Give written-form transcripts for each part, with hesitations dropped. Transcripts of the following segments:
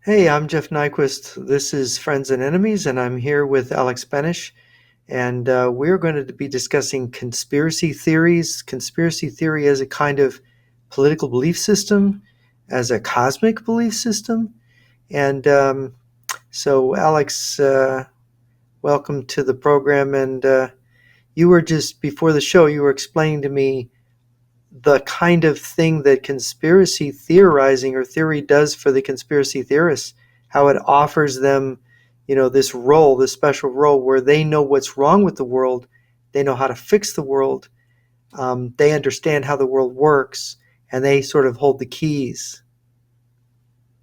Hey, I'm Jeff Nyquist. This is Friends and Enemies, and I'm here with Alex Benesch. And we're going to be discussing conspiracy theories, conspiracy theory as a kind of political belief system, as a cosmic belief system. And so, Alex, welcome to the program. And you were just before the show, you were explaining to me the kind of thing that conspiracy theorizing or theory does for the conspiracy theorists, how it offers them, this role, this special role where they know what's wrong with the world, they know how to fix the world, they understand how the world works, and they sort of hold the keys.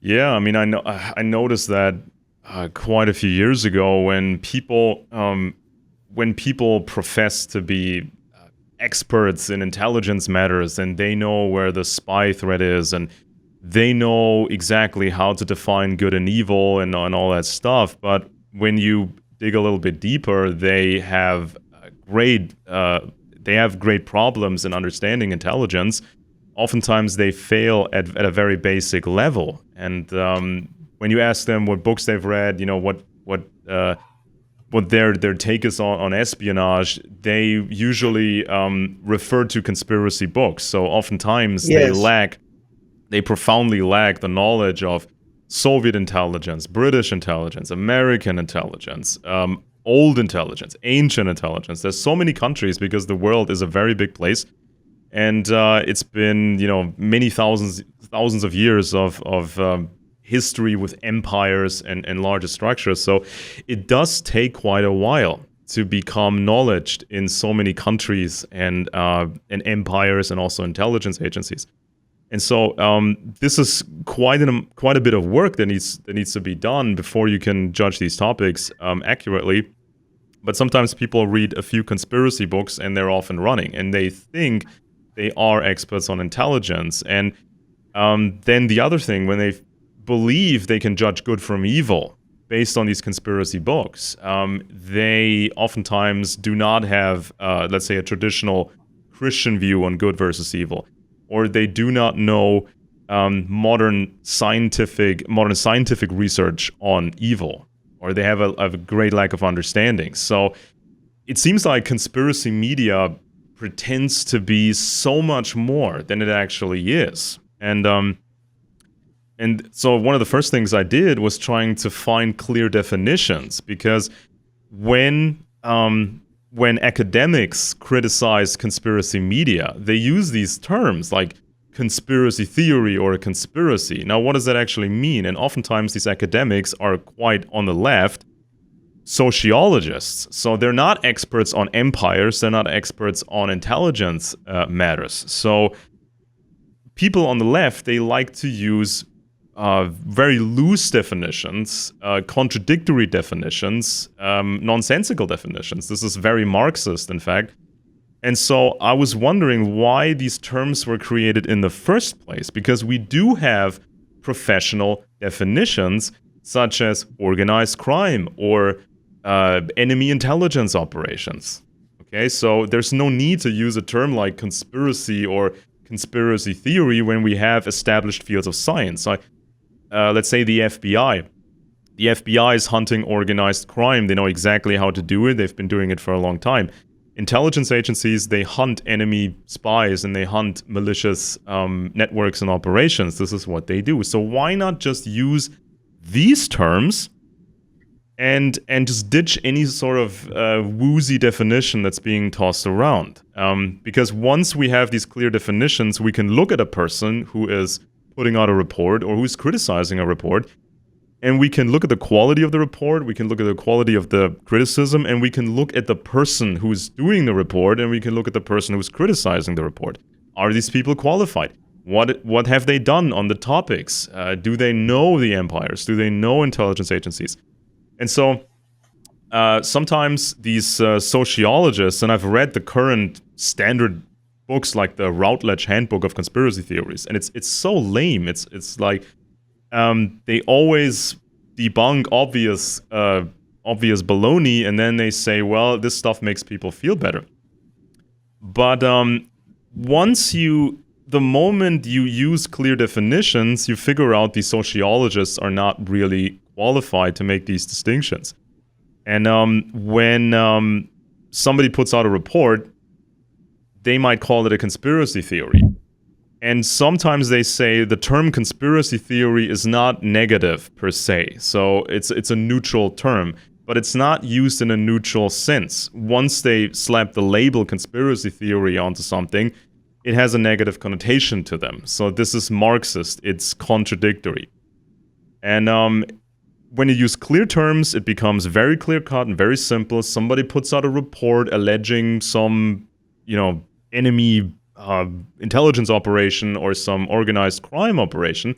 Yeah, I mean, I noticed that quite a few years ago when people profess to be experts in intelligence matters and they know where the spy threat is and they know exactly how to define good and evil and all that stuff. But when you dig a little bit deeper, great they have great problems in understanding intelligence. Oftentimes they fail at a very basic level. And when you ask them what books they've read, what their take is on espionage, they usually refer to conspiracy books. So oftentimes Yes, they profoundly lack the knowledge of Soviet intelligence, British intelligence, American intelligence, old intelligence, ancient intelligence. There's so many countries because the world is a very big place, and it's been many thousands of years of history with empires and larger structures. So it does take quite a while to become knowledged in so many countries and empires and also intelligence agencies. And so this is quite a bit of work that needs to be done before you can judge these topics accurately. But sometimes people read a few conspiracy books and they're off and running, and they think they are experts on intelligence. And then the other thing, when they believe they can judge good from evil based on these conspiracy books, they oftentimes do not have, let's say, a traditional Christian view on good versus evil, or they do not know modern scientific research on evil, or they have a great lack of understanding. So it seems like conspiracy media pretends to be so much more than it actually is. And so one of the first things I did was trying to find clear definitions, because when academics criticize conspiracy media, they use these terms like conspiracy theory or a conspiracy. Now, what does that actually mean? And oftentimes these academics are quite on the left sociologists. So they're not experts on empires, they're not experts on intelligence matters. So people on the left, they like to use very loose definitions, contradictory definitions, nonsensical definitions. This is very Marxist, in fact. And so I was wondering why these terms were created in the first place, because we do have professional definitions such as organized crime or enemy intelligence operations. Okay, so there's no need to use a term like conspiracy or conspiracy theory when we have established fields of science. Let's say the FBI. The FBI is hunting organized crime. They know exactly how to do it. They've been doing it for a long time. Intelligence agencies, they hunt enemy spies and they hunt malicious networks and operations. This is what they do. So why not just use these terms and just ditch any sort of woozy definition that's being tossed around? Because once we have these clear definitions, we can look at a person who is putting out a report or who's criticizing a report, and we can look at the quality of the report, we can look at the quality of the criticism, and we can look at the person who's doing the report, and we can look at the person who's criticizing the report. Are these people qualified? What have they done on the topics? Do they know the empires? Do they know intelligence agencies? And so sometimes these sociologists, and I've read the current standard books like the Routledge Handbook of Conspiracy Theories, and it's so lame. It's like they always debunk obvious baloney, and then they say, well, this stuff makes people feel better. But once you the moment you use clear definitions, you figure out these sociologists are not really qualified to make these distinctions. And when somebody puts out a report, they might call it a conspiracy theory. And sometimes they say the term conspiracy theory is not negative per se. So it's a neutral term, but it's not used in a neutral sense. Once they slap the label conspiracy theory onto something, it has a negative connotation to them. So this is Marxist. It's contradictory. And when you use clear terms, it becomes very clear-cut and very simple. Somebody puts out a report alleging some, enemy intelligence operation or some organized crime operation.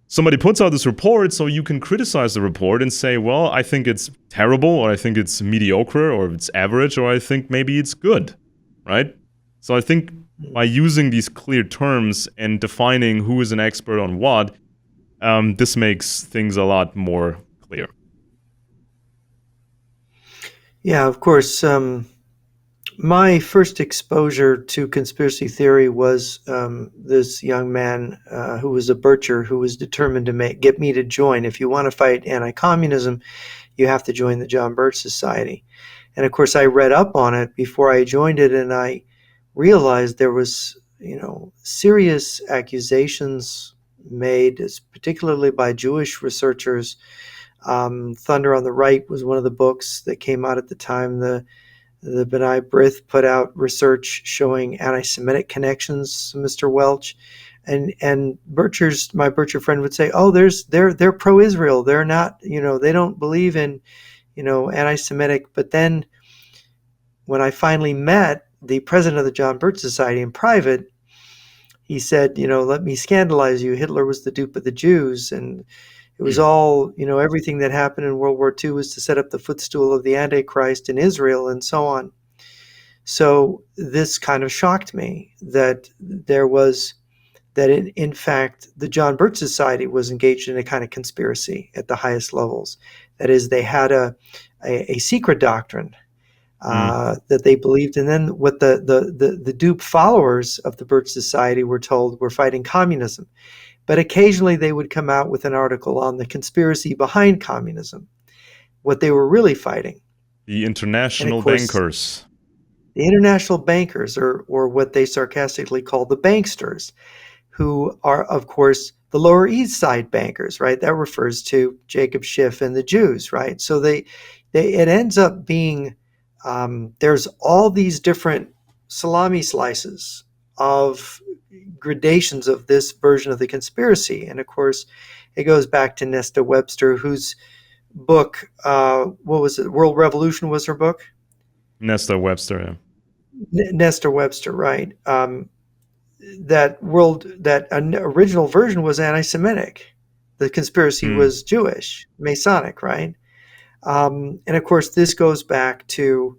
Somebody puts out this report, so you can criticize the report and say, well, I think it's terrible, or I think it's mediocre, or it's average, or I think maybe it's good, right? So I think by using these clear terms and defining who is an expert on what, this makes things a lot more clear. Yeah, of course. My first exposure to conspiracy theory was this young man who was a bircher who was determined to get me to join. If you want to fight anti-communism, you have to join the John Birch Society. And of course, I read up on it before I joined it, and I realized there was, serious accusations made, particularly by Jewish researchers. Thunder on the Right was one of the books that came out at the time. The B'nai B'rith put out research showing anti-Semitic connections to Mr. Welch, and my Bircher friend would say, "Oh, they're pro-Israel. They're not, they don't believe in, anti-Semitic." But then, when I finally met the president of the John Birch Society in private, he said, "Let me scandalize you. Hitler was the dupe of the Jews, and it was all, everything that happened in World War II was to set up the footstool of the Antichrist in Israel," and so on. So this kind of shocked me that in fact, the John Birch Society was engaged in a kind of conspiracy at the highest levels. That is, they had a secret doctrine that they believed, and then what the dupe followers of the Birch Society were told were fighting communism. But occasionally they would come out with an article on the conspiracy behind communism, what they were really fighting. The international bankers. The international bankers, or what they sarcastically call the banksters, who are, of course, the Lower East Side bankers, right? That refers to Jacob Schiff and the Jews, right? So it ends up being, there's all these different salami slices of gradations of this version of the conspiracy. And of course, it goes back to Nesta Webster, whose book, what was it? World Revolution was her book? Nesta Webster, yeah. Nesta Webster, right. That original version was anti-Semitic. The conspiracy was Jewish, Masonic, right? And of course, this goes back to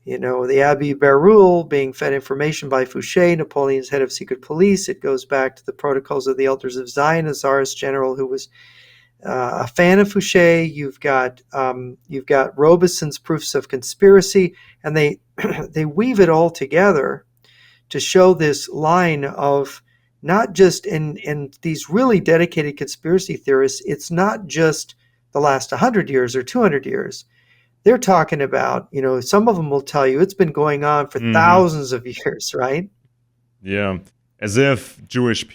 the Abbé Berul being fed information by Fouché, Napoleon's head of secret police. It goes back to the Protocols of the Elders of Zion, a Tsarist general who was a fan of Fouché. You've got Robeson's proofs of conspiracy, and they they weave it all together to show this line of not just in these really dedicated conspiracy theorists. It's not just the last 100 years or 200 years. They're talking about, some of them will tell you it's been going on for thousands of years, right? Yeah, as if Jewish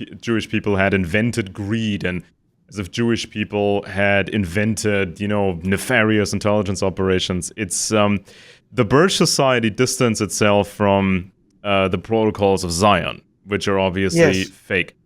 people had invented greed, and as if Jewish people had invented, nefarious intelligence operations. It's the Birch Society distanced itself from the Protocols of Zion, which are obviously fake.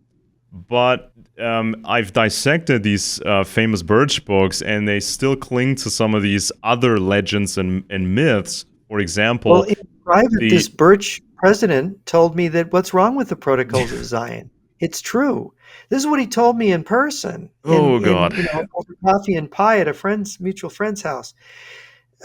But I've dissected these famous Birch books, and they still cling to some of these other legends and myths. For example, well, in private, this Birch president told me that what's wrong with the Protocols of Zion? It's true. This is what he told me in person. God! Over coffee and pie at a mutual friend's house.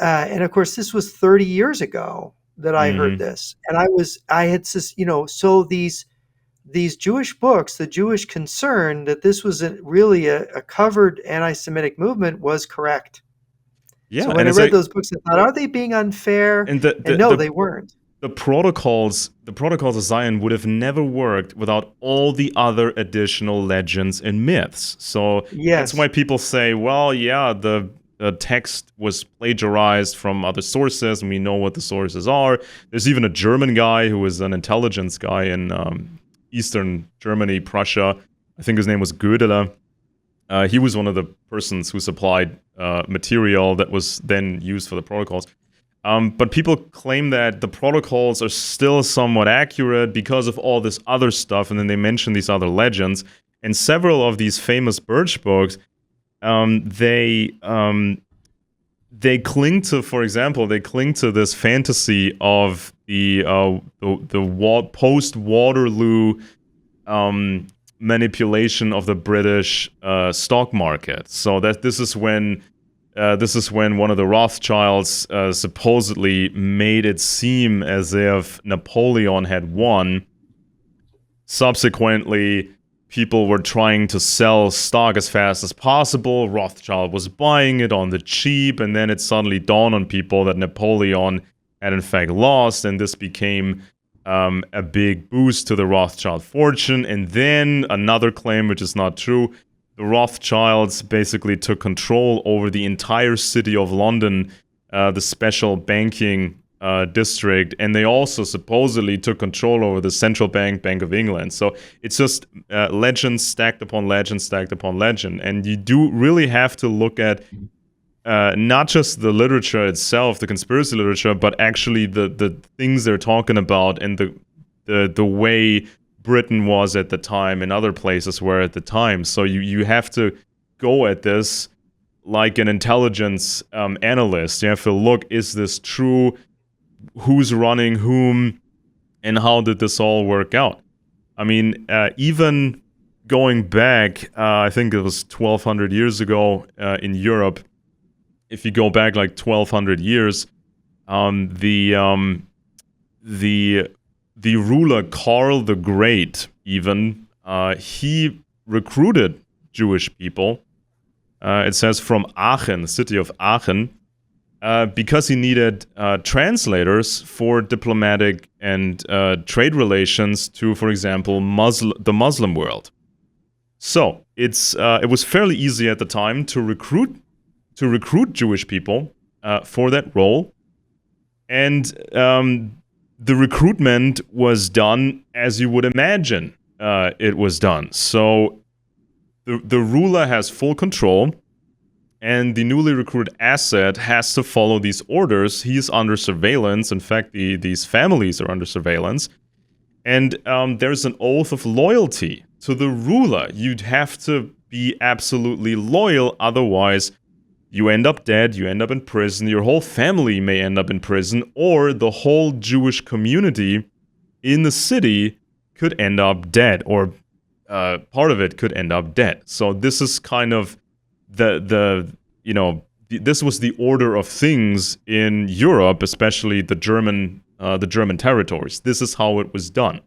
And of course, this was 30 years ago that I heard this, and so these Jewish books, the Jewish concern that this was really a covered anti-Semitic movement was correct. Yeah, so when I read those books, I thought, are they being unfair? And no, they weren't. the protocols of Zion would have never worked without all the other additional legends and myths. So that's why Yes. people say, well, yeah, the text was plagiarized from other sources, and we know what the sources are. There's even a German guy who was an intelligence guy in Eastern Germany, Prussia. I think his name was Gödele. He was one of the persons who supplied material that was then used for the protocols. But people claim that the protocols are still somewhat accurate because of all this other stuff, and then they mention these other legends. And several of these famous Birch books, they cling to, for example, they cling to this fantasy of the post Waterloo manipulation of the British stock market. So that this is when one of the Rothschilds supposedly made it seem as if Napoleon had won. Subsequently, people were trying to sell stock as fast as possible. Rothschild was buying it on the cheap, and then it suddenly dawned on people that Napoleon had in fact lost, and this became a big boost to the Rothschild fortune. And then another claim, which is not true, the Rothschilds basically took control over the entire city of London, the special banking district, and they also supposedly took control over the central bank, Bank of England. So it's just legend stacked upon legend, stacked upon legend. And you do really have to look at not just the literature itself, the conspiracy literature, but actually the things they're talking about and the way Britain was at the time and other places were at the time. So you have to go at this like an intelligence analyst. You have to look, is this true? Who's running whom? And how did this all work out? I mean, even going back, I think it was 1,200 years ago in Europe, if you go back like 1,200 years, the ruler Karl the Great, even he recruited Jewish people. It says from Aachen, the city of Aachen, because he needed translators for diplomatic and trade relations to, for example, the Muslim world. So it was fairly easy at the time to recruit Jewish people for that role, and the recruitment was done as you would imagine it was done. So the ruler has full control, and the newly recruited asset has to follow these orders. He is under surveillance. In fact, these families are under surveillance. And there's an oath of loyalty to the ruler. You'd have to be absolutely loyal, otherwise you end up dead, you end up in prison, your whole family may end up in prison, or the whole Jewish community in the city could end up dead, or part of it could end up dead. So this is kind of this was the order of things in Europe, especially the German territories. This is how it was done.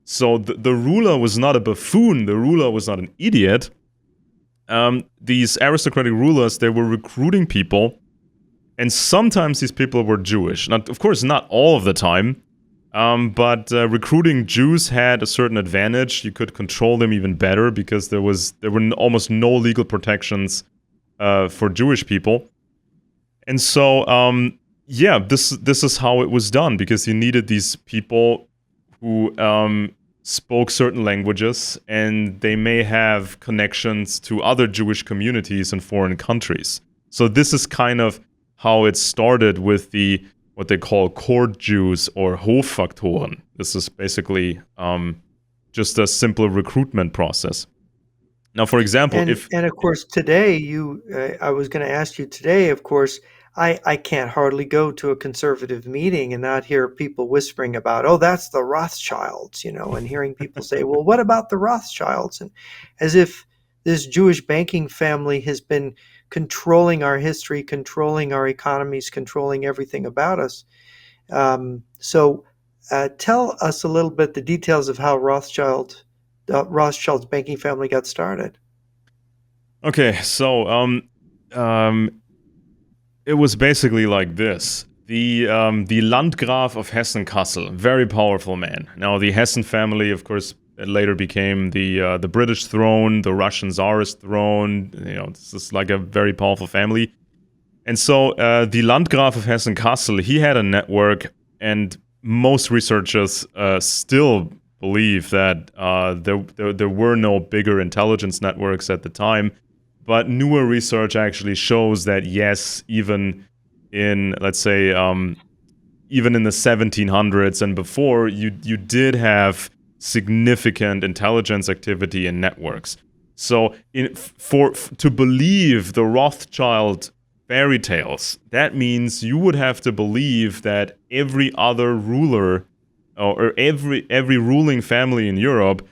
So the ruler was not a buffoon. The ruler was not an idiot. These aristocratic rulers, they were recruiting people, and sometimes these people were Jewish. Not, of course, not all of the time, but recruiting Jews had a certain advantage. You could control them even better because there were almost no legal protections for Jewish people. And so, this is how it was done, because you needed these people who spoke certain languages, and they may have connections to other Jewish communities in foreign countries. So this is kind of how it started with what they call court Jews or Hoffaktoren. This is basically just a simple recruitment process. Now, for example, And of course today I was going to ask you today, of course, I can't hardly go to a conservative meeting and not hear people whispering about, oh, that's the Rothschilds, and hearing people say, well, what about the Rothschilds? And as if this Jewish banking family has been controlling our history, controlling our economies, controlling everything about us. So tell us a little bit the details of how Rothschild's banking family got started. Okay, so it was basically like this. the Landgraf of Hessen-Kassel, very powerful man. Now, the Hessen family, of course, later became the British throne, the Russian Tsarist throne. This is like a very powerful family. And so the Landgraf of Hessen-Kassel, he had a network, and most researchers still believe that there were no bigger intelligence networks at the time. But newer research actually shows that, yes, even in, let's say, even in the 1700s and before, you did have significant intelligence activity in networks. So to believe the Rothschild fairy tales, that means you would have to believe that every other ruler or every ruling family in Europe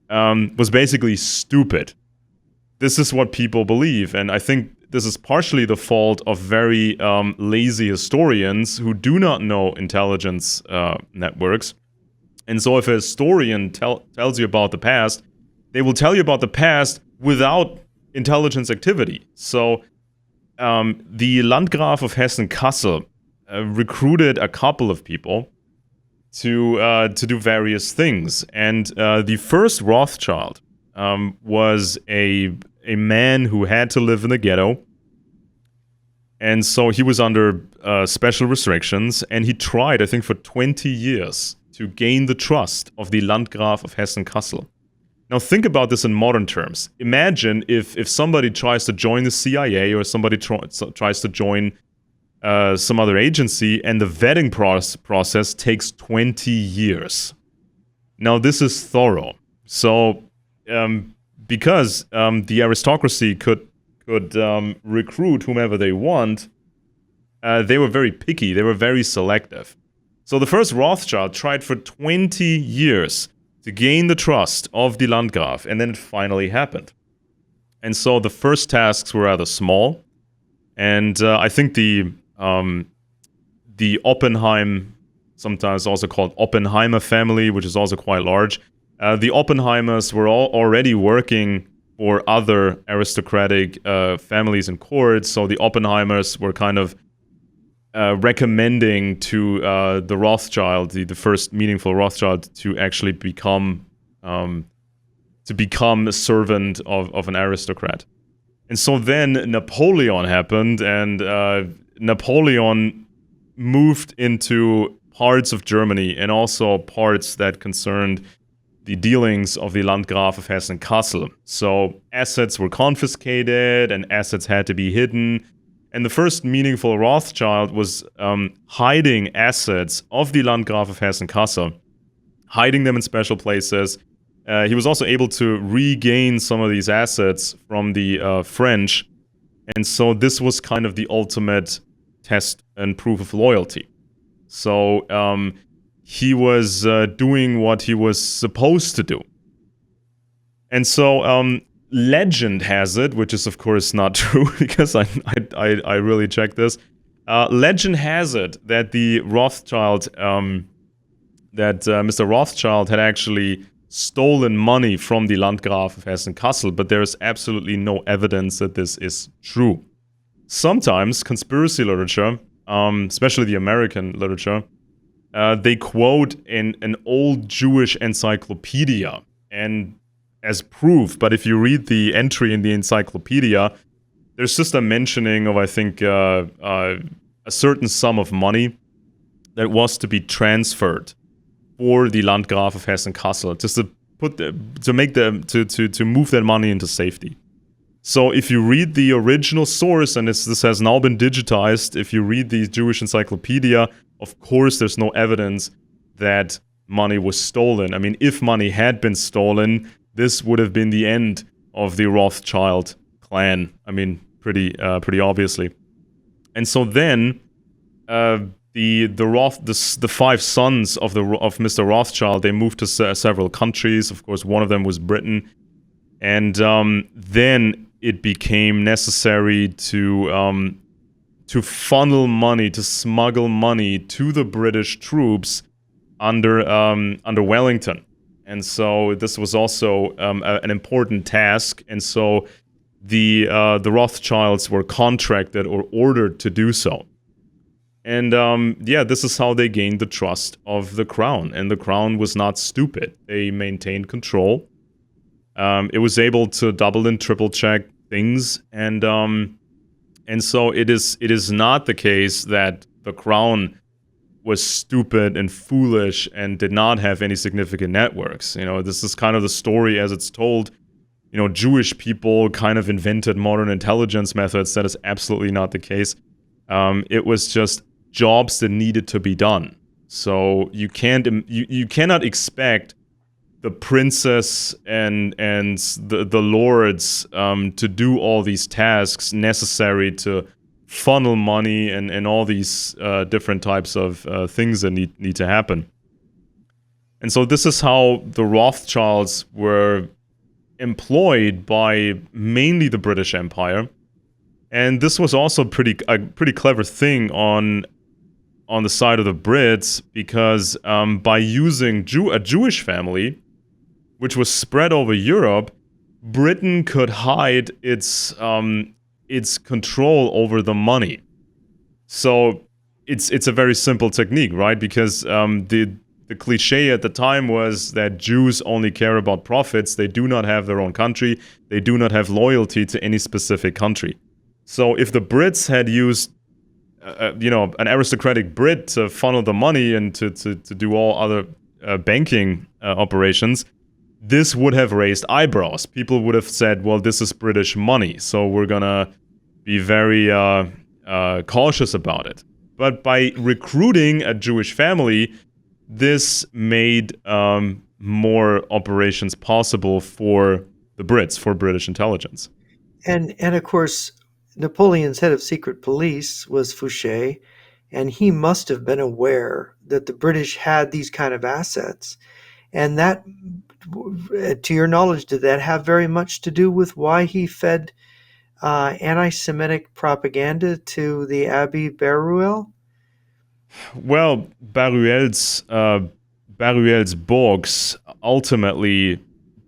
was basically stupid. This is what people believe, and I think this is partially the fault of very lazy historians who do not know intelligence networks. And so if a historian tells you about the past, they will tell you about the past without intelligence activity. So the Landgraf of Hessen-Kassel recruited a couple of people to do various things. And the first Rothschild was a man who had to live in the ghetto. And so he was under special restrictions, and he tried, I think, for 20 years to gain the trust of the Landgraf of Hessen-Kassel. Now think about this in modern terms. Imagine if somebody tries to join the CIA or somebody tries to join some other agency, and the vetting process takes 20 years. Now this is thorough. So because the aristocracy could recruit whomever they want, they were very picky, they were very selective. So the first Rothschild tried for 20 years to gain the trust of the Landgraf, and then it finally happened. And so the first tasks were rather small, and I think the Oppenheim, sometimes also called Oppenheimer family, which is also quite large, the Oppenheimers were all already working for other aristocratic families and courts, so the Oppenheimers were kind of recommending to the Rothschild, the first meaningful Rothschild, to actually become a servant of an aristocrat. And so then Napoleon happened, and Napoleon moved into parts of Germany and also parts that concerned the dealings of the Landgraf of Hessen-Kassel. So assets were confiscated and assets had to be hidden. And the first meaningful Rothschild was hiding assets of the Landgraf of Hessen-Kassel, hiding them in special places. He was also able to regain some of these assets from the French. And so this was kind of the ultimate test and proof of loyalty. So he was doing what he was supposed to do. And so legend has it, which is of course not true because I really checked this. Legend has it that the Rothschild, Mr. Rothschild had actually stolen money from the Landgraf of Hessen-Kassel, but there is absolutely no evidence that this is true. Sometimes conspiracy literature, especially the American literature, they quote an old Jewish encyclopedia and as proof, but if you read the entry in the encyclopedia, there's just a mentioning of, I think, a certain sum of money that was to be transferred for the Landgraf of Hessen-Kassel, just to move that money into safety. So if you read the original source, and this has now been digitized, if you read the Jewish encyclopedia, of course there's no evidence that money was stolen. I mean, if money had been stolen, this would have been the end of the Rothschild clan. I mean, pretty obviously. And so then, the five sons of Mr. Rothschild, they moved to several countries. Of course, one of them was Britain, and then it became necessary to funnel money, to smuggle money to the British troops under Wellington. And so this was also an important task. And so the Rothschilds were contracted or ordered to do so. And yeah, this is how they gained the trust of the crown. And the crown was not stupid. They maintained control. It was able to double and triple check things, and so it is not the case that the crown was stupid and foolish and did not have any significant networks. This is kind of the story as it's told. Jewish people kind of invented modern intelligence methods. That is absolutely not the case. It was just jobs that needed to be done. So you cannot expect the princess and the lords to do all these tasks necessary to funnel money and all these different types of things that need to happen. And so this is how the Rothschilds were employed by mainly the British Empire. And this was also a pretty clever thing on the side of the Brits, because by using a Jewish family, which was spread over Europe, Britain could hide its control over the money. So it's a very simple technique, right? Because the cliche at the time was that Jews only care about profits. They do not have their own country. They do not have loyalty to any specific country. So if the Brits had used an aristocratic Brit to funnel the money and to do all other banking operations, this would have raised eyebrows. People would have said, well, this is British money, so we're gonna be very cautious about it. But by recruiting a Jewish family, this made more operations possible for the Brits, for British intelligence. And of course, Napoleon's head of secret police was Fouché, and he must have been aware that the British had these kind of assets. And that, to your knowledge, did that have very much to do with why he fed anti-Semitic propaganda to the Abbé Baruel? Well, Baruel's books ultimately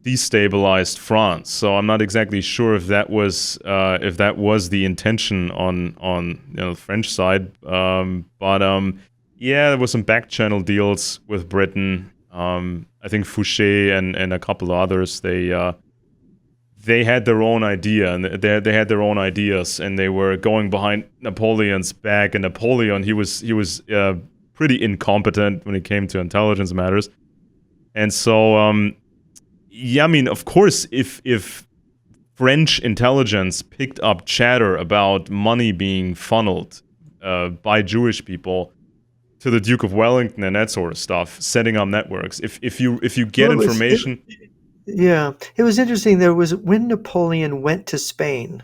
destabilized France, so I'm not exactly sure if that was the intention on the French side. Yeah, there was some back channel deals with Britain. I think Fouché and a couple of others, they had their own idea, and they had their own ideas, and they were going behind Napoleon's back. And Napoleon, he was pretty incompetent when it came to intelligence matters. And so, yeah, I mean, of course, if French intelligence picked up chatter about money being funneled by Jewish people to the Duke of Wellington and that sort of stuff, setting up networks. If you get information. Yeah, it was interesting. There was when Napoleon went to Spain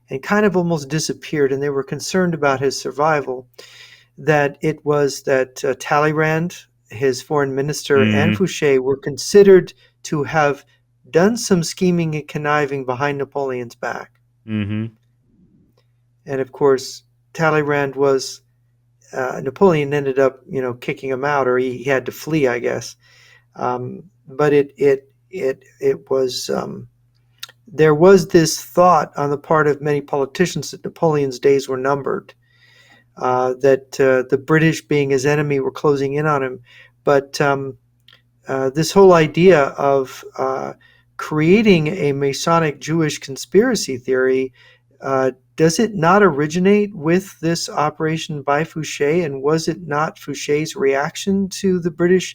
and kind of almost disappeared, and they were concerned about his survival, that it was that Talleyrand, his foreign minister, and Fouché were considered to have done some scheming and conniving behind Napoleon's back. Mm-hmm. And of course, Talleyrand was Napoleon ended up, kicking him out, or he had to flee, I guess. But it was there was this thought on the part of many politicians that Napoleon's days were numbered, that the British, being his enemy, were closing in on him. But this whole idea of creating a Masonic Jewish conspiracy theory, does it not originate with this operation by Fouché? And was it not Fouché's reaction to the British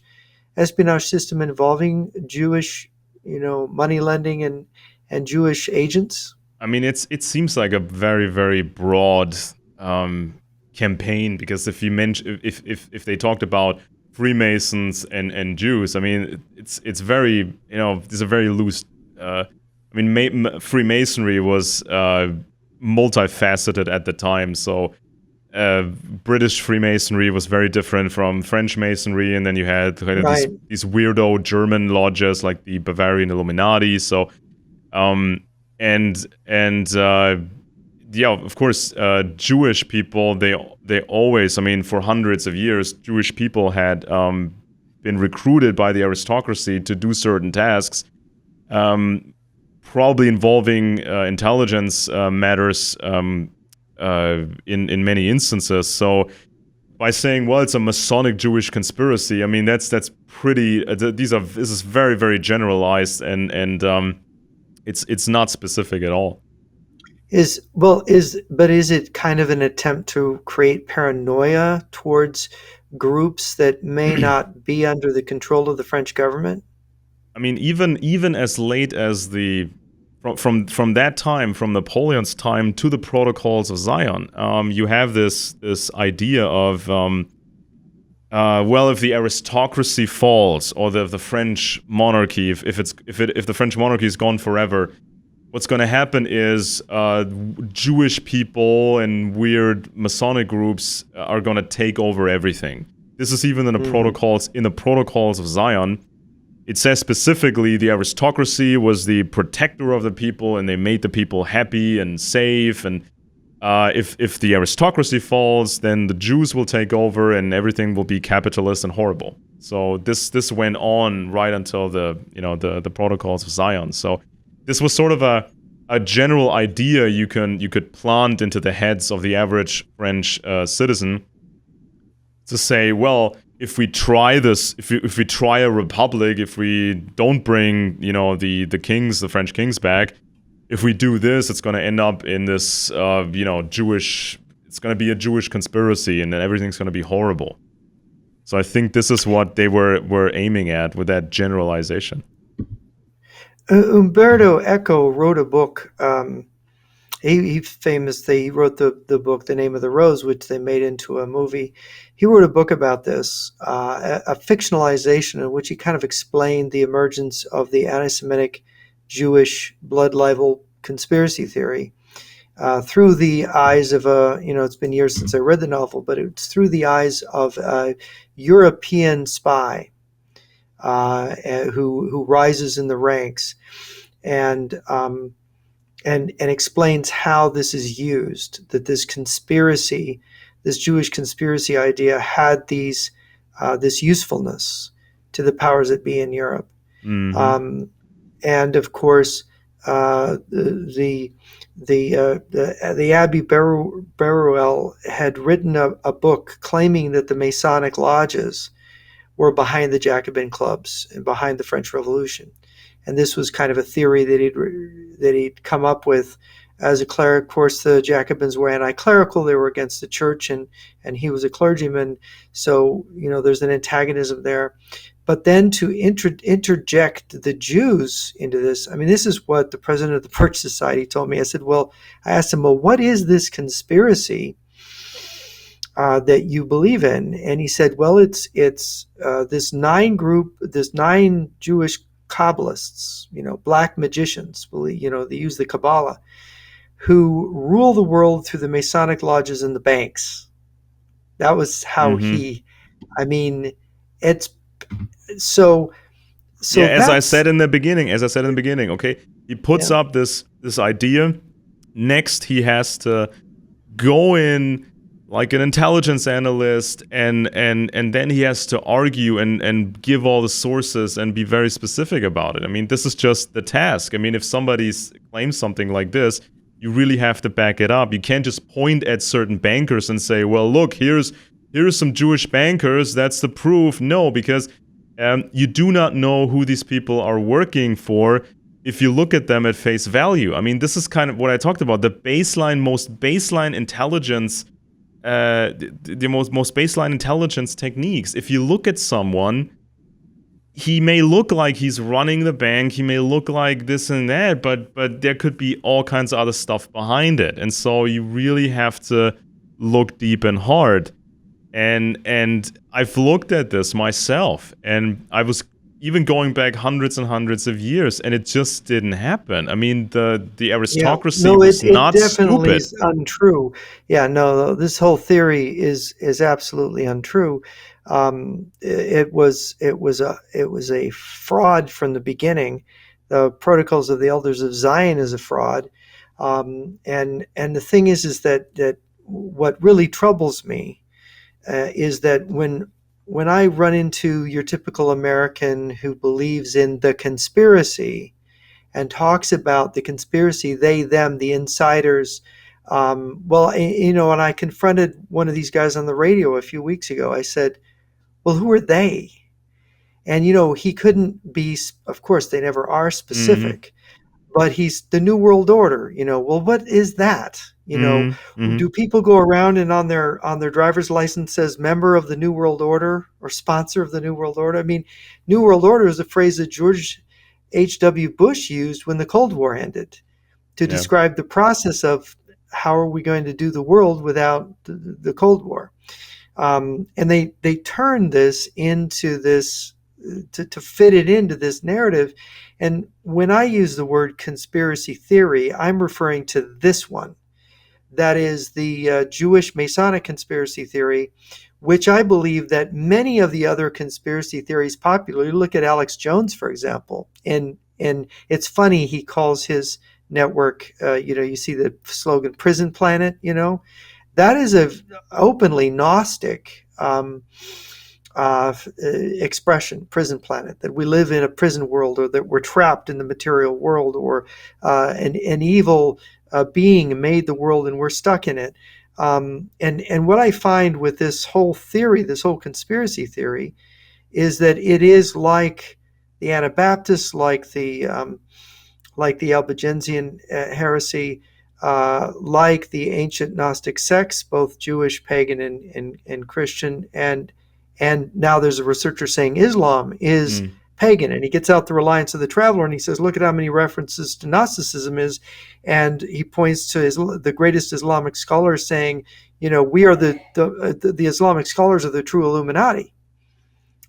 espionage system involving Jewish, money lending and Jewish agents? I mean, it seems like a very, very broad campaign, because if you mention if they talked about Freemasons and Jews, I mean, it's very, it's a very loose. I mean, Freemasonry was multifaceted at the time, so. British Freemasonry was very different from French Masonry, and then you had kind of these weirdo German lodges like the Bavarian Illuminati. So, yeah, of course, Jewish people, they always, I mean, for hundreds of years, Jewish people had been recruited by the aristocracy to do certain tasks, probably involving intelligence matters. In many instances. So by saying, well, it's a Masonic Jewish conspiracy. I mean, that's pretty. This is very very generalized, and it's not specific at all. Is it kind of an attempt to create paranoia towards groups that may not be under the control of the French government? I mean, even as late as the from that time, from Napoleon's time to the Protocols of Zion, you have this idea of well, if the aristocracy falls or the French monarchy, if the French monarchy is gone forever, what's going to happen is Jewish people and weird Masonic groups are going to take over everything. This is even in the protocols of Zion. It says specifically the aristocracy was the protector of the people, and they made the people happy and safe. And if the aristocracy falls, then the Jews will take over, and everything will be capitalist and horrible. So this went on right until the protocols of Zion. So this was sort of a general idea you could plant into the heads of the average French citizen to say, well, if we try this, if we try a republic, if we don't bring the French kings back, if we do this, it's going to end up in this Jewish. It's going to be a Jewish conspiracy, and then everything's going to be horrible. So I think this is what they were aiming at with that generalization. Umberto Eco wrote a book. He wrote the book The Name of the Rose, which they made into a movie. He wrote a book about this, a fictionalization in which he kind of explained the emergence of the anti-Semitic Jewish blood libel conspiracy theory through the eyes of it's been years since I read the novel, but it's through the eyes of a European spy who rises in the ranks and explains how this is used, that this conspiracy, this Jewish conspiracy idea had this usefulness to the powers that be in Europe. Mm-hmm. And of course, the Abbé Beruel had written a book claiming that the Masonic lodges were behind the Jacobin clubs and behind the French Revolution. And this was kind of a theory that he'd come up with as a cleric. Of course, the Jacobins were anti-clerical; they were against the church, and he was a clergyman. So there's an antagonism there. But then to interject the Jews into this, I mean, this is what the president of the Birch Society told me. I asked him, well, what is this conspiracy that you believe in? And he said, well, it's this nine Jewish Kabbalists, black magicians, they use the Kabbalah, who rule the world through the Masonic lodges and the banks. That was how it's so. Yeah, as I said in the beginning, okay, he puts up this idea. Next, he has to go in like an intelligence analyst, and then he has to argue and give all the sources and be very specific about it. I mean, this is just the task. I mean, if somebody claims something like this, you really have to back it up. You can't just point at certain bankers and say, well, look, here's some Jewish bankers, that's the proof. No, because you do not know who these people are working for if you look at them at face value. I mean, this is kind of what I talked about, the most baseline intelligence, the most baseline intelligence techniques. If you look at someone, he may look like he's running the bank, he may look like this and that, but there could be all kinds of other stuff behind it. And so you really have to look deep and hard. And I've looked at this myself, and I was even going back hundreds and hundreds of years, and it just didn't happen. I mean, the aristocracy was not stupid. It definitely is untrue. Yeah, no, this whole theory is absolutely untrue. It was a fraud from the beginning. The Protocols of the Elders of Zion is a fraud, and the thing is that what really troubles me is that when I run into your typical American who believes in the conspiracy and talks about the conspiracy, they, them, the insiders, And I confronted one of these guys on the radio a few weeks ago. I said, well, who are they? And, he couldn't be, of course, they never are Mm-hmm. specific, but he's the New World Order. Well, what is that? Mm-hmm. Mm-hmm. Do people go around and on their driver's license says member of the New World Order or sponsor of the New World Order? I mean, New World Order is a phrase that George H.W. Bush used when the Cold War ended to Yeah. describe the process of how are we going to do the world without the Cold War. And they turned this into this to fit it into this narrative. And when I use the word conspiracy theory, I'm referring to this one. That is the Jewish Masonic conspiracy theory, which I believe that many of the other conspiracy theories popular. You look at Alex Jones, for example, and it's funny he calls his network. You see the slogan "Prison Planet." That is a openly Gnostic expression, prison planet, that we live in a prison world, or that we're trapped in the material world, or an evil being made the world and we're stuck in it. And what I find with this whole theory, this whole conspiracy theory, is that it is like the Anabaptists, like the Albigensian heresy, like the ancient Gnostic sects, both Jewish, pagan, and Christian, and now there's a researcher saying Islam is Mm. pagan, and he gets out the Reliance of the Traveler and he says, look at how many references to Gnosticism is, and he points to the greatest Islamic scholars saying, we are the Islamic scholars of the true Illuminati.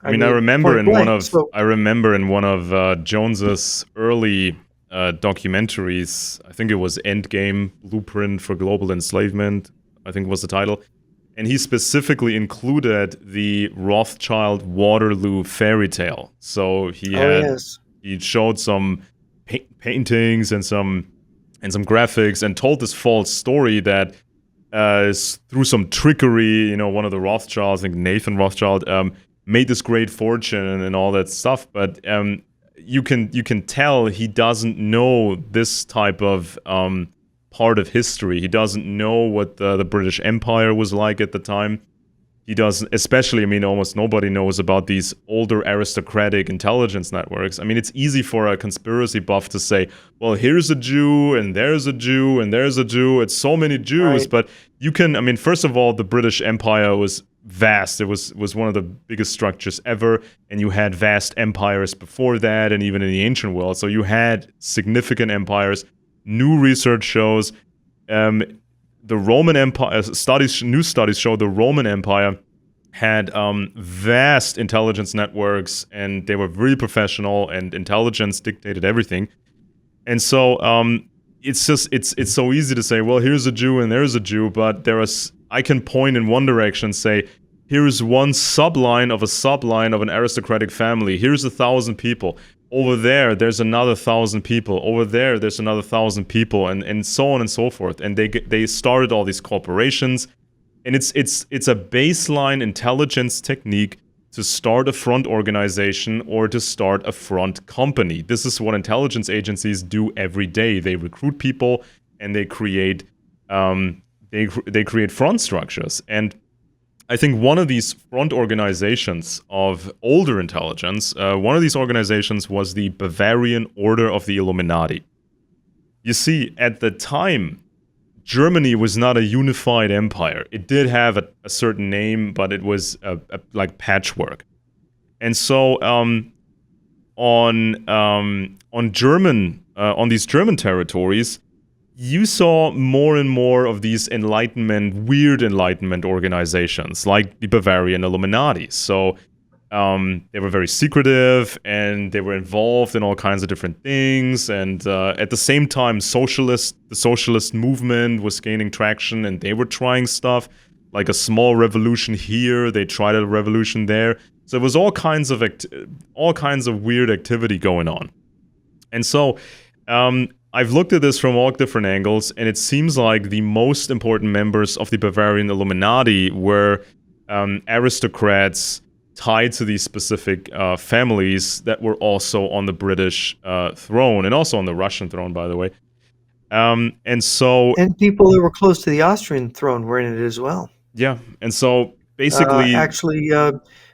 I I mean, I mean, remember point in one blank. of So, I remember in one of Jones's early documentaries. I think it was Endgame: Blueprint for Global Enslavement. I think was the title, and he specifically included the Rothschild Waterloo fairy tale. So oh yes, he showed some paintings and some graphics and told this false story that through some trickery, one of the Rothschilds, I think Nathan Rothschild, made this great fortune and all that stuff. But you can tell he doesn't know this type of part of history. He doesn't know what the British Empire was like at the time. He doesn't, especially, I mean, almost nobody knows about these older aristocratic intelligence networks. I mean, it's easy for a conspiracy buff to say, well, here's a Jew, and there's a Jew, and there's a Jew. It's so many Jews. right, But you can, I mean, first of all, the British Empire was vast. It was one of the biggest structures ever. And you had vast empires before that, and even in the ancient world. So you had significant empires. New research shows the Roman Empire, new studies show the Roman Empire had vast intelligence networks, and they were really professional, and intelligence dictated everything. And so it's so easy to say, well, here's a Jew and there's a Jew, but I can point in one direction, say, here's one subline of an aristocratic family. Here's 1,000 people. Over there's another 1,000 people. Over there's another 1,000 people, and so on and so forth. And they started all these corporations, and it's a baseline intelligence technique to start a front organization or to start a front company. This is what intelligence agencies do every day. They recruit people and they create front structures. And I think one of these front organizations of older intelligence, one of these organizations was the Bavarian Order of the Illuminati. You see, at the time, Germany was not a unified empire. It did have a certain name, but it was like patchwork. And so on these German territories, you saw more and more of these weird enlightenment organizations, like the Bavarian Illuminati. So they were very secretive, and they were involved in all kinds of different things. And at the same time, the socialist movement was gaining traction, and they were trying stuff like a small revolution here. They tried a revolution there. So it was all kinds of weird activity going on. And so I've looked at this from all different angles, and it seems like the most important members of the Bavarian Illuminati were aristocrats tied to these specific families that were also on the British throne, and also on the Russian throne, by the way. And so, And people who were close to the Austrian throne were in it as well. yeah, and so basically, Actually,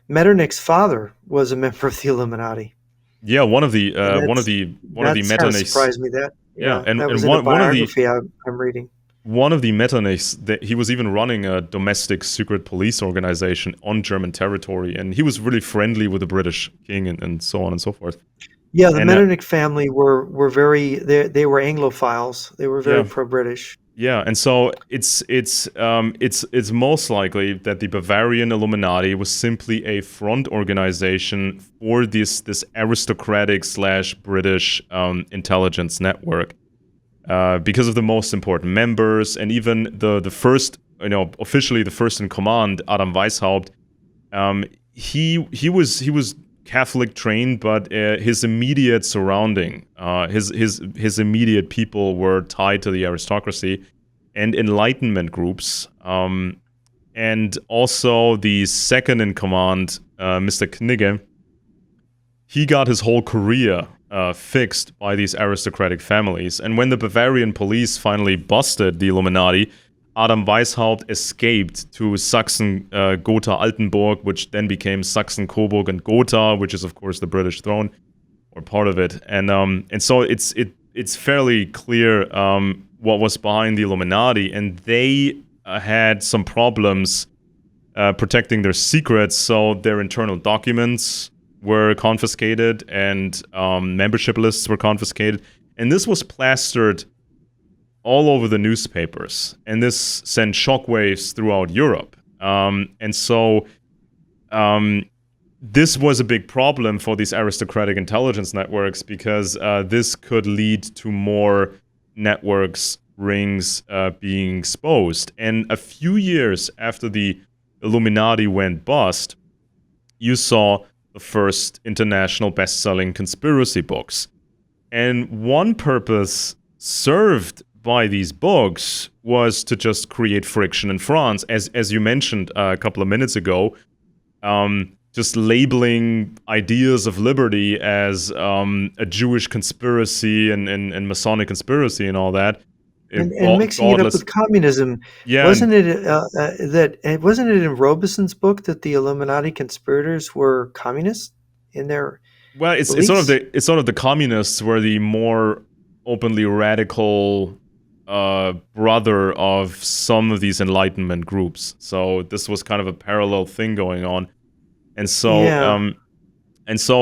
Metternich's father was a member of the Illuminati. yeah, one of the And that's kind of Metternichs, surprised me. That yeah, yeah, and that was and in a one of the biography I'm reading. Metternichs, that he was even running a domestic secret police organization on German territory, and he was really friendly with the British king and so on and so forth. Yeah, the And Metternich family were very they were Anglophiles. They were very yeah, pro-British. yeah, and so it's most likely that the Bavarian Illuminati was simply a front organization for this aristocratic slash British intelligence network, because of the most important members, and even the first, officially the first in command, Adam Weishaupt. He was Catholic trained, but his immediate surrounding, his immediate people were tied to the aristocracy and Enlightenment groups, and also the second in command, Mr. Knigge. He got his whole career fixed by these aristocratic families. And when the Bavarian police finally busted the Illuminati, Adam Weishaupt escaped to Sachsen, Gotha, Altenburg, which then became Sachsen, Coburg, and Gotha, which is of course the British throne or part of it. And so it's fairly clear what was behind the Illuminati, and they had some problems protecting their secrets, so their internal documents were confiscated and membership lists were confiscated. And this was plastered all over the newspapers. And this sent shockwaves throughout Europe. And so this was a big problem for these aristocratic intelligence networks, because this could lead to more networks, rings being exposed. And a few years after the Illuminati went bust, you saw the first international best-selling conspiracy books. And one purpose served by these books was to just create friction in France, as you mentioned a couple of minutes ago, just labeling ideas of liberty as a Jewish conspiracy and Masonic conspiracy and all that. And mixing it up Godless. with communism, Yeah, wasn't it wasn't it in Robeson's book that the Illuminati conspirators were communists in their well, beliefs? it's sort of the communists were the more openly radical brother of some of these Enlightenment groups. So this was kind of a parallel thing going on, and so Yeah.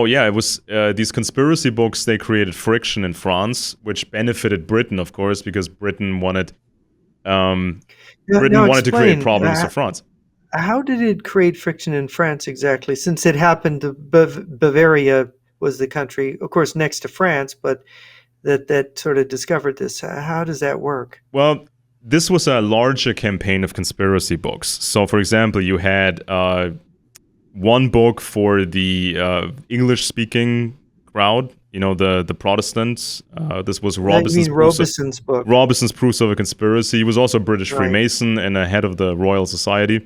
yeah, it was these conspiracy books. They created friction in France, which benefited Britain, of course, because um, Now Britain wanted to create explain, problems for France. how did it create friction in France exactly? Since it happened, Bavaria was the country, of course, next to France, but that sort of discovered this. How does that work? Well, this was a larger campaign of conspiracy books. So, for example, you had one book for the English-speaking crowd, the Protestants. This was You mean Robeson's book, Robeson's Proofs of a Conspiracy. He was also a British right? Freemason and a head of the Royal Society.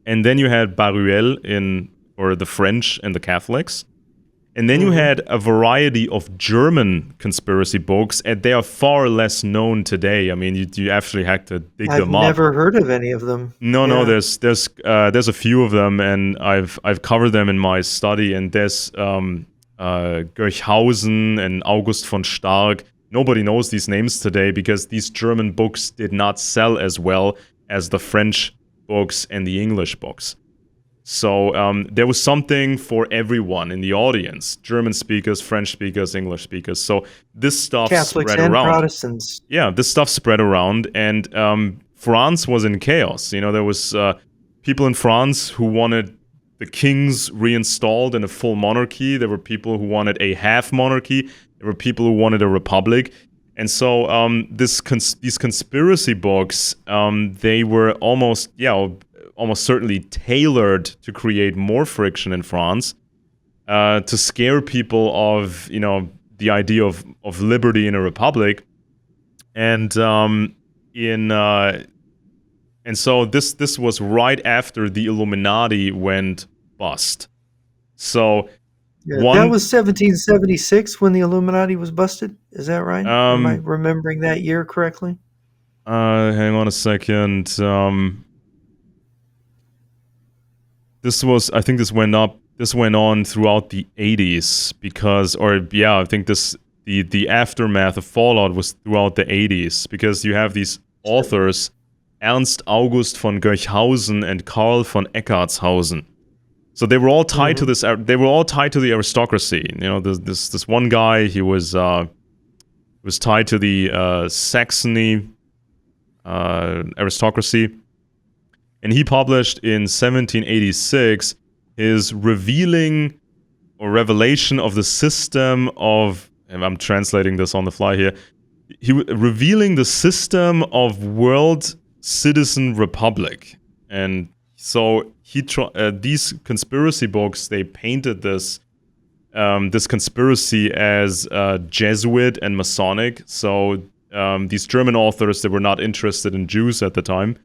And then you had Baruel for the French and the Catholics. And then you Hmm. had a variety of German conspiracy books, and they are far less known today. I mean, you actually had to dig I've them up. never heard of any of them. No, Yeah. there's a few of them, and I've covered them in my study. And there's Görchhausen and August von Stark. Nobody knows these names today because these German books did not sell as well as the French books and the English books. So there was something for everyone in the audience: German speakers, French speakers, English speakers. So this stuff Catholics spread and around. Protestants. Yeah, this stuff spread around, and France was in chaos. There was people in France who wanted the kings reinstalled in a full monarchy. There were people who wanted a half monarchy. There were people who wanted a republic. And so these conspiracy books, they were almost certainly tailored to create more friction in France, to scare people of the idea of liberty in a republic, and so this was right after the Illuminati went bust. So Yeah, that One, was 1776 when the Illuminati was busted. Is that right? Am I um, remembering that year correctly? hang on a second. I think this went on throughout the 80s because, or yeah, I think the aftermath of Fallout was throughout the 80s because you have these Sure. authors, Ernst August von Görchhausen and Karl von Eckartshausen. So they were all tied to Hmm. this. They were all tied to the aristocracy. You know, this one guy, he was tied to the Saxony aristocracy, and he published in 1786 his revealing or revelation of the system of. And I'm translating this on the fly here. Revealing the system of world citizen republic, and so these conspiracy books, they painted this conspiracy as Jesuit and Masonic. So these German authors, they were not interested in Jews at the time,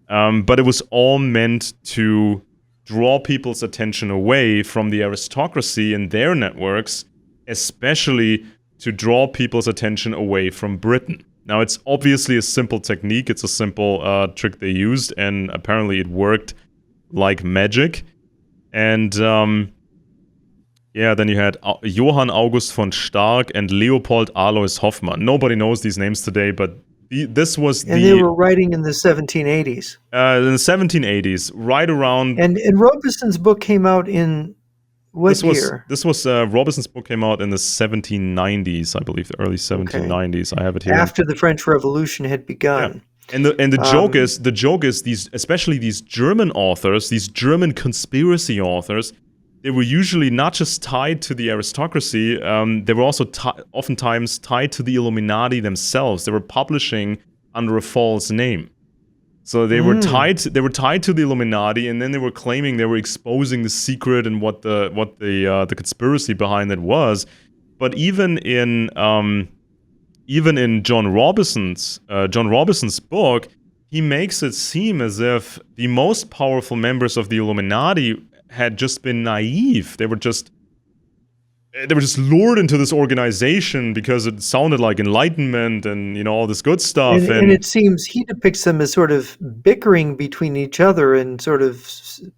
but it was all meant to draw people's attention away from the aristocracy and their networks, especially to draw people's attention away from Britain. Now, it's obviously a simple technique. It's a simple trick they used, and apparently it worked like magic. And yeah, then you had Johann August von Stark and Leopold Alois Hoffmann. Nobody knows these names today, but this was And they were writing in the 1780s. in the 1780s, right around. And Robeson's book came out in what year? This was Robeson's book came out in the 1790s, I believe, the early Okay. 1790s. I have it here. After the French Revolution had begun. Yeah. And the joke is these, especially these German authors, these German conspiracy authors, they were usually not just tied to the aristocracy, they were also oftentimes tied to the Illuminati themselves. They were publishing under a false name. So they were tied to the Illuminati, and then they were claiming they were exposing the secret and what the conspiracy behind it was. But even in John Robeson's book, he makes it seem as if the most powerful members of the Illuminati had just been naive. They were just lured into this organization because it sounded like enlightenment and, you know, all this good stuff. And it seems he depicts them as sort of bickering between each other and sort of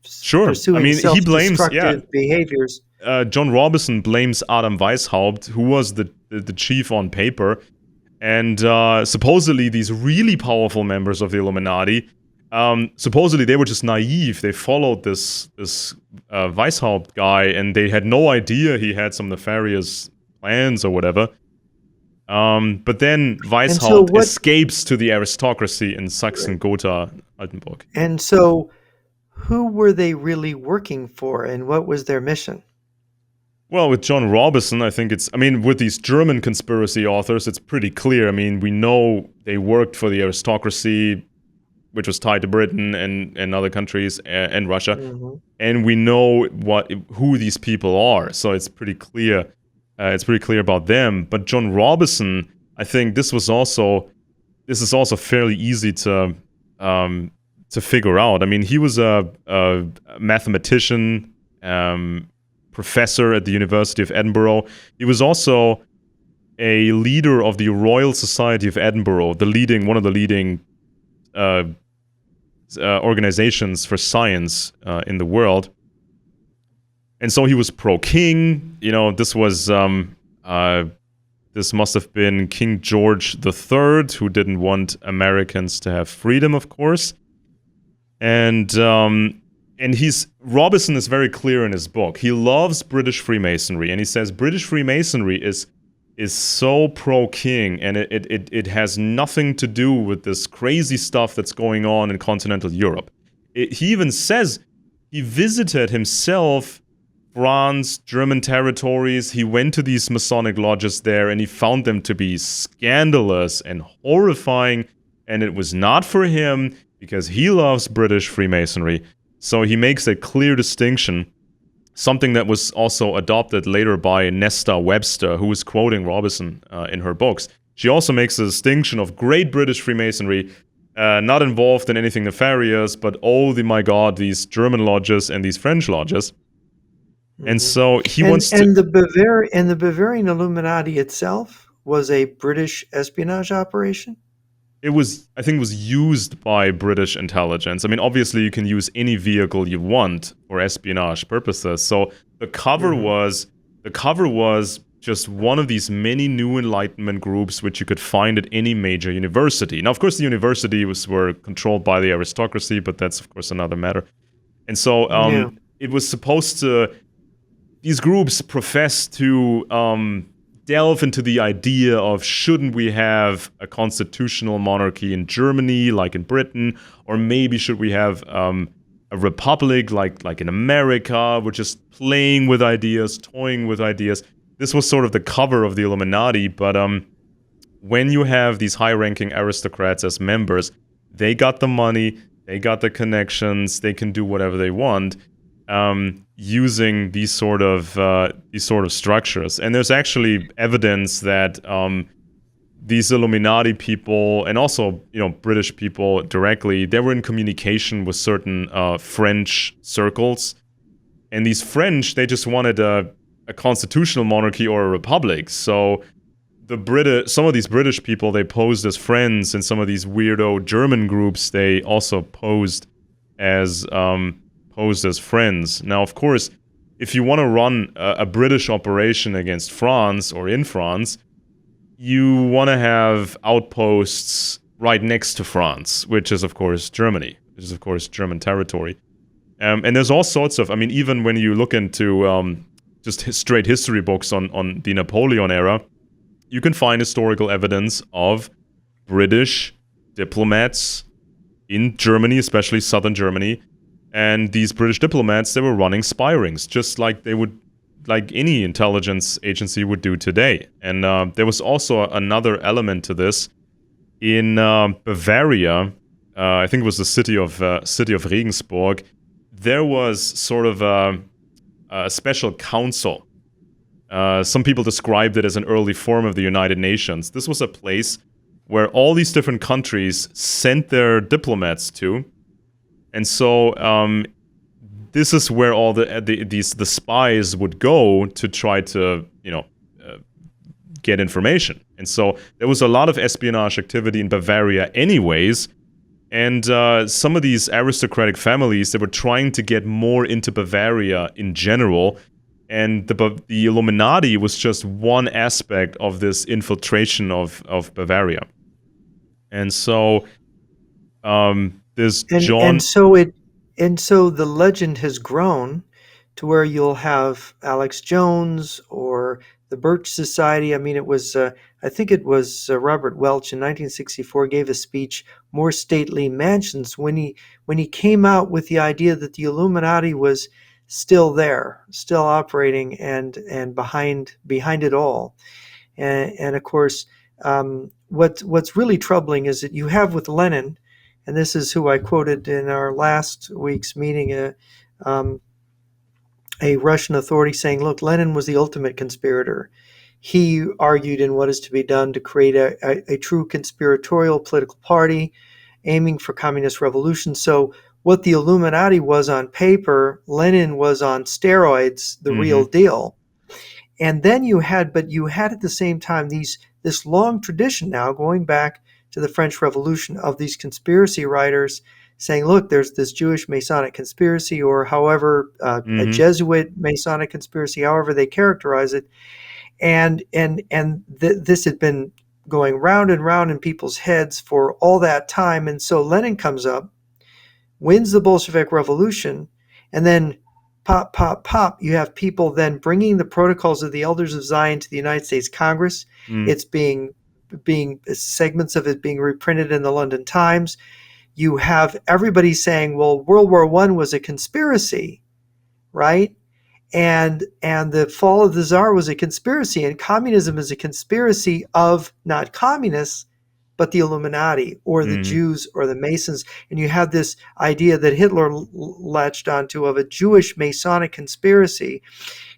pursuing self-destructive behaviors. John Robeson blames Adam Weishaupt, who was the chief on paper, and supposedly these really powerful members of the Illuminati, supposedly they were just naive. They followed this Weishaupt guy, and they had no idea he had some nefarious plans or whatever. But then Weishaupt escapes to the aristocracy in Sachsen-Gotha-Altenburg. And so, who were they really working for, and what was their mission? Well, with John Robeson, I think with these German conspiracy authors, it's pretty clear. I mean, we know they worked for the aristocracy, which was tied to Britain and other countries and Russia. Mm-hmm. And we know who these people are. So it's pretty clear. It's pretty clear about them. But John Robeson, I think this is also fairly easy to figure out. I mean, he was a mathematician, professor at the University of Edinburgh. He was also a leader of the Royal Society of Edinburgh, one of the leading organizations for science in the world. And so he was pro-king. You know, this must have been King George III, who didn't want Americans to have freedom, of course. And Robeson is very clear in his book. He loves British Freemasonry, and he says British Freemasonry is so pro-king, and it has nothing to do with this crazy stuff that's going on in continental Europe. He even says he visited himself France, German territories. He went to these Masonic lodges there, and he found them to be scandalous and horrifying, and it was not for him because he loves British Freemasonry. So he makes a clear distinction, something that was also adopted later by Nesta Webster, who was quoting Robeson in her books. She also makes a distinction of great British Freemasonry, not involved in anything nefarious, but my God, these German lodges and these French lodges. And Hmm. so he And wants to. and the Bavarian Illuminati itself was a British espionage operation. It was, I think, it was used by British intelligence. I mean, obviously, you can use any vehicle you want for espionage purposes. So the cover Hmm. was the cover was just one of these many new Enlightenment groups which you could find at any major university. Now, of course, the universities were controlled by the aristocracy, but that's of course another matter. And so Yeah. it was supposed to, these groups profess to delve into the idea of, shouldn't we have a constitutional monarchy in Germany like in Britain, or maybe should we have a republic like in America? We're just playing with ideas, toying with ideas. This was sort of the cover of the Illuminati, but when you have these high-ranking aristocrats as members, they got the money, they got the connections, they can do whatever they want, using these sort of structures. And there's actually evidence that these Illuminati people, and also British people directly, they were in communication with certain French circles, and these French, they just wanted a constitutional monarchy or a republic. So some of these British people, they posed as friends, and some of these weirdo German groups, they also posed as friends. Now, of course, if you want to run a British operation against France or in France, you want to have outposts right next to France, which is of course Germany, which is of course German territory. And there's all sorts of, I mean, even when you look into just straight history books on the Napoleon era, you can find historical evidence of British diplomats in Germany, especially southern Germany. And these British diplomats, they were running spy rings, just like they would, like any intelligence agency would do today. And there was also another element to this. In Bavaria, I think it was the city of Regensburg, there was sort of a special council. Some people described it as an early form of the United Nations. This was a place where all these different countries sent their diplomats to, and so this is where all the spies would go to try to get information. And so there was a lot of espionage activity in Bavaria, anyways. And some of these aristocratic families, they were trying to get more into Bavaria in general. And the Illuminati was just one aspect of this infiltration of Bavaria. And so this and John. and so it and so the legend has grown to where you'll have Alex Jones or the Birch Society. I mean, it was I think it was Robert Welch in 1964 gave a speech, "More Stately Mansions," when he came out with the idea that the Illuminati was still there, still operating, and behind it all. And of course, what's really troubling is that you have with Lenin, and this is who I quoted in our last week's meeting, um, a Russian authority saying, look, Lenin was the ultimate conspirator. He argued in What Is to Be Done to create a true conspiratorial political party aiming for communist revolution. So what the Illuminati was on paper, Lenin was on steroids, the real Mm-hmm, deal. And then you had at the same time this long tradition now going back to the French Revolution of these conspiracy writers saying, look, there's this Jewish Masonic conspiracy, or however a mm-hmm, Jesuit Masonic conspiracy, however they characterize it, and this had been going round and round in people's heads for all that time, and so Lenin comes up, wins the Bolshevik Revolution, and then pop, pop, pop, you have people then bringing the protocols of the Elders of Zion to the United States Congress. mm, It's being segments of it being reprinted in the London Times. You have everybody saying, well, World War I was a conspiracy, right? And the fall of the Tsar was a conspiracy, and communism is a conspiracy of not communists, but the Illuminati or the mm-hmm, Jews or the Masons. And you have this idea that Hitler latched onto of a Jewish Masonic conspiracy.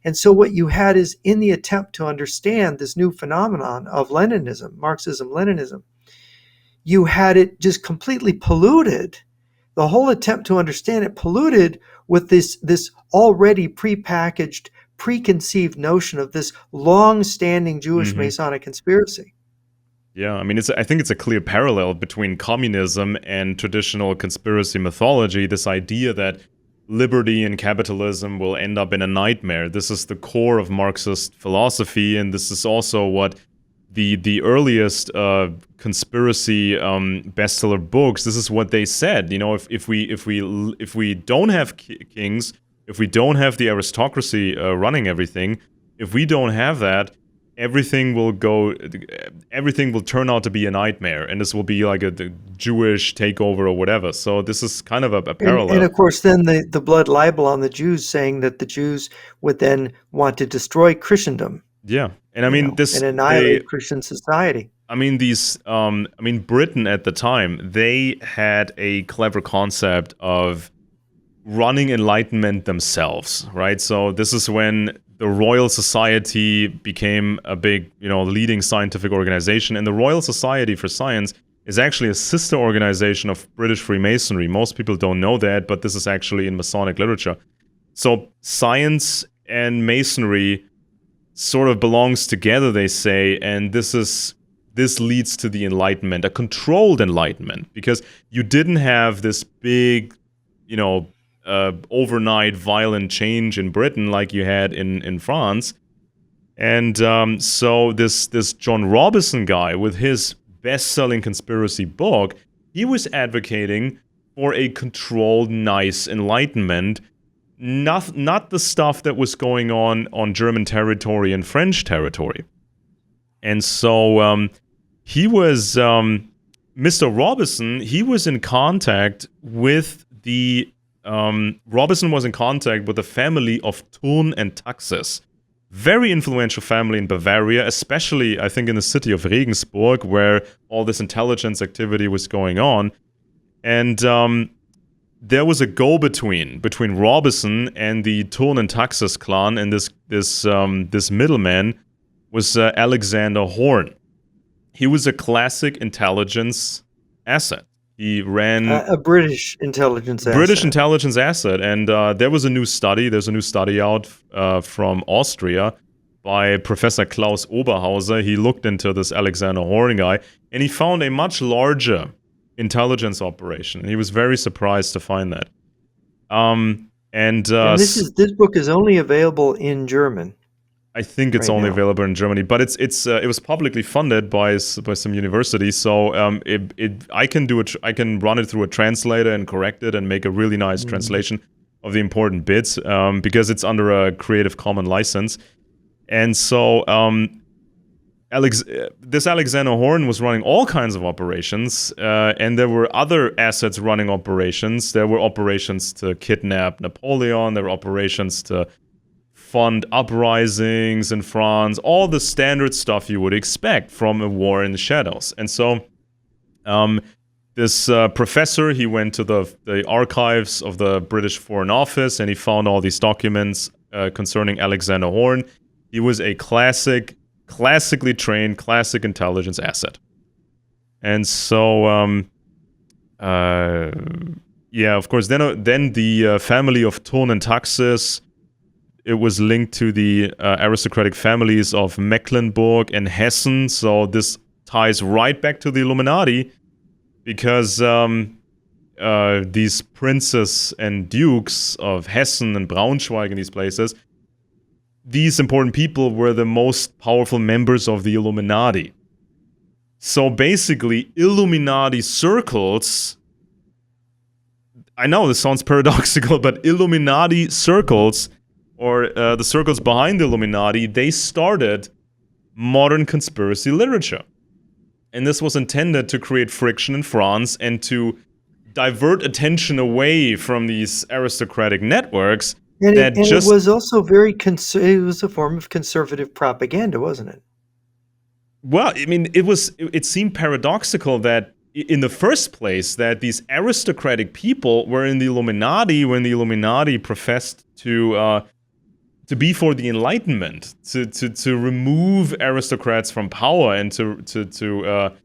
And so what you had is, in the attempt to understand this new phenomenon of Leninism, Marxism, Leninism, you had it just completely polluted the whole attempt to understand it polluted with this already prepackaged, preconceived notion of this long-standing Jewish Hmm. Masonic conspiracy. Yeah, I mean, I think it's a clear parallel between communism and traditional conspiracy mythology. This idea that liberty and capitalism will end up in a nightmare. This is the core of Marxist philosophy, and this is also what the earliest conspiracy bestseller books. This is what they said. You know, if we don't have kings, if we don't have the aristocracy running everything, if we don't have that, everything will turn out to be a nightmare, and this will be like the Jewish takeover or whatever. So this is kind of a And parallel. of course, then the blood libel on the Jews, saying that the Jews would then want to destroy Christendom, Yeah, and I mean and this they annihilate Christian society. I mean these I mean Britain at the time, they had a clever concept of running enlightenment themselves, right? So this is when the Royal Society became a big, leading scientific organization, and the Royal Society for Science is actually a sister organization of British Freemasonry. Most people don't know that, but this is actually in Masonic literature. So science and Masonry sort of belongs together, they say, and this leads to the Enlightenment, a controlled Enlightenment, because you didn't have this big, overnight violent change in Britain like you had in France. And so this John Robison guy with his best-selling conspiracy book, he was advocating for a controlled, nice Enlightenment, not the stuff that was going on German territory and French territory. And so he was, Mr. Robison, he was in contact with Robison was in contact with the family of Thurn and Taxis. Very influential family in Bavaria, especially, I think, in the city of Regensburg, where all this intelligence activity was going on. And there was a go-between between Robison and the Thurn and Taxis clan, and this middleman was Alexander Horn. He was a classic intelligence asset. He ran A British intelligence British asset. intelligence asset, and there's a new study out from Austria by Professor Klaus Oberhauser. He looked into this Alexander Horn guy, and he found a much larger intelligence operation. And he was very surprised to find that. And this book is only available in German. I think it's right only now. available in Germany, but it was publicly funded by some university. So I can run it through a translator and correct it and make a really nice translation of the important bits because it's under a Creative Commons license. And so this Alexander Horn was running all kinds of operations, and there were other assets running operations. There were operations to kidnap Napoleon. There were operations to fund uprisings in France, all the standard stuff you would expect from a war in the shadows. And so this professor, he went to the archives of the British Foreign Office, and he found all these documents concerning Alexander Horn. He was a classically trained, classic intelligence asset. And so, of course, then the family of Thurn and Taxis, it was linked to the aristocratic families of Mecklenburg and Hessen. So this ties right back to the Illuminati because these princes and dukes of Hessen and Braunschweig and these places, these important people were the most powerful members of the Illuminati. So basically, Illuminati circles, I know this sounds paradoxical, but Illuminati circles, or the circles behind the Illuminati, they started modern conspiracy literature. And this was intended to create friction in France and to divert attention away from these aristocratic networks. And it was also it was a form of conservative propaganda, wasn't it? Well, I mean, it seemed paradoxical that in the first place that these aristocratic people were in the Illuminati when the Illuminati professed to to be for the Enlightenment, to remove aristocrats from power and to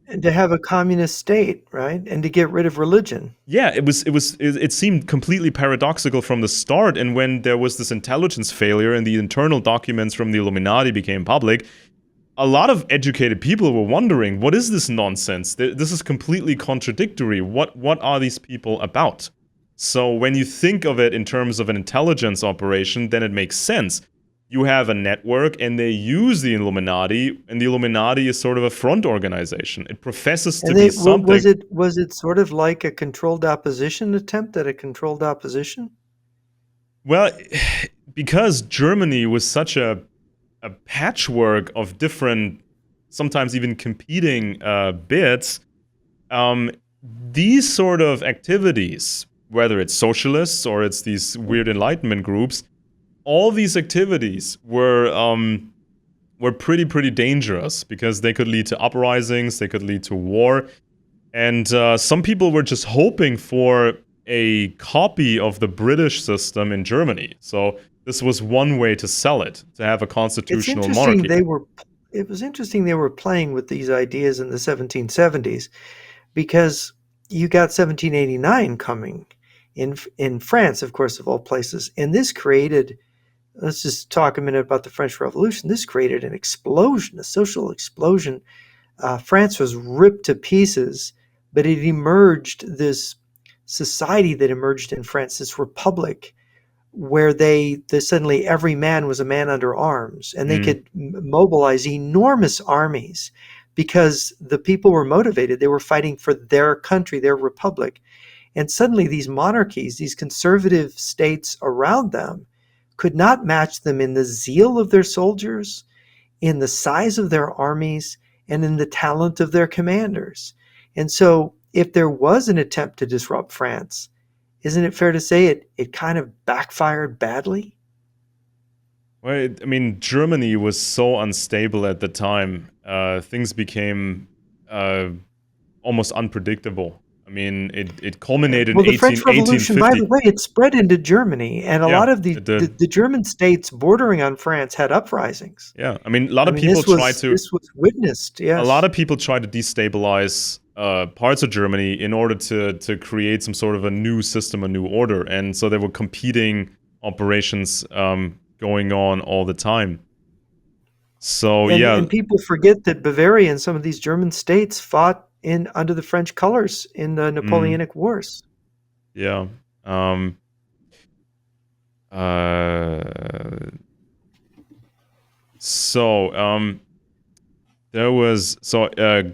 And to have a communist state, right? And to get rid of religion. yeah, it seemed completely paradoxical from the start. And when there was this intelligence failure and the internal documents from the Illuminati became public, a lot of educated people were wondering, what is this nonsense? This is completely contradictory. What are these people about? So when you think of it in terms of an intelligence operation, then it makes sense. You have a network and they use the Illuminati, and the Illuminati is sort of a front organization. It professes to And be they something. was it sort of like a controlled opposition attempt at a controlled opposition? Well, because Germany was such a patchwork of different, sometimes even competing bits, um, these sort of activities, whether it's socialists or it's these weird Enlightenment groups, all these activities were pretty dangerous because they could lead to uprisings, they could lead to war, and some people were just hoping for a copy of the British system in Germany. So this was one way to sell it, to have a It's constitutional interesting monarchy. they were it was interesting they were playing with these ideas in the 1770s because you got 1789 coming in France, of course, of all places, and this created. Let's just talk a minute about the French Revolution. This created an explosion, a social explosion. France was ripped to pieces, but it emerged this society that emerged in France, this republic where suddenly every man was a man under arms, and they Mm, could mobilize enormous armies because the people were motivated. They were fighting for their country, their republic. And suddenly these monarchies, these conservative states around them, could not match them in the zeal of their soldiers, in the size of their armies, and in the talent of their commanders. And so if there was an attempt to disrupt France, isn't it fair to say it kind of backfired badly? well, I mean, Germany was so unstable at the time. Things became uh, almost unpredictable. I mean, it culminated Well, in the French eighteen Revolution, by the fifty. way, it spread into Germany, and a Yeah, lot of it did. the German states bordering on France had uprisings. Yeah, I mean, a lot I of mean, people try to this was witnessed. a lot Yes, of people try to destabilize parts of Germany in order to create some sort of a new system, a new order, and so there were competing operations going on all the time. So yeah, and people forget that Bavaria and some of these German states fought in under the French colors in the mm, Napoleonic Wars. yeah. Um, uh, so there was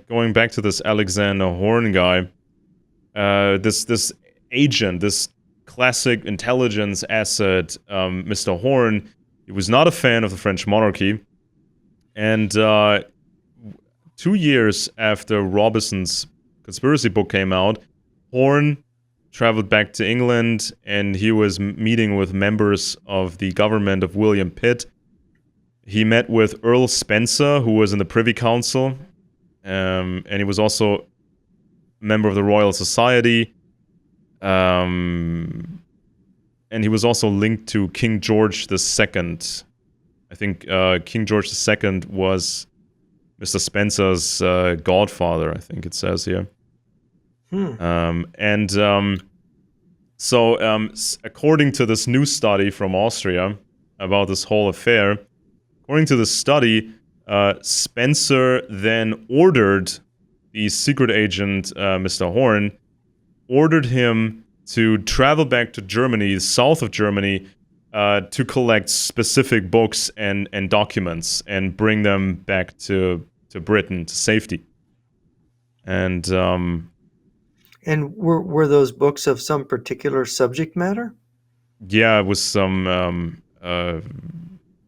going back to this Alexander Horn guy. This agent, this classic intelligence asset, Mr. Horn, he was not a fan of the French monarchy, and 2 years after Robeson's conspiracy book came out, Horn traveled back to England, and he was meeting with members of the government of William Pitt. He met with Earl Spencer, who was in the Privy Council, and he was also a member of the Royal Society. And he was also linked to King George II. I think King George II was Mr. Spencer's godfather, I think it says here. Hmm. According to this new study from Austria about this whole affair, according to the study, Spencer then ordered the secret agent, Mr. Horn, ordered him to travel back to Germany, south of Germany, to collect specific books and documents and bring them back to Britain to safety. And And were those books of some particular subject matter? yeah, it was some.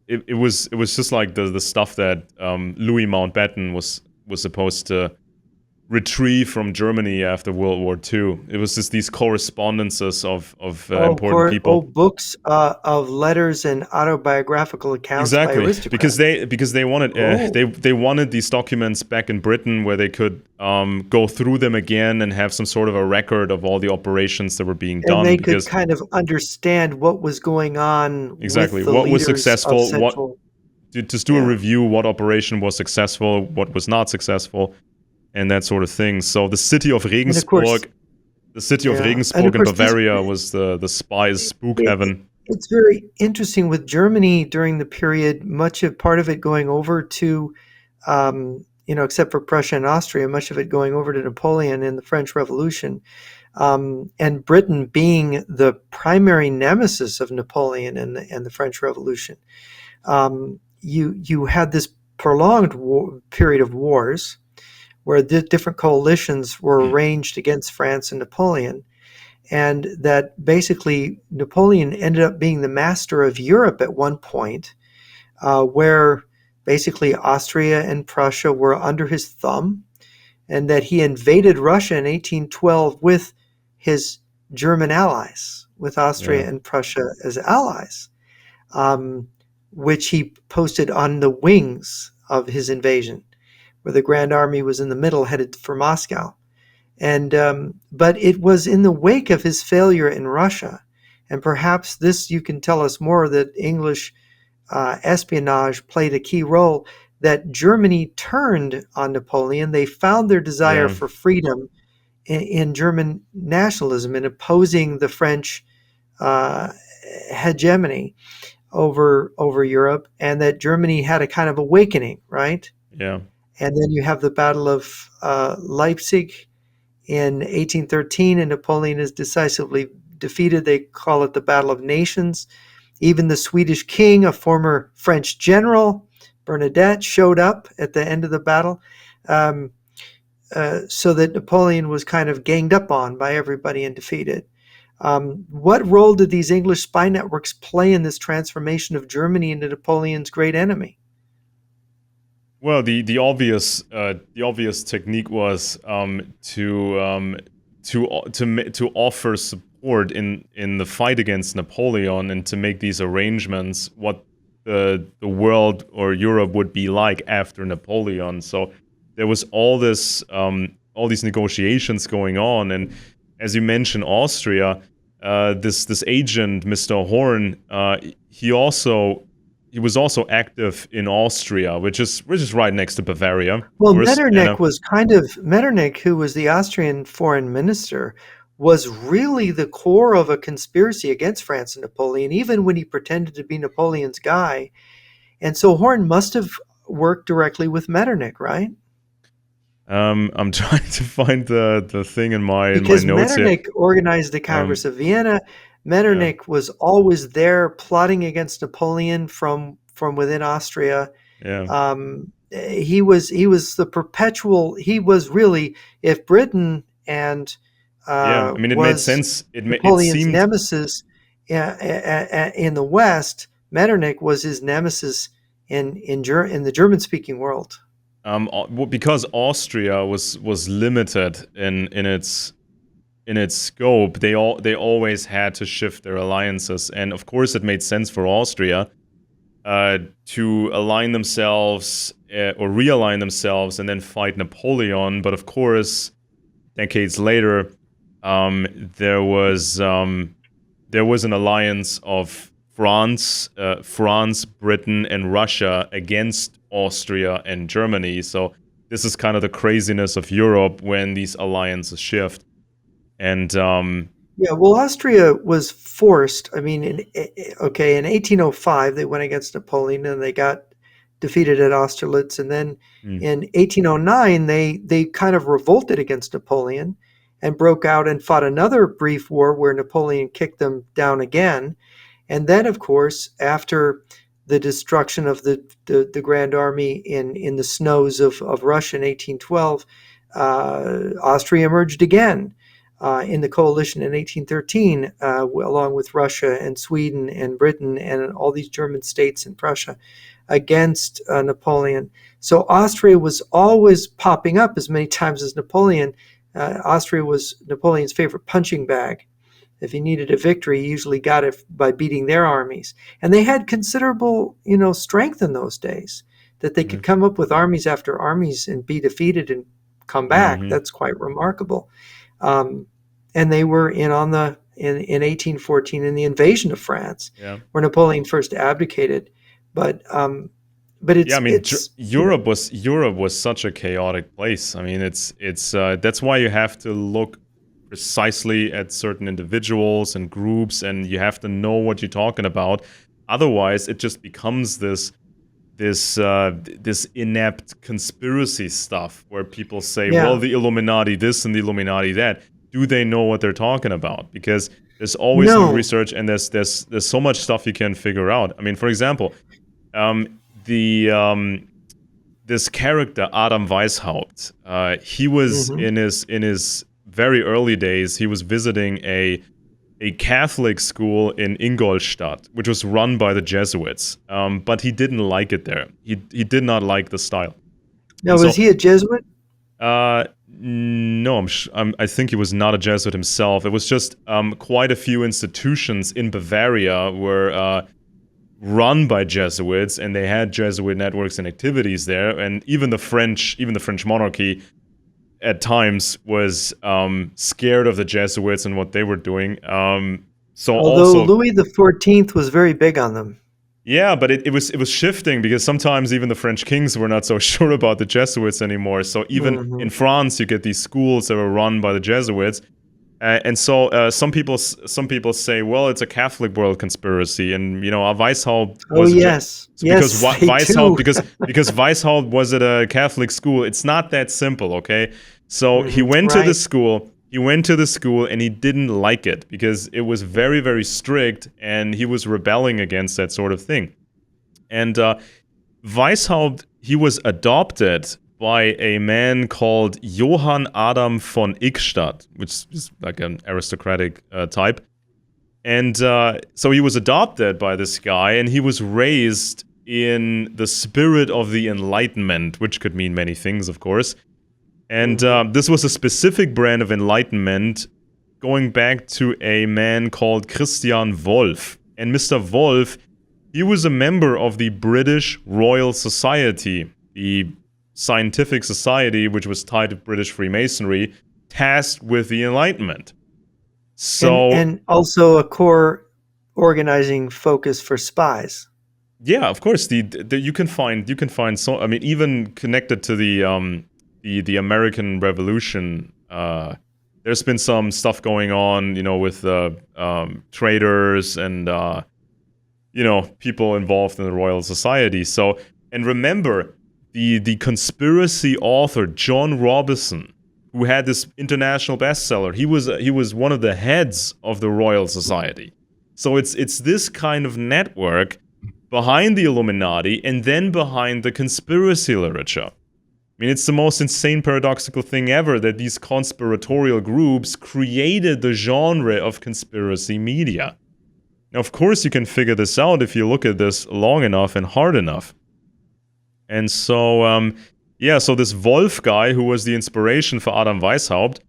It was just like the stuff that Louis Mountbatten was supposed to retrieve from Germany after World War II. It was just these correspondences of Oh, important people. books of letters and autobiographical accounts by Exactly, because aristocrats. they wanted Oh, they wanted these documents back in Britain where they could go through them again and have some sort of a record of all the operations that were being and done. they could Because kind of understand what was going on with exactly, the what was leaders of successful, what Central. to just do a Yeah, review, what operation was successful, what was not successful, and that sort of thing. So and of course, The city of yeah, and of Regensburg in course this Bavaria was the spies' spook it, heaven. it's very interesting with Germany during the period. Much of part of it going over to, except for Prussia and Austria, much of it going over to Napoleon in the French Revolution, and Britain being the primary nemesis of Napoleon and the French Revolution. You had this prolonged period of wars where different coalitions were arranged against France and Napoleon, and that basically Napoleon ended up being the master of Europe at one point, where basically Austria and Prussia were under his thumb, and that he invaded Russia in 1812 with his German allies, with Yeah, Austria and Prussia as allies, um, which he posted on the wings of his invasion, where the Grand Army was in the middle, headed for Moscow. And but it was in the wake of his failure in Russia, and perhaps this you can tell us more, that English espionage played a key role, that Germany turned on Napoleon. They found their desire yeah, for freedom in German nationalism, in opposing the French uh, hegemony over Europe, and that Germany had a kind of awakening, right? yeah, And then you have the Battle of Leipzig in 1813, and Napoleon is decisively defeated. They call it the Battle of Nations. Even the Swedish king, a former French general, Bernadette, showed up at the end of the battle, um, so that Napoleon was kind of ganged up on by everybody and defeated. What role did these English spy networks play in this transformation of Germany into Napoleon's great enemy? Well, the obvious technique was to offer support in the fight against Napoleon and to make these arrangements what the world or Europe would be like after Napoleon. So there was all these negotiations going on, and as you mentioned, Austria, this agent, Mr. Horn, he was also active in Austria, which is right next to Bavaria, of Well, course. Metternich, who was the Austrian foreign minister, was really the core of a conspiracy against France and Napoleon, even when he pretended to be Napoleon's guy. And so Horn must have worked directly with Metternich, right? I'm trying to find the thing in my Because notes here. Metternich organized the Um, Congress of Vienna. yeah, Metternich was always there plotting against Napoleon from within Austria. yeah, He was the perpetual. He was really, if Britain and yeah. I mean, it made was sense. It Napoleon's seemed nemesis in the West, Metternich was his nemesis in the German speaking world. because Austria was limited in its scope. They always had to shift their alliances, and of course, it made sense for Austria to align themselves or realign themselves and then fight Napoleon. But of course, decades later, um, there was um, there was an alliance of France, Britain, and Russia against Austria and Germany. So this is kind of the craziness of Europe when these alliances shift. And Yeah, well, Austria was forced. I mean, in 1805 they went against Napoleon and they got defeated at Austerlitz, and then mm, in 1809 they kind of revolted against Napoleon and broke out and fought another brief war where Napoleon kicked them down again. And then, of course, after the destruction of the Grand Army in the snows of Russia in 1812, Austria emerged again. in the coalition in 1813, along with Russia and Sweden and Britain and all these German states and Prussia against Napoleon. So Austria was always popping up as many times as Napoleon. Austria was Napoleon's favorite punching bag. If he needed a victory, he usually got it by beating their armies. And they had considerable, strength in those days, that they could Mhm. come up with armies after armies and be defeated and come back. Mhm. That's quite remarkable. Um, and they were in 1814 in the invasion of France, Yeah. where Napoleon first abdicated. But Yeah, I mean, it's Europe was such a chaotic place. I mean, it's that's why you have to look precisely at certain individuals and groups, and you have to know what you're talking about. Otherwise, it just becomes this inept conspiracy stuff where people say, well, yeah. the Illuminati this and the Illuminati that. Do they know what they're talking about? Because there's always new No. research, and there's so much stuff you can figure out. I mean, for example, the this character Adam Weishaupt, he was Hmm. in his very early days. He was visiting a Catholic school in Ingolstadt, which was run by the Jesuits. But he didn't like it there. He did not like the style, Now, and was so he a Jesuit? no, I think he was not a Jesuit himself. It was just quite a few institutions in Bavaria were run by Jesuits, and they had Jesuit networks and activities there. And even the French monarchy at times was scared of the Jesuits and what they were doing. So Although also, Louis the 14th was very big on them. yeah, but it was shifting because sometimes even the French kings were not so sure about the Jesuits anymore. So even Hmm. in France, you get these schools that were run by the Jesuits. And so some people say, well, it's a Catholic world conspiracy, and Weishaupt Oh, was yes. so because Yes, they Weishaupt do. because Weishaupt was at a Catholic school. It's not that simple, okay? So he went to the Right. school. He went to the school and he didn't like it because it was very, very strict, and he was rebelling against that sort of thing. And Weishaupt, he was adopted by a man called Johann Adam von Ickstadt, which is like an aristocratic type. And so he was adopted by this guy, and he was raised in the spirit of the Enlightenment, which could mean many things, of course. And Hmm. this was a specific brand of enlightenment going back to a man called Christian Wolff. And Mr. Wolff, he was a member of the British Royal Society, the scientific society which was tied to British Freemasonry, tasked with the Enlightenment. And So, and also a core organizing focus for spies. yeah, of course, the you can find so I mean even connected to the American Revolution. There's been some stuff going on, with traders and people involved in the Royal Society. So, and remember, the conspiracy author John Robison, who had this international bestseller, he was one of the heads of the Royal Society. So it's this kind of network behind the Illuminati and then behind the conspiracy literature. I mean, it's the most insane paradoxical thing ever that these conspiratorial groups created the genre of conspiracy media. Now, of course, you can figure this out if you look at this long enough and hard enough. And so, yeah, so this Wolf guy, who was the inspiration for Adam Weishaupt,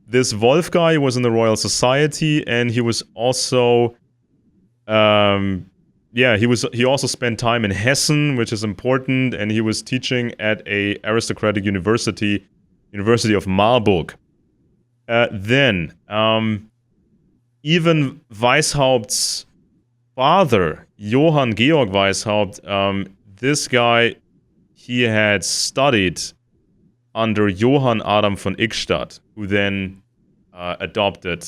this Wolf guy was in the Royal Society, and he was also, yeah, he also spent time in Hessen, which is important, and he was teaching at a aristocratic University of Marburg. Then, even Weishaupt's father, Johann Georg Weishaupt, this guy, he had studied under Johann Adam von Ickstadt, who then adopted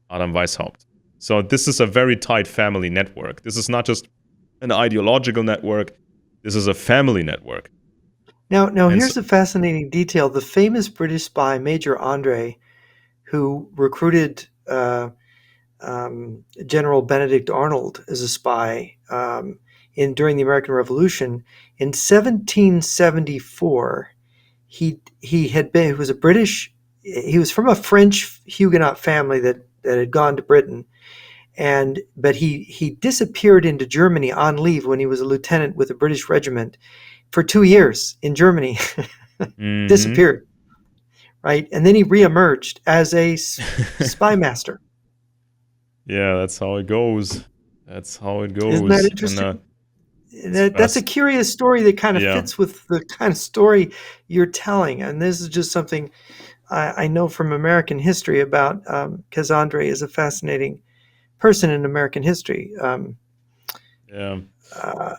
Adam Weishaupt. So this is a very tight family network. This is not just an ideological network. This is a family network. Now And so, here's a fascinating detail. The famous British spy Major Andre, who recruited General Benedict Arnold as a spy in during the American Revolution in 1774. He was a British he was from a French Huguenot family that had gone to Britain, but he disappeared into Germany on leave when he was a lieutenant with a British regiment for 2 years in Germany. Mm-hmm. Disappeared, right? And then he reemerged as a spy master. Yeah, that's how it goes. That's how it Isn't that goes. And interesting? it's That's a best. curious story that kind of Yeah. fits with the kind of story you're telling. And this is just something I know from American history about, because Andre is a fascinating person in American history. Yeah. Uh,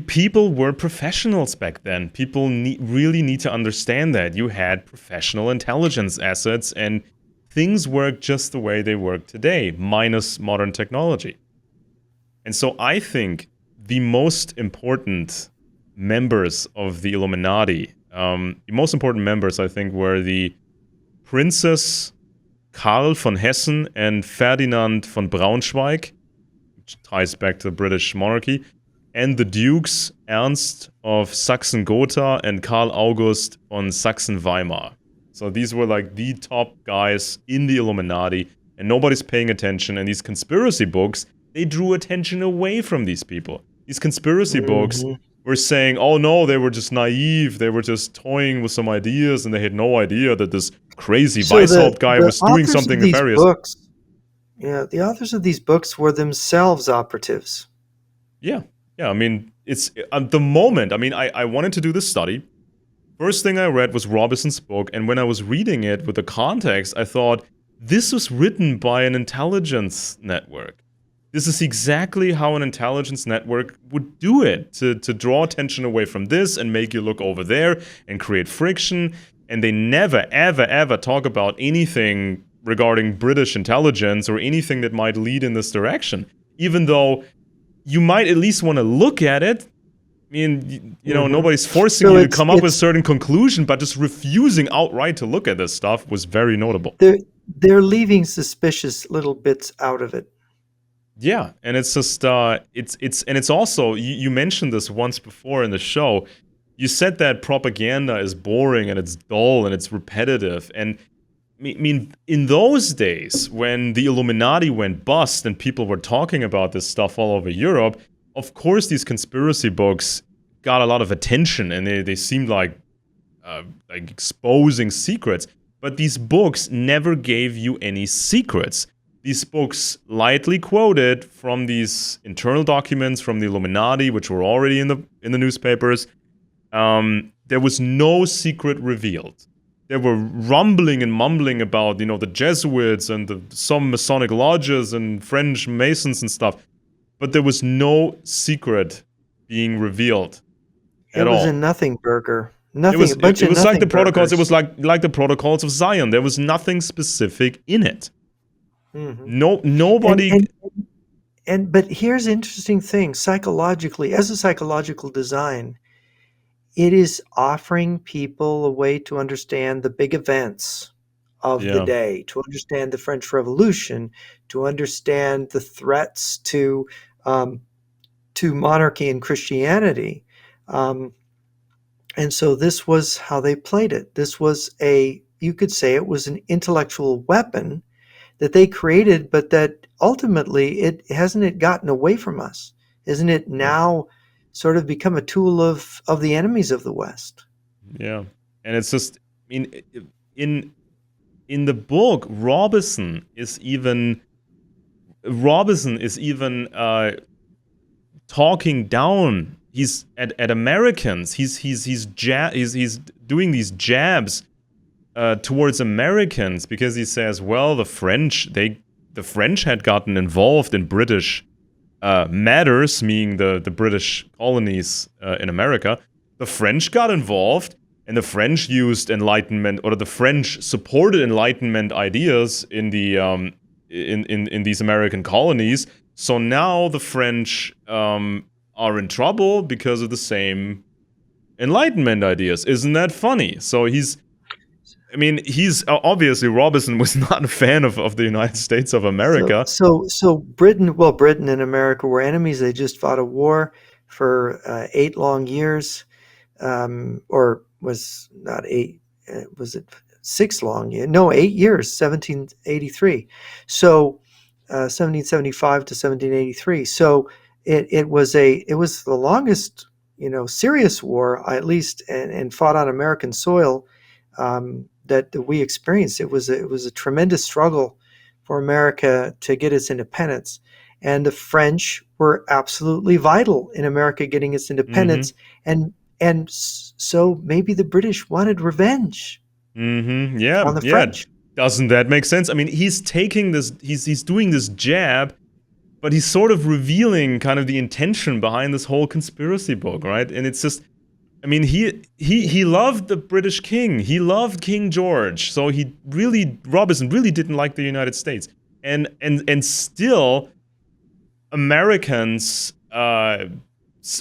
People were professionals back then. People really need to understand that you had professional intelligence assets, and things worked just the way they work today, minus modern technology. And so I think the most important members of the Illuminati, the most important members, I think, were the Princes Karl von Hessen and Ferdinand von Braunschweig, which ties back to the British monarchy, and the Dukes Ernst of Sachsen-Gotha and Karl August von Sachsen-Weimar. So these were like the top guys in the Illuminati, and nobody's paying attention. And these conspiracy books, they drew attention away from these people. These conspiracy books mhm. were saying, oh no, they were just naive, they were just toying with some ideas, and they had no idea that this crazy So Weishaupt guy the was doing authors of something these nefarious. books, yeah, the authors of these books were themselves operatives. Yeah. Yeah. I mean, it's at the moment. I mean, I wanted to do this study. First thing I read was Robison's book. And when I was reading it with the context, I thought, this was written by an intelligence network. This is exactly how an intelligence network would do it to draw attention away from this and make you look over there and create friction. And they never, ever, ever talk about anything regarding British intelligence or anything that might lead in this direction. Even though you might at least want to look at it. I mean, Hmm. nobody's forcing So you to it's come up with a it's certain conclusion, but just refusing outright to look at this stuff was very notable. they're leaving suspicious little bits out of it. Yeah, and it's just it's also you mentioned this once before in the show. You said that propaganda is boring and it's dull and it's repetitive. And I mean, in those days when the Illuminati went bust and people were talking about this stuff all over Europe, of course these conspiracy books got a lot of attention and they seemed like exposing secrets. But these books never gave you any secrets. These books lightly quoted from these internal documents from the Illuminati, which were already in the newspapers. There was no secret revealed. They were rumbling and mumbling about, the Jesuits and some Masonic lodges and French Masons and stuff, but there was no secret being revealed It at was a all. nothing burger. It Nothing, was a it, bunch it of was like the nothing protocols. It burgers. was like the protocols of Zion. There was nothing specific in it. Hmm. No, And nobody. but here's an interesting thing psychologically, as a psychological design, it is offering people a way to understand the big events of the Yeah, day, to understand the French Revolution, to understand the threats um, to monarchy and Christianity. Um, and so this was how they played it. This was you could say it was an intellectual weapon that they created, but that ultimately it gotten away from us? Isn't it yeah, now sort of become a tool of the enemies of the West? yeah. And it's just, I mean, in in the book, Robinson is even talking down. He's at Americans. He's doing these jabs towards Americans because he says, well, the French had gotten involved in British matters, meaning the British colonies in America. The French got involved, and the French used Enlightenment, or the French supported Enlightenment ideas in in these American colonies. So now the French are in trouble because of the same Enlightenment ideas. Isn't that funny? So he's obviously Robinson was not a fan of the United States of America. So Britain and America were enemies. They just fought a war for 8 long years, or was not 8? Was it 6 long years, no, 8 years, 1783. So 1775 to 1783. So it was the longest, serious war, at least, and fought on American soil, that we experienced. It was a tremendous struggle for America to get its independence, and the French were absolutely vital in America getting its Mm-hmm. independence, and so maybe the British wanted revenge Mm-hmm. Yeah, on the yeah. French. Doesn't that make sense? I mean, he's taking this, he's doing this jab, but he's sort of revealing kind of the intention behind this whole conspiracy book, right? And it's just, I mean, he loved the British king. He loved King George. So Robinson really didn't like the United States. And still Americans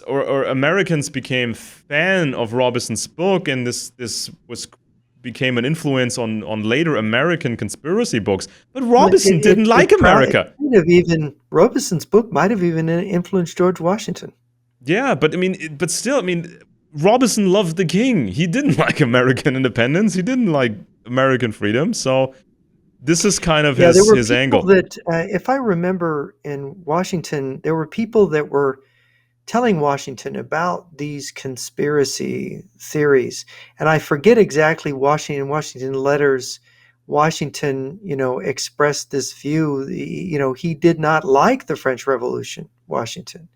or Americans became fan of Robinson's book, and this was became an influence on later American conspiracy books. But Well, Robinson didn't like it America. might have even Robeson's book might have even influenced George Washington. Yeah, but I mean, but still, I mean, Robinson loved the king. He didn't like American independence. He didn't like American freedom. So this is kind of Yeah, there were his people angle. that, if I remember, in Washington, there were people that were telling Washington about these conspiracy theories, and I forget exactly Washington letters. Washington, expressed this view. He did not like the French Revolution. Washington,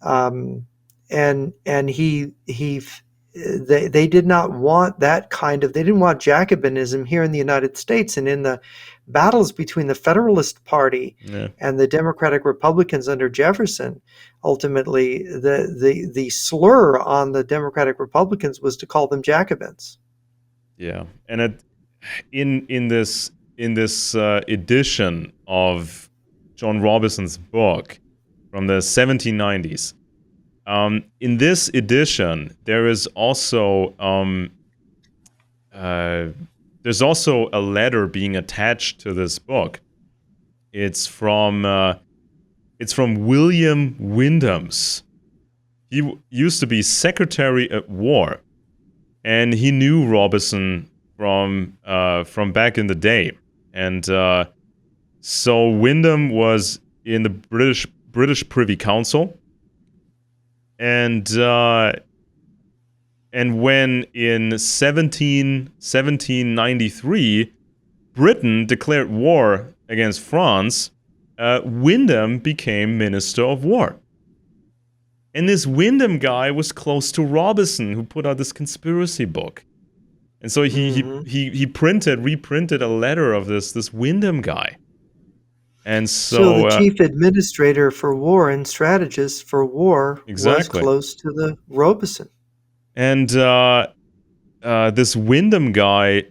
um, and they did not want that kind of, they didn't want Jacobinism here in the United States. And in the battles between the Federalist Party Yeah, and the Democratic Republicans under Jefferson, ultimately the slur on the Democratic Republicans was to call them Jacobins. yeah, and in this edition of John Robinson's book from the 1790s. In this edition, uh, there's also a letter being attached to this book. It's from William Wyndham's. He used to be Secretary at War, and he knew Robinson from back in the day. And so Wyndham was in the British Privy Council, and when in 1793 Britain declared war against France, Wyndham became Minister of War. And this Wyndham guy was close to Robinson, who put out this conspiracy book. And so Mm-hmm. he reprinted a letter of this Wyndham guy. And So the so chief administrator for war and strategist for war was exactly. close to the Robeson. And this Wyndham guy,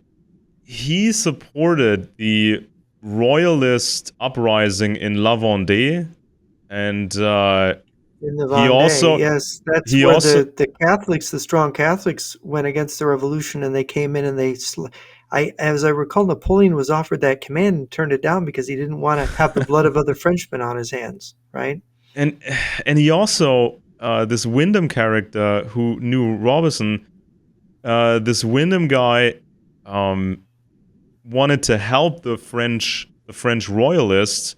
he supported the royalist uprising in La Vendée, and In the he Vendée, also yes, that's he where also the Catholics, the strong Catholics, went against the revolution, and they came in and as I recall, Napoleon was offered that command and turned it down because he didn't want to have the blood of other Frenchmen on his hands, right? and he also this Wyndham character who knew Robinson. This Wyndham guy wanted to help the French royalists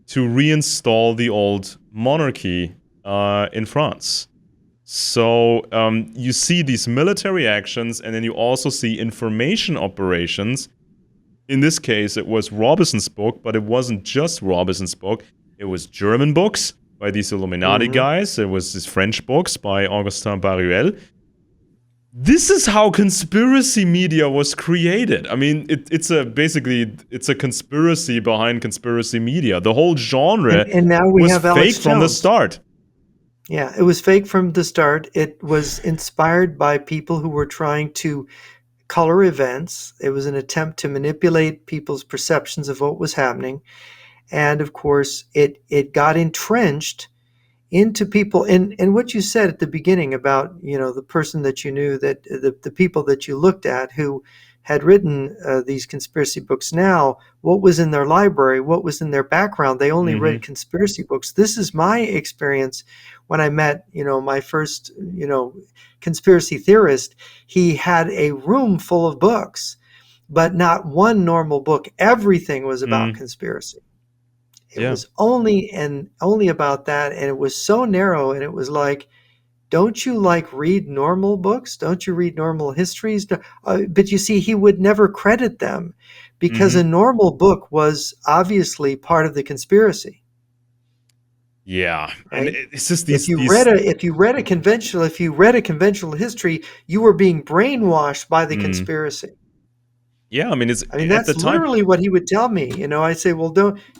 to reinstall the old monarchy in France. So you see these military actions, and then you also see information operations. In this case, it was Robinson's book, but it wasn't just Robinson's book. It was German books by these Illuminati Hmm. guys. It was these French books by Augustin Baruel. This is how conspiracy media was created. I mean, it's a conspiracy behind conspiracy media. The whole genre And now we was have fake Alex from the Jones. start. Yeah, it was fake from the start. It was inspired by people who were trying to color events. It was an attempt to manipulate people's perceptions of what was happening. And of course, it got entrenched into people, and what you said at the beginning about, the person that you knew, that the people that you looked at who had written these conspiracy books. Now, what was in their library, what was in their background, they only read Hmm. conspiracy books. This is my experience when I met, my first, conspiracy theorist. He had a room full of books, but not one normal book. Everything was about Mm, conspiracy. It yeah. was only about that, and it was so narrow, and it was like, don't you like read normal books? Don't you read normal histories? But you see, he would never credit them because a Hmm. normal book was obviously part of the conspiracy, Yeah. And right? it's just If you read these. a if you read a conventional history, you were being brainwashed by the Mm, conspiracy. yeah. I mean, it's I mean, at the that's time. literally what he would tell me. I'd say, "Well,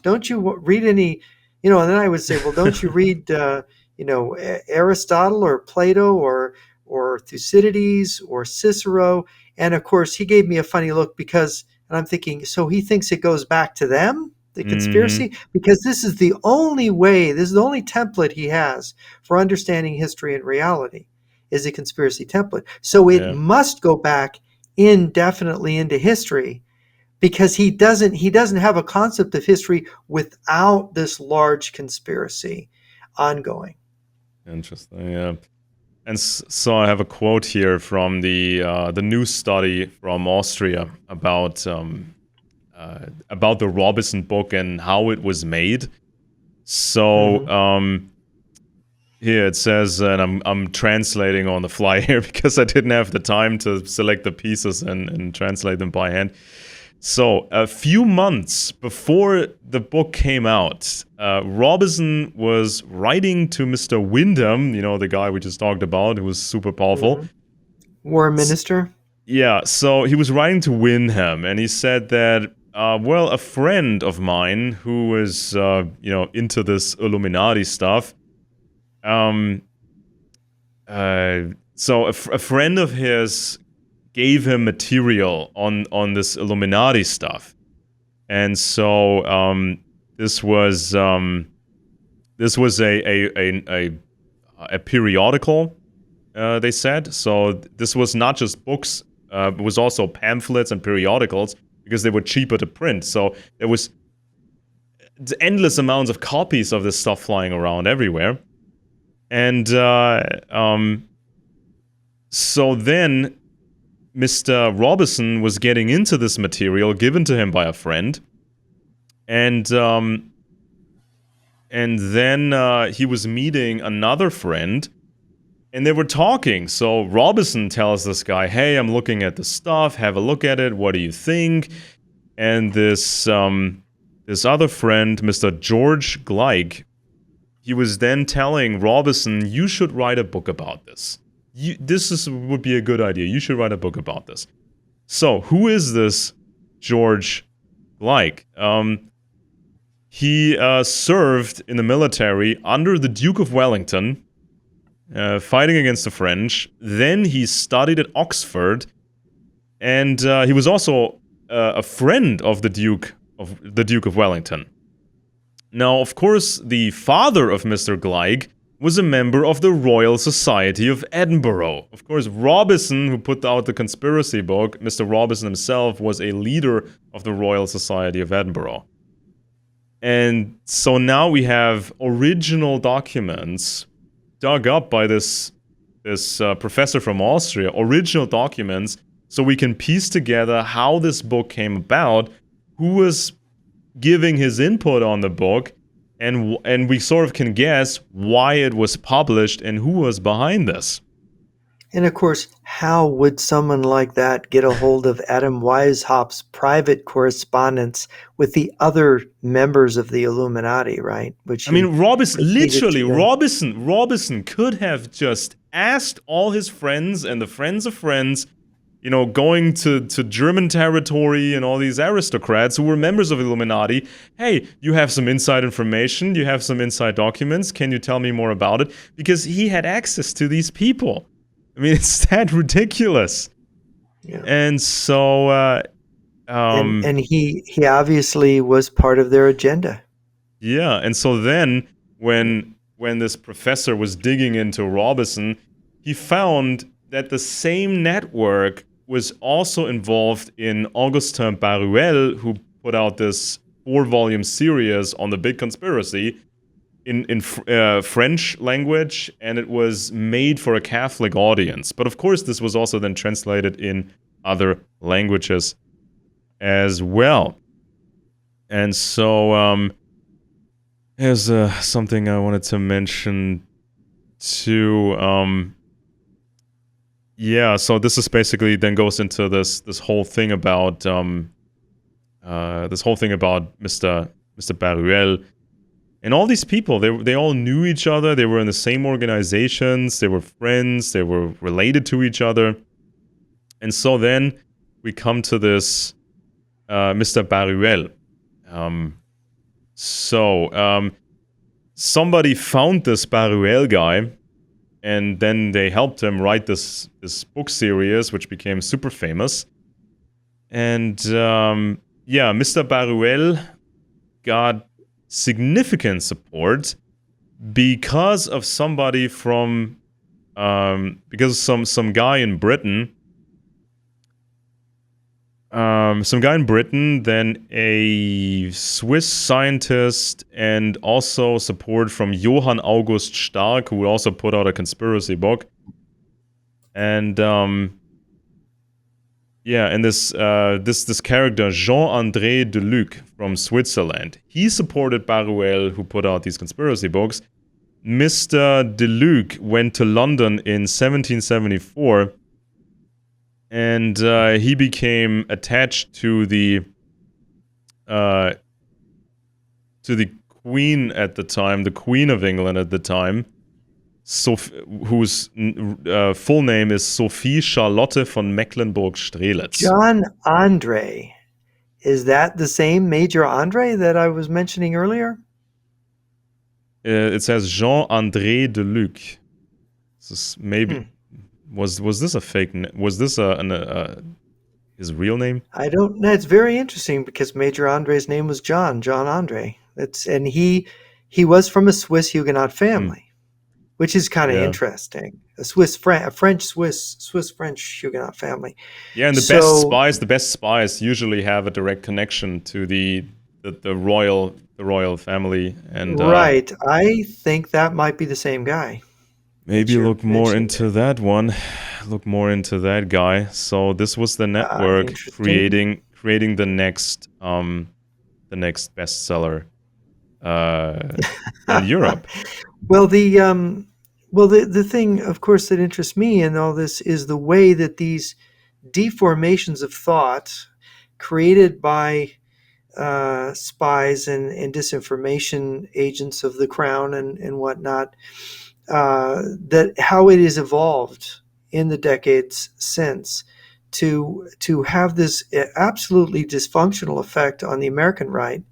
don't you read any?" And then I would say, "Well, don't you read, Aristotle or Plato or Thucydides or Cicero?" And of course, he gave me a funny look because, and I'm thinking, so he thinks it goes back to them, the Hmm. conspiracy, because this is the only way, this is the only template he has for understanding history and reality, is a conspiracy template. So it Yeah. must go back indefinitely into history because he doesn't have a concept of history without this large conspiracy ongoing. Interesting. Yeah. And so I have a quote here from the new study from Austria about the Robison book and how it was made. So Hmm. here it says, and I'm translating on the fly here because I didn't have the time to select the pieces and translate them by hand. So a few months before the book came out, Robison was writing to Mr. Wyndham, the guy we just talked about, who was super powerful. Hmm. War minister. Yeah, so he was writing to Wyndham, and he said that, well, a friend of mine who was, into this Illuminati stuff, um, a friend of his gave him material on this Illuminati stuff, and so this was this was a periodical. They said so. This was not just books; it was also pamphlets and periodicals because they were cheaper to print. So there was endless amounts of copies of this stuff flying around everywhere, and so then Mr. Robison was getting into this material given to him by a friend, and then he was meeting another friend, and they were talking. So Robison tells this guy, "Hey, I'm looking at the stuff. Have a look at it. What do you think?" And this other friend, Mr. George Gleig, he was then telling Robison, "You should write a book about this. Would be a good idea. You should write a book about this." So who is this George Gleig? He served in the military under the Duke of Wellington, fighting against the French. Then he studied at Oxford, and he was also a friend of the Duke of Wellington. Now, of course, the father of Mr. Gleig was a member of the Royal Society of Edinburgh. Of course, Robison, who put out the conspiracy book, Mr. Robison himself was a leader of the Royal Society of Edinburgh. And so now we have original documents dug up by this professor from Austria, original documents, so we can piece together how this book came about, who was giving his input on the book, and we sort of can guess why it was published and who was behind this. And of course, how would someone like that get a hold of Adam Weishaupt's private correspondence with the other members of the Illuminati, right? Which I he mean, proceeded to. Robison could have just asked all his friends and the friends of friends, going to German territory and all these aristocrats who were members of the Illuminati, "Hey, you have some inside information, you have some inside documents, can you tell me more about it?" Because he had access to these people. I mean, it's that ridiculous. Yeah. And so, And he obviously was part of their agenda. yeah, and so then when this professor was digging into Robison, he found that the same network was also involved in Augustin Baruel, who put out this 4-volume series on the big conspiracy in French language, and it was made for a Catholic audience. But of course, this was also then translated in other languages as well. And so here's something I wanted to mention too. Yeah, so this is basically then goes into this whole thing about Mr. Baruel. And all these people, they all knew each other. They were in the same organizations. They were friends. They were related to each other. And so then we come to this Mr. Baruel. Somebody found this Baruel guy, and then they helped him write this book series, which became super famous. And Mr. Baruel got significant support because of somebody from because some guy in Britain. Then a Swiss scientist, and also support from Johann August Stark, who also put out a conspiracy book. And and this character, Jean-André Deluc from Switzerland, he supported Baruel, who put out these conspiracy books. Mr. Deluc went to London in 1774, and he became attached to the Queen at the time, the Queen of England at the time, whose full name is Sophie Charlotte von Mecklenburg-Strelitz. John Andre. Is that the same Major Andre that I was mentioning earlier? It says Jean-André Deluc. Maybe was this a fake? Was this his real name? I don't know. It's very interesting because Major Andre's name was John Andre. And he was from a Swiss Huguenot family, which is kind of interesting. A Swiss-French Huguenot family. Yeah, and the best spies usually have a direct connection to the royal family. And right. I think that might be the same guy. Maybe look more into that one. Look more into that guy. So this was the network creating the next bestseller in Europe. Well, the thing, of course, that interests me in all this is the way that these deformations of thought created by spies and disinformation agents of the crown and whatnot, that how it has evolved in the decades since to have this absolutely dysfunctional effect on the American right.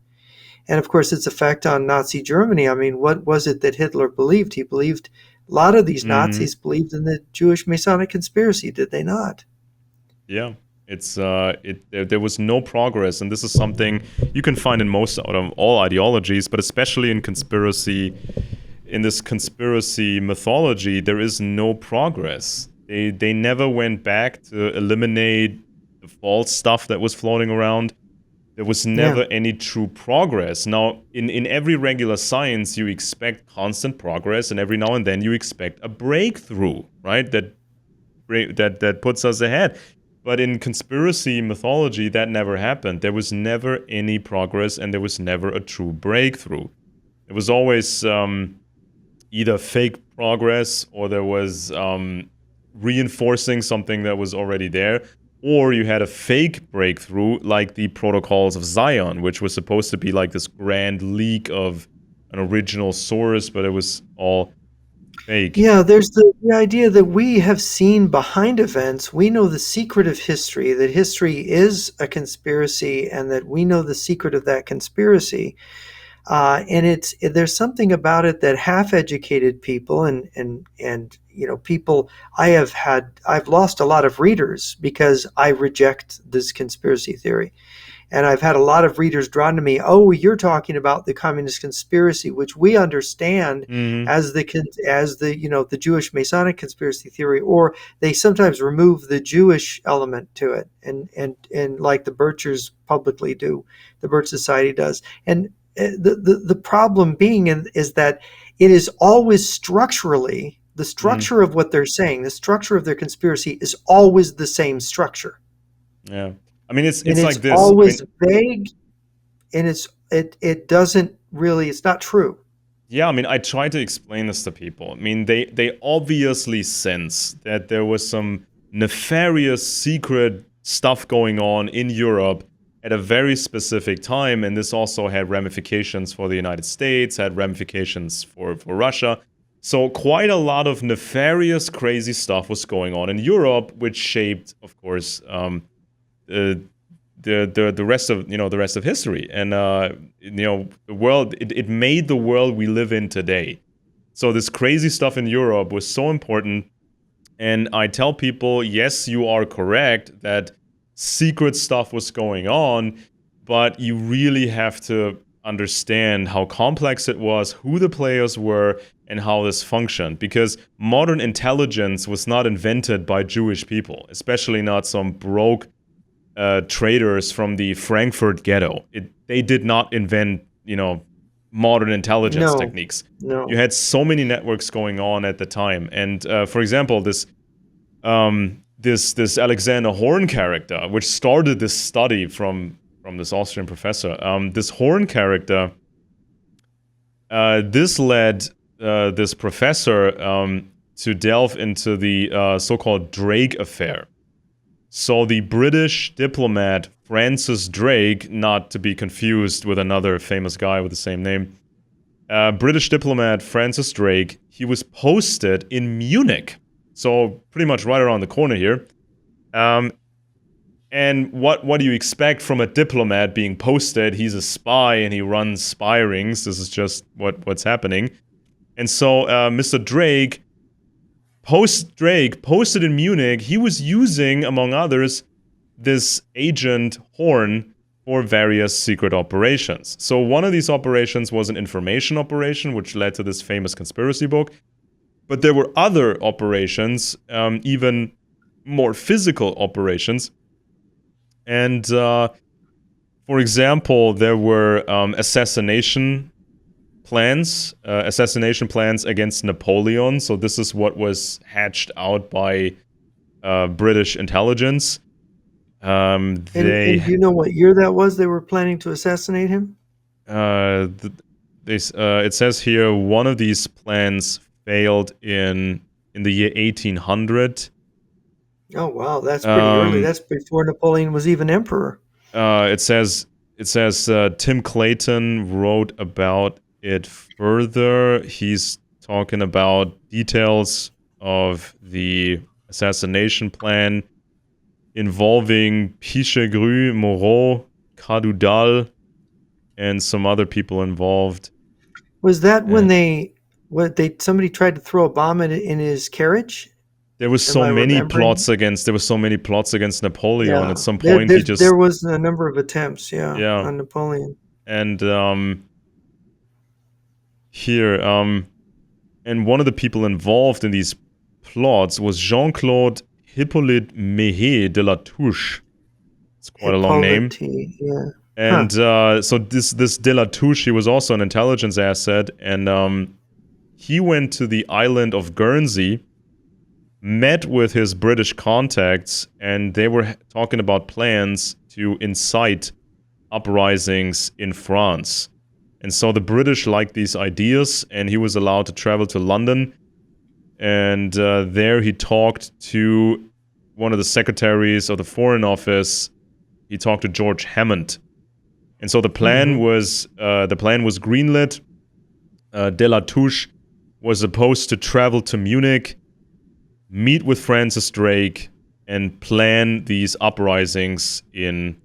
And of course, its effect on Nazi Germany. I mean, what was it that Hitler believed? He believed, a lot of these Nazis believed in the Jewish Masonic conspiracy, did they not? Yeah. There was no progress, and this is something you can find in most out of all ideologies, but especially in this conspiracy mythology, there is no progress. They never went back to eliminate the false stuff that was floating around. There was never any true progress. Now, in every regular science, you expect constant progress, and every now and then you expect a breakthrough, right? That puts us ahead. But in conspiracy mythology, that never happened. There was never any progress, and there was never a true breakthrough. It was always either fake progress, or there was reinforcing something that was already there, or you had a fake breakthrough, like the Protocols of Zion, which was supposed to be like this grand leak of an original source, but it was all fake. Yeah, there's the idea that we have seen behind events. We know the secret of history, that history is a conspiracy, and that we know the secret of that conspiracy. And there's something about it that half-educated people and people, I've lost a lot of readers because I reject this conspiracy theory. And I've had a lot of readers drawn to me. Oh, you're talking about the communist conspiracy, which we understand as the Jewish Masonic conspiracy theory, or they sometimes remove the Jewish element to it, and like the Birchers publicly do, the Birch Society does. And the problem being is that it is always structurally, the structure of what they're saying, the structure of their conspiracy is always the same structure. Yeah. I mean, and it's it's like this. I always mean, vague, and it doesn't really, it's not true. yeah, I mean, I try to explain this to people. I mean, they obviously sense that there was some nefarious secret stuff going on in Europe at a very specific time, and this also had ramifications for the United States, had ramifications for Russia. So quite a lot of nefarious, crazy stuff was going on in Europe, which shaped, of course, uh, the rest of the rest of history, and the world. It made the world we live in today. So this crazy stuff in Europe was so important, and I tell people, yes, you are correct that secret stuff was going on, but you really have to understand how complex it was, who the players were, and how this functioned. Because modern intelligence was not invented by Jewish people, especially not some broke traders from the Frankfurt ghetto. They did not invent, modern intelligence No, techniques. You no. had so many networks going on at the time, and for example, this Alexander Horn character, which started this study from this Austrian professor. This Horn character, this led this professor to delve into the so-called Drake affair. So the British diplomat Francis Drake, not to be confused with another famous guy with the same name, British diplomat Francis Drake, he was posted in Munich, so pretty much right around the corner here. And what do you expect from a diplomat being posted? He's a spy and he runs spy rings. This is just what's happening. And so Mr. Drake posted in Munich, he was using, among others, this agent Horn for various secret operations. So one of these operations was an information operation, which led to this famous conspiracy book. But there were other operations, even more physical operations. And for example, there were assassination plans against Napoleon. So this is what was hatched out by British intelligence. And do you know what year that was they were planning to assassinate him? uh, it says here one of these plans failed in the year 1800. Oh wow, that's pretty early. Um, That's before Napoleon was even emperor. it says Tim Clayton wrote about it further. He's talking about details of the assassination plan involving Pichegru, Moreau, Cadoudal, and some other people involved. Was that when And somebody tried to throw a bomb in his carriage? there was Am so I many remembering? plots against Napoleon. At Yeah, some point, he there just was a number of attempts, yeah, yeah, on Napoleon. and here and one of the people involved in these plots was Jean-Claude Hippolyte Méhé de la Touche. It's quite a long name. Hippolyte, yeah. Huh. And so this de la Touche, he was also an intelligence asset, and he went to the island of Guernsey, met with his British contacts, and they were talking about plans to incite uprisings in France. And so the British liked these ideas, and he was allowed to travel to London. And there he talked to one of the secretaries of the Foreign Office. He talked to George Hammond. And so the plan Mm-hmm. was greenlit. De la Touche was supposed to travel to Munich, meet with Francis Drake, and plan these uprisings in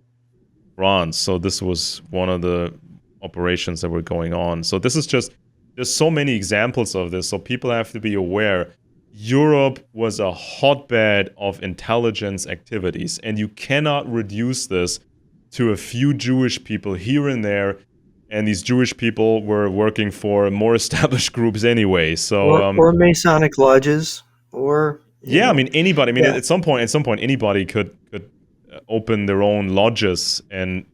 France. So this was one of the operations that were going on. So this is just, there's so many examples of this. So people have to be aware. Europe was a hotbed of intelligence activities, and you cannot reduce this to a few Jewish people here and there. And these Jewish people were working for more established groups anyway. So Or Masonic lodges, or yeah, I mean anybody. I mean yeah. at some point, anybody could open their own lodges and,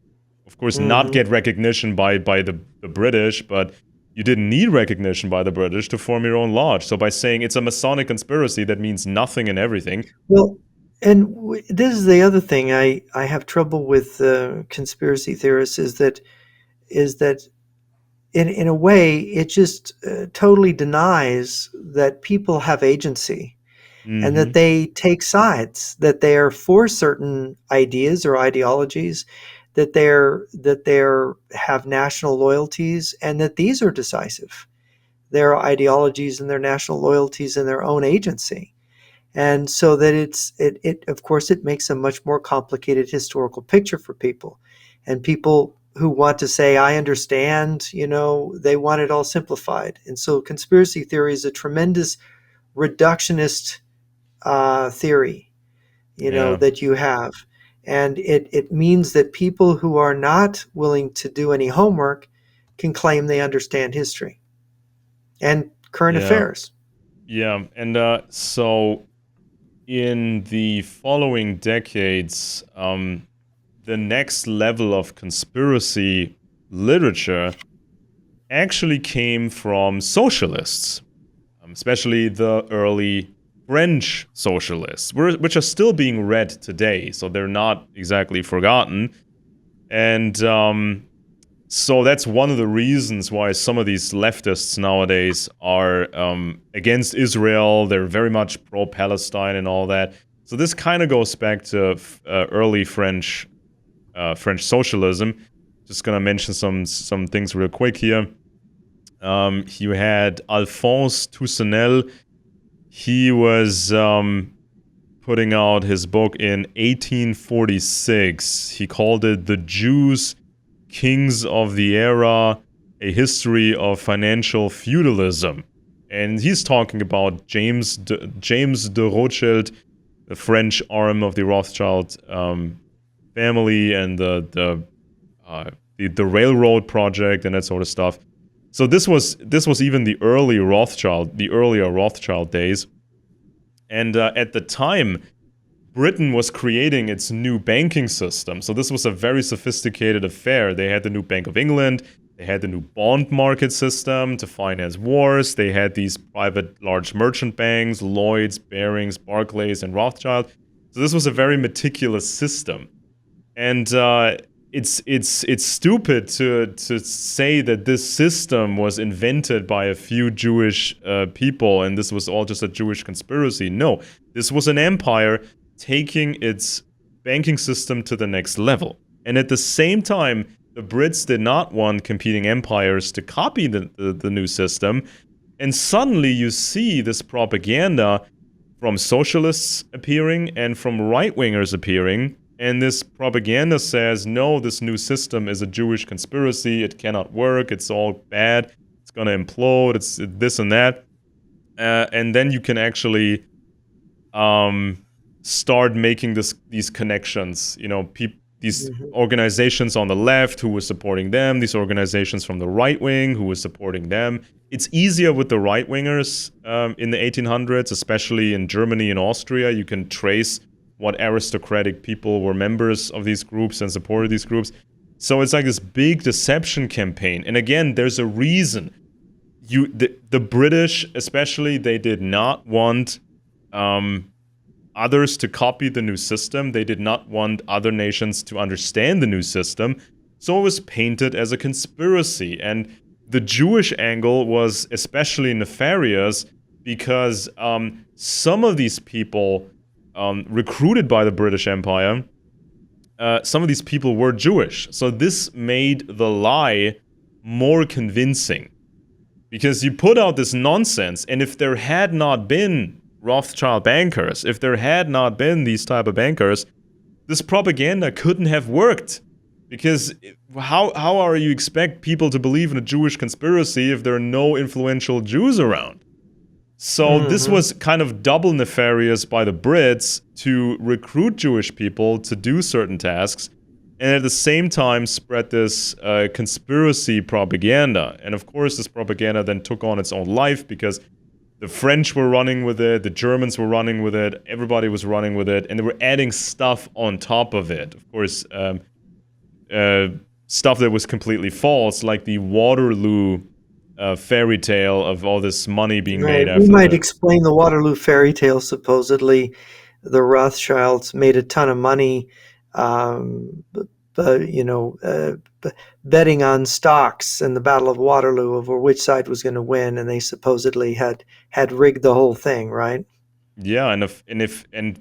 of course, not Mm-hmm. get recognition by the British, but you didn't need recognition by the British to form your own lodge. So by saying it's a Masonic conspiracy, that means nothing and everything. Well, And this is the other thing I have trouble with conspiracy theorists is that in a way it just totally denies that people have agency and that Mm-hmm. they take sides, that they are for certain ideas or ideologies, that they're have national loyalties, and that these are decisive. Their ideologies and their national loyalties and their own agency. And so that it of course it makes a much more complicated historical picture for people. And people who want to say, I understand, they want it all simplified. And so conspiracy theory is a tremendous reductionist theory, Yeah. that you have. And it means that people who are not willing to do any homework can claim they understand history and current Yeah. affairs. Yeah. And so in the following decades, the next level of conspiracy literature actually came from socialists, especially the early French socialists, which are still being read today, so they're not exactly forgotten. And so that's one of the reasons why some of these leftists nowadays are against Israel. They're very much pro-Palestine and all that. So this kind of goes back to early French socialism. Just gonna mention some things real quick here. You had Alphonse Toussaint. He was putting out his book in 1846. He called it "The Jews, Kings of the Era: A History of Financial Feudalism," and he's talking about James de Rothschild, the French arm of the Rothschild family, and the railroad project and that sort of stuff. So this was even the earlier Rothschild days, and at the time, Britain was creating its new banking system. So this was a very sophisticated affair. They had the new Bank of England. They had the new bond market system to finance wars. They had these private large merchant banks, Lloyds, Barings, Barclays, and Rothschild. So this was a very meticulous system. And it's stupid to say that this system was invented by a few Jewish people and this was all just a Jewish conspiracy. No, this was an empire taking its banking system to the next level. And at the same time, the Brits did not want competing empires to copy the new system. And suddenly you see this propaganda from socialists appearing and from right-wingers appearing. And this propaganda says, no, this new system is a Jewish conspiracy. It cannot work. It's all bad. It's going to implode. It's this and that. And then you can actually start making these connections. These Mhm. organizations on the left who were supporting them, these organizations from the right wing who were supporting them. It's easier with the right wingers in the 1800s, especially in Germany and Austria. You can trace what aristocratic people were members of these groups and supported these groups. So it's like this big deception campaign. And again, there's a reason. The British, especially, they did not want others to copy the new system. They did not want other nations to understand the new system. So it was painted as a conspiracy. And the Jewish angle was especially nefarious because some of these people recruited by the British Empire, some of these people were Jewish. So this made the lie more convincing. Because you put out this nonsense, and if there had not been Rothschild bankers, if there had not been these type of bankers, this propaganda couldn't have worked. Because how are you expect people to believe in a Jewish conspiracy if there are no influential Jews around? So this Mhm. was kind of double nefarious by the Brits to recruit Jewish people to do certain tasks, and at the same time spread this conspiracy propaganda. And of course, this propaganda then took on its own life because the French were running with it, the Germans were running with it, everybody was running with it, and they were adding stuff on top of it. Of course, stuff that was completely false, like the Waterloo fairy tale of all this money being Right. made We after might the. explain the Waterloo fairy tale supposedly. the Rothschilds made a ton of money, um, you know, betting on stocks in the Battle of Waterloo over which side was going to win, and they supposedly had rigged the whole thing, right? Yeah, and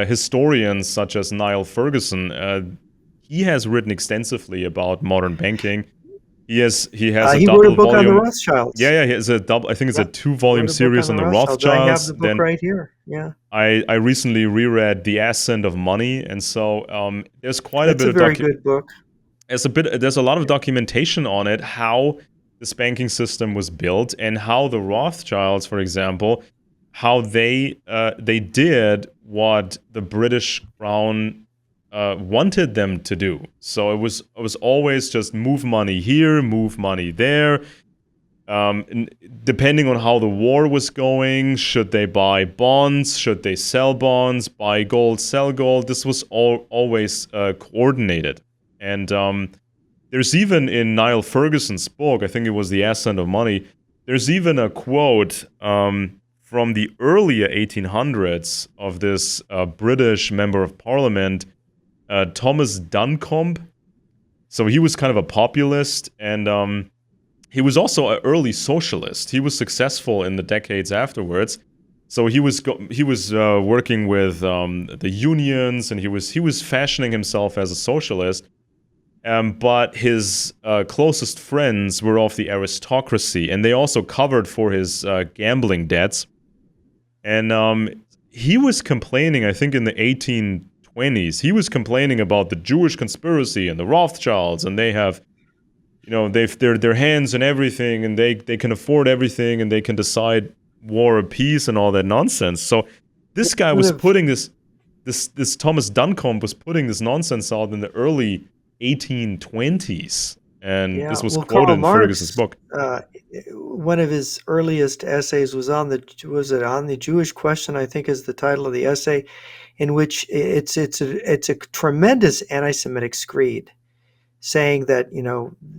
historians such as Niall Ferguson, he has written extensively about modern banking. He has a He wrote a double book on the volume. Yeah, Rothschilds. yeah, he has a double. I think it's a Yeah, 2 volume wrote a book series on on the the Rothschilds. I have Rothschilds. the book Then right here. Yeah, I recently reread The Ascent of Money, and so there's quite a it's bit a of very good book. there's a lot of documentation on it, how this banking system was built and how the Rothschilds, for example, how they did what the British Crown wanted them to do. So it was always just move money here, move money there. Depending on how the war was going, should they buy bonds? Should they sell bonds? Buy gold, sell gold? This was always coordinated. And there's even in Niall Ferguson's book, I think it was The Ascent of Money, there's even a quote from the earlier 1800s of this British member of parliament, Thomas Duncombe. So he was kind of a populist, and he was also an early socialist. He was successful in the decades afterwards. So he was working with the unions, and he was fashioning himself as a socialist. But his closest friends were of the aristocracy, and they also covered for his gambling debts. And he was complaining, I think in the 1820s, he was complaining about the Jewish conspiracy and the Rothschilds, and they have, they've their hands in everything, and they can afford everything, and they can decide war or peace and all that nonsense. So this guy One was of putting this Thomas Duncombe was putting this nonsense out in the early 1820s, and Yeah, this was well, quoted Karl in Ferguson's Marx, book. one of his earliest essays was it on the Jewish question, I think is the title of the essay, in which it's a tremendous anti-Semitic screed, saying that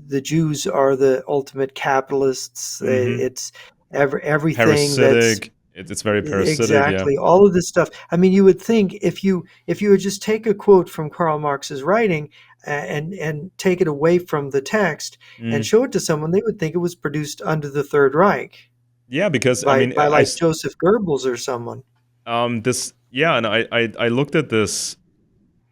the Jews are the ultimate capitalists. Hmm. It's everything that's Parasitic. It's very parasitic. Yeah. exactly all of this stuff. I mean, you would think if you would just take a quote from Karl Marx's writing and take it away from the text and Mm. show it to someone, they would think it was produced under the Third Reich Yeah, because I by mean, by like Joseph Goebbels or someone. this, yeah, and I looked at this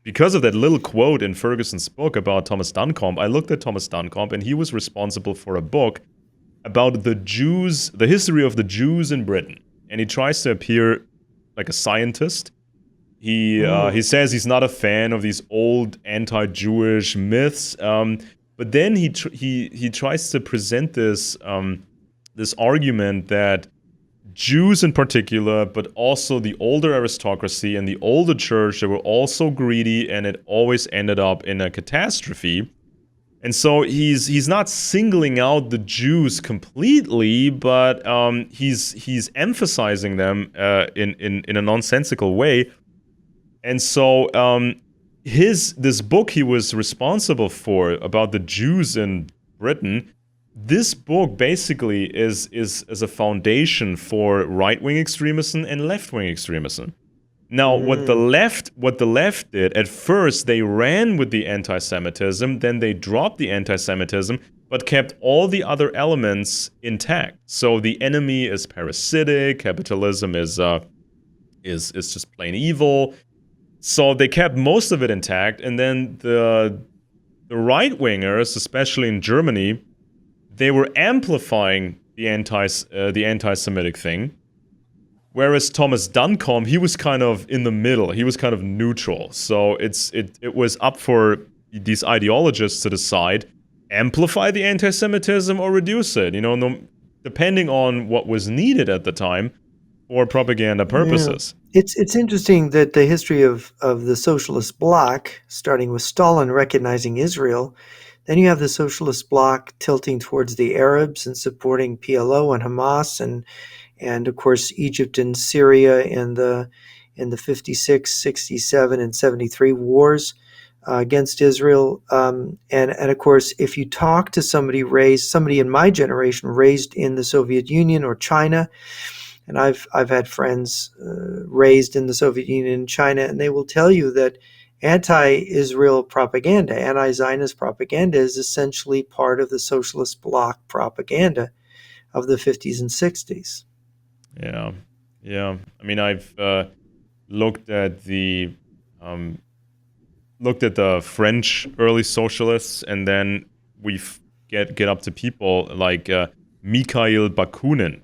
because of that little quote in Ferguson's book about Thomas Duncombe. I looked at Thomas Duncombe, and he was responsible for a book about the Jews, the history of the Jews in Britain, and he tries to appear like a scientist. He Mm. says he's not a fan of these old anti-Jewish myths, but then he tries to present this argument that Jews in particular, but also the older aristocracy and the older church, they were also greedy, and it always ended up in a catastrophe. And so he's not singling out the Jews completely, but he's emphasizing them in a nonsensical way. And so this book he was responsible for about the Jews in Britain, this book basically is a foundation for right-wing extremism and left-wing extremism. Now, Mm. what the left did at first, they ran with the anti-Semitism, then they dropped the anti-Semitism, but kept all the other elements intact. So the enemy is parasitic, capitalism is just plain evil. So they kept most of it intact, and then the right wingers, especially in Germany, they were amplifying the anti-Semitic thing. Whereas Thomas Duncombe, he was kind of in the middle. He was kind of neutral. So it was up for these ideologists to decide, amplify the anti-Semitism or reduce it. Depending on what was needed at the time for propaganda Yeah. purposes. It's interesting that the history of the socialist bloc, starting with Stalin recognizing Israel, then you have the socialist bloc tilting towards the Arabs and supporting PLO and Hamas and of course Egypt and Syria in the 56, 67, and 73 wars against Israel. And of course, if you talk to somebody in my generation raised in the Soviet Union or China, And I've had friends raised in the Soviet Union and China, and they will tell you that anti-Israel propaganda, anti-Zionist propaganda, is essentially part of the socialist bloc propaganda of the 50s and 60s. Yeah, yeah. I mean, I've looked at the um, looked at the French early socialists, and then we get up to people like Mikhail Bakunin.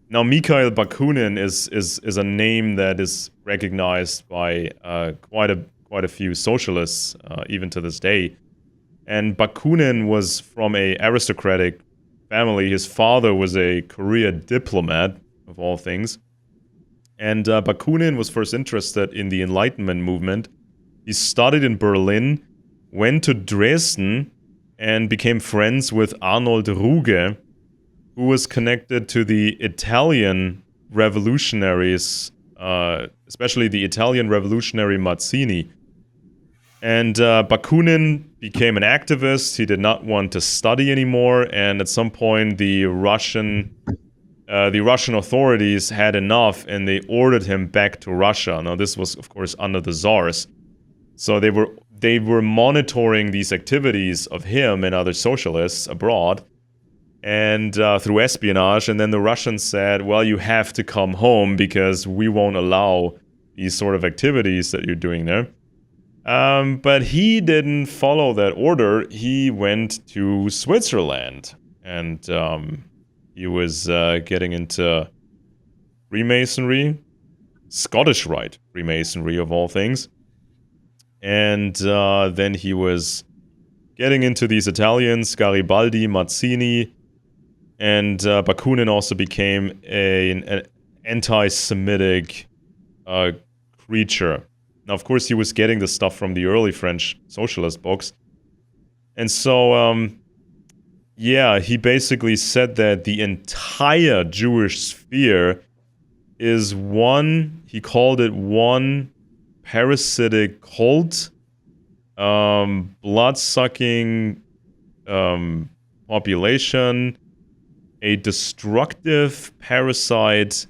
Now, Mikhail Bakunin is a name that is recognized by quite a few socialists even to this day. And Bakunin was from a aristocratic family. His father was a career diplomat, of all things. And Bakunin was first interested in the Enlightenment movement. He studied in Berlin, went to Dresden, and became friends with Arnold Ruge, who was connected to the Italian revolutionaries, especially the Italian revolutionary Mazzini. And Bakunin became an activist. He did not want to study anymore, and at some point, the Russian authorities had enough, and they ordered him back to Russia. Now, this was, of course, under the Tsars, so they were monitoring these activities of him and other socialists abroad, and through espionage. And then the Russians said, "Well, you have to come home because we won't allow these sort of activities that you're doing there." But he didn't follow that order. He went to Switzerland, and he was getting into Freemasonry, Scottish Rite Freemasonry of all things. And then he was getting into these Italians, Garibaldi, Mazzini, and Bakunin also became an anti-Semitic creature. Now, of course, he was getting the stuff from the early French socialist books. And so, yeah, he basically said that the entire Jewish sphere is he called it one parasitic cult, blood-sucking population, a destructive parasite,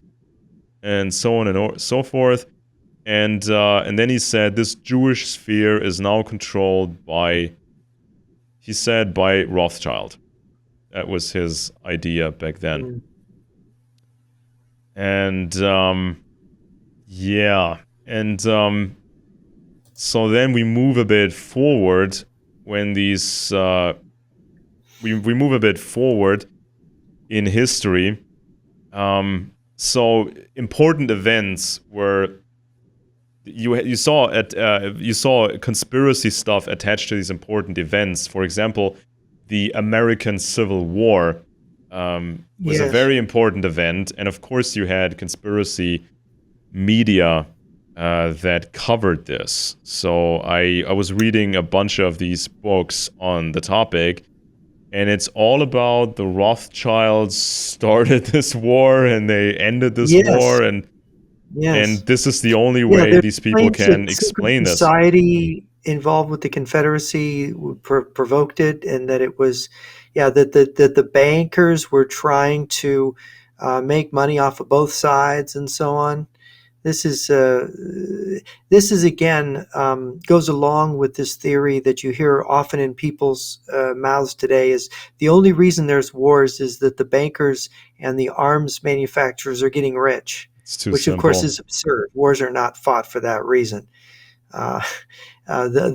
and so on and so forth. And then he said this Jewish sphere is now controlled by Rothschild. That was his idea back then. And yeah, and so then we move a bit forward when these we move a bit forward in history. So important events were you saw conspiracy stuff attached to these important events. For example, the American Civil War was a very important event, and of course you had conspiracy media that covered this. So I was reading a bunch of these books on the topic, and it's all about the Rothschilds started this war and they ended this war, and this is the only way these people can explain this. Society involved with the Confederacy provoked it, and that it was, that the bankers were trying to make money off of both sides and so on. This is again goes along with this theory that you hear often in people's mouths today, is the only reason there's wars is that the bankers and the arms manufacturers are getting rich. Which, simple. Of course, is absurd. Wars are not fought for that reason.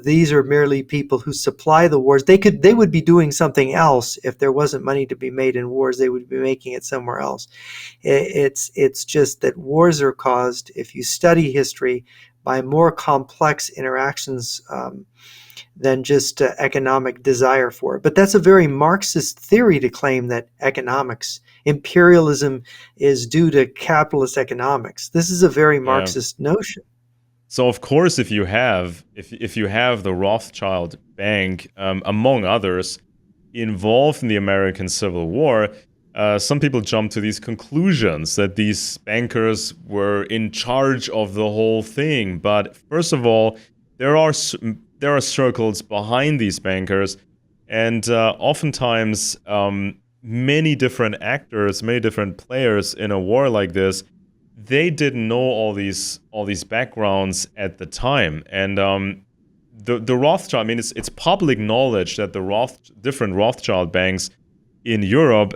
These are merely people who supply the wars. They would be doing something else if there wasn't money to be made in wars. They would be making it somewhere else. It's just that wars are caused, if you study history, by more complex interactions than just economic desire for it. But that's a very Marxist theory to claim that imperialism is due to capitalist economics. This is a very Marxist notion. So of course, if you have the Rothschild Bank, among others, involved in the American Civil War, some people jump to these conclusions that these bankers were in charge of the whole thing. But first of all, there are circles behind these bankers, and oftentimes many different actors, many different players in a war like this, they didn't know all these backgrounds at the time. And the Rothschild, I mean, it's public knowledge that the different Rothschild banks in Europe,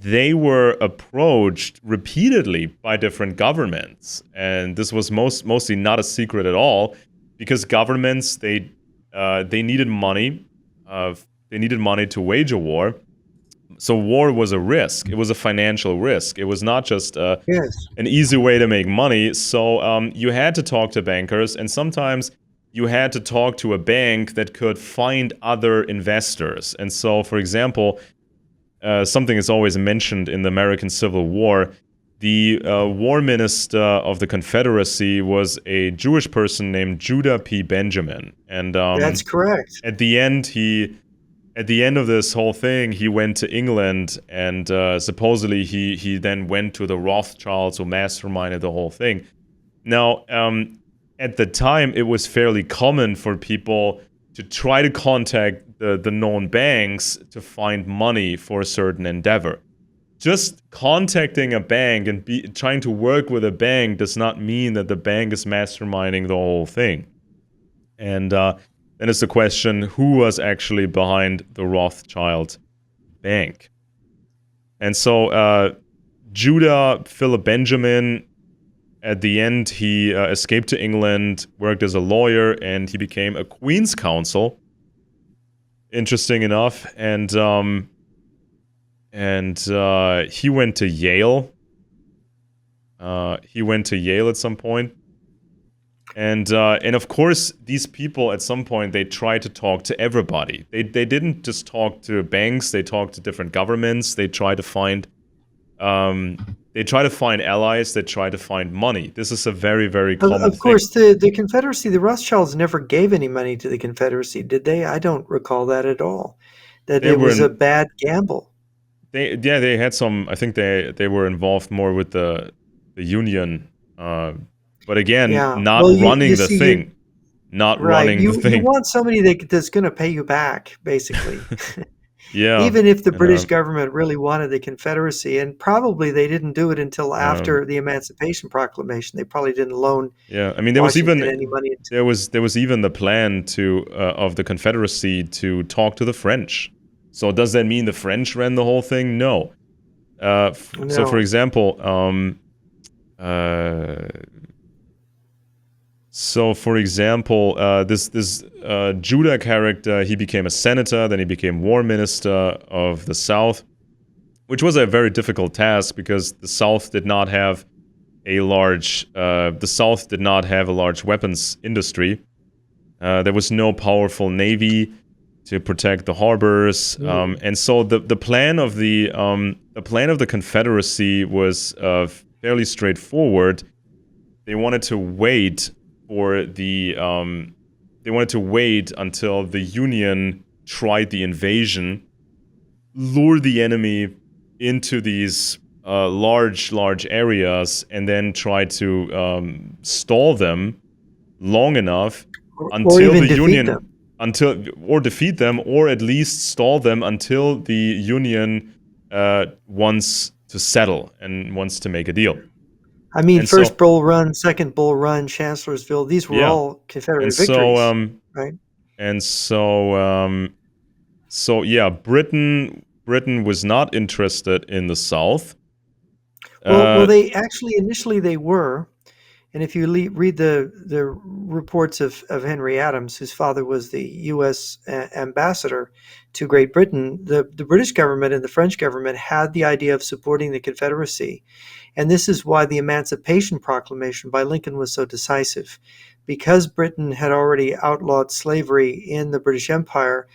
they were approached repeatedly by different governments, and this was mostly not a secret at all, because governments, they needed money, they needed money to wage a war. So war was a risk. It was a financial risk. It was not just Yes. an easy way to make money. So you had to talk to bankers, and sometimes you had to talk to a bank that could find other investors. And so, for example, something is always mentioned in the American Civil War. The war minister of the Confederacy was a Jewish person named Judah P. Benjamin. And That's correct. at the end, at the end of this whole thing, he went to England, and supposedly he then went to the Rothschilds, who masterminded the whole thing. Now, at the time, it was fairly common for people to try to contact the known banks to find money for a certain endeavor. Just contacting a bank and trying to work with a bank does not mean that the bank is masterminding the whole thing. And then it's the question, who was actually behind the Rothschild bank? And so Judah Philip Benjamin, at the end, he escaped to England, worked as a lawyer, and he became a Queen's Counsel. Interesting enough. And he went to Yale. He went to Yale at some point. And of course, these people at some point, they tried to talk to everybody. They didn't just talk to banks. They talked to different governments. They tried to find allies. They tried to find money. This is a very, very common Of thing. course, the Confederacy, the Rothschilds never gave any money to the Confederacy, did they? I don't recall that at all. That They it were was a in, bad gamble. they had some. I think they were involved more with the Union, but again, Yeah. not Well, you running the see, you thing, not right. running the You thing. want somebody that's going to pay you back, basically. Yeah, Even if the and British government really wanted the Confederacy, and probably they didn't do it until um, after the Emancipation Proclamation. They probably didn't loan yeah. I mean, Washington any money. there was even the plan to of the Confederacy to talk to the French. So does that mean the French ran the whole thing? No. So for No. example, uh, this Judah character, he became a senator, then he became war minister of the South, which was a very difficult task because the South did not have a large weapons industry. There was no powerful navy to protect the harbors, Mm. and so the plan of the Confederacy was fairly straightforward. They wanted to wait for they wanted to wait until the Union tried the invasion, lure the enemy into these large areas, and then try to stall them long enough Or until even the defeat Union, them. or defeat them, or at least stall them until the Union wants to settle and wants to make a deal. I mean, And first so, Bull Run, second Bull Run, Chancellorsville, these were yeah, all and Confederate so victories, right? and so so yeah, Britain was not interested in the South. Well, Uh, they actually initially they were, and if you read the reports of Henry Adams, whose father was the U.S. Ambassador to Great Britain, the British government and the French government had the idea of supporting the Confederacy, and this is why the Emancipation Proclamation by Lincoln was so decisive, because Britain had already outlawed slavery in the British Empire.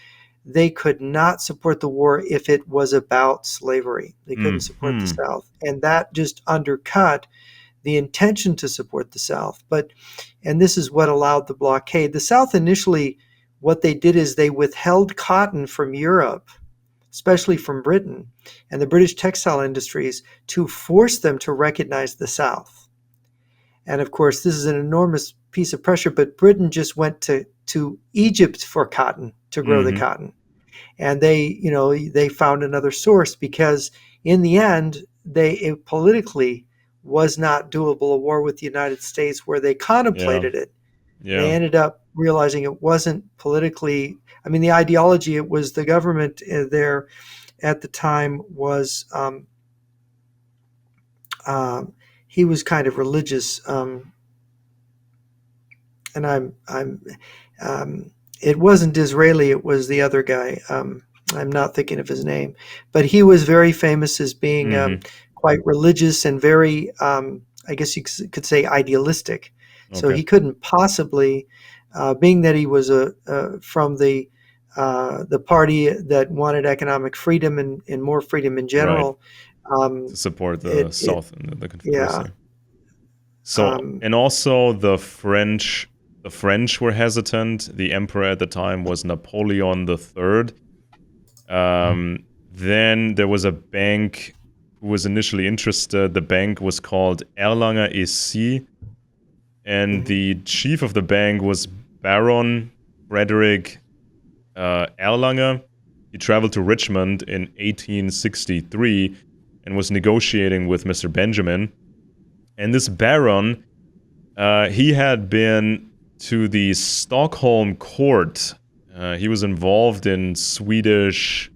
They could not support the war if it was about slavery. They couldn't support the hmm. South, and that just undercut the intention to support the South. And this is what allowed the blockade. The South initially, what they did is they withheld cotton from Europe, especially from Britain and the British textile industries, to force them to recognize the South. And of course, this is an enormous piece of pressure, but Britain just went to Egypt for cotton, to grow the Mm-hmm. cotton. and they found another source because in the end, it politically was not doable a war with the United States where they Yeah. contemplated it. They Yeah. ended up realizing it wasn't politically. I mean, the ideology, it was the government there at the time was um, he was kind of religious, and um, it wasn't Disraeli, it was the other guy. I'm not thinking of his name, but he was very famous as being Hmm. quite religious and very, I guess you could say, idealistic. So Okay. he couldn't possibly, being that he was from the party that wanted economic freedom and more freedom in Right. general. Um, To support the it South and the yeah. Confederacy. So, Um, and also the French were hesitant. The emperor at the time was Napoleon III. Then there was a bank who was initially interested. The bank was called Erlanger EC, and mhm, the chief of the bank was Baron Frederick Erlanger. He traveled to Richmond in 1863 and was negotiating with Mr. Benjamin. And this Baron, he had been to the Stockholm court. He was involved in Swedish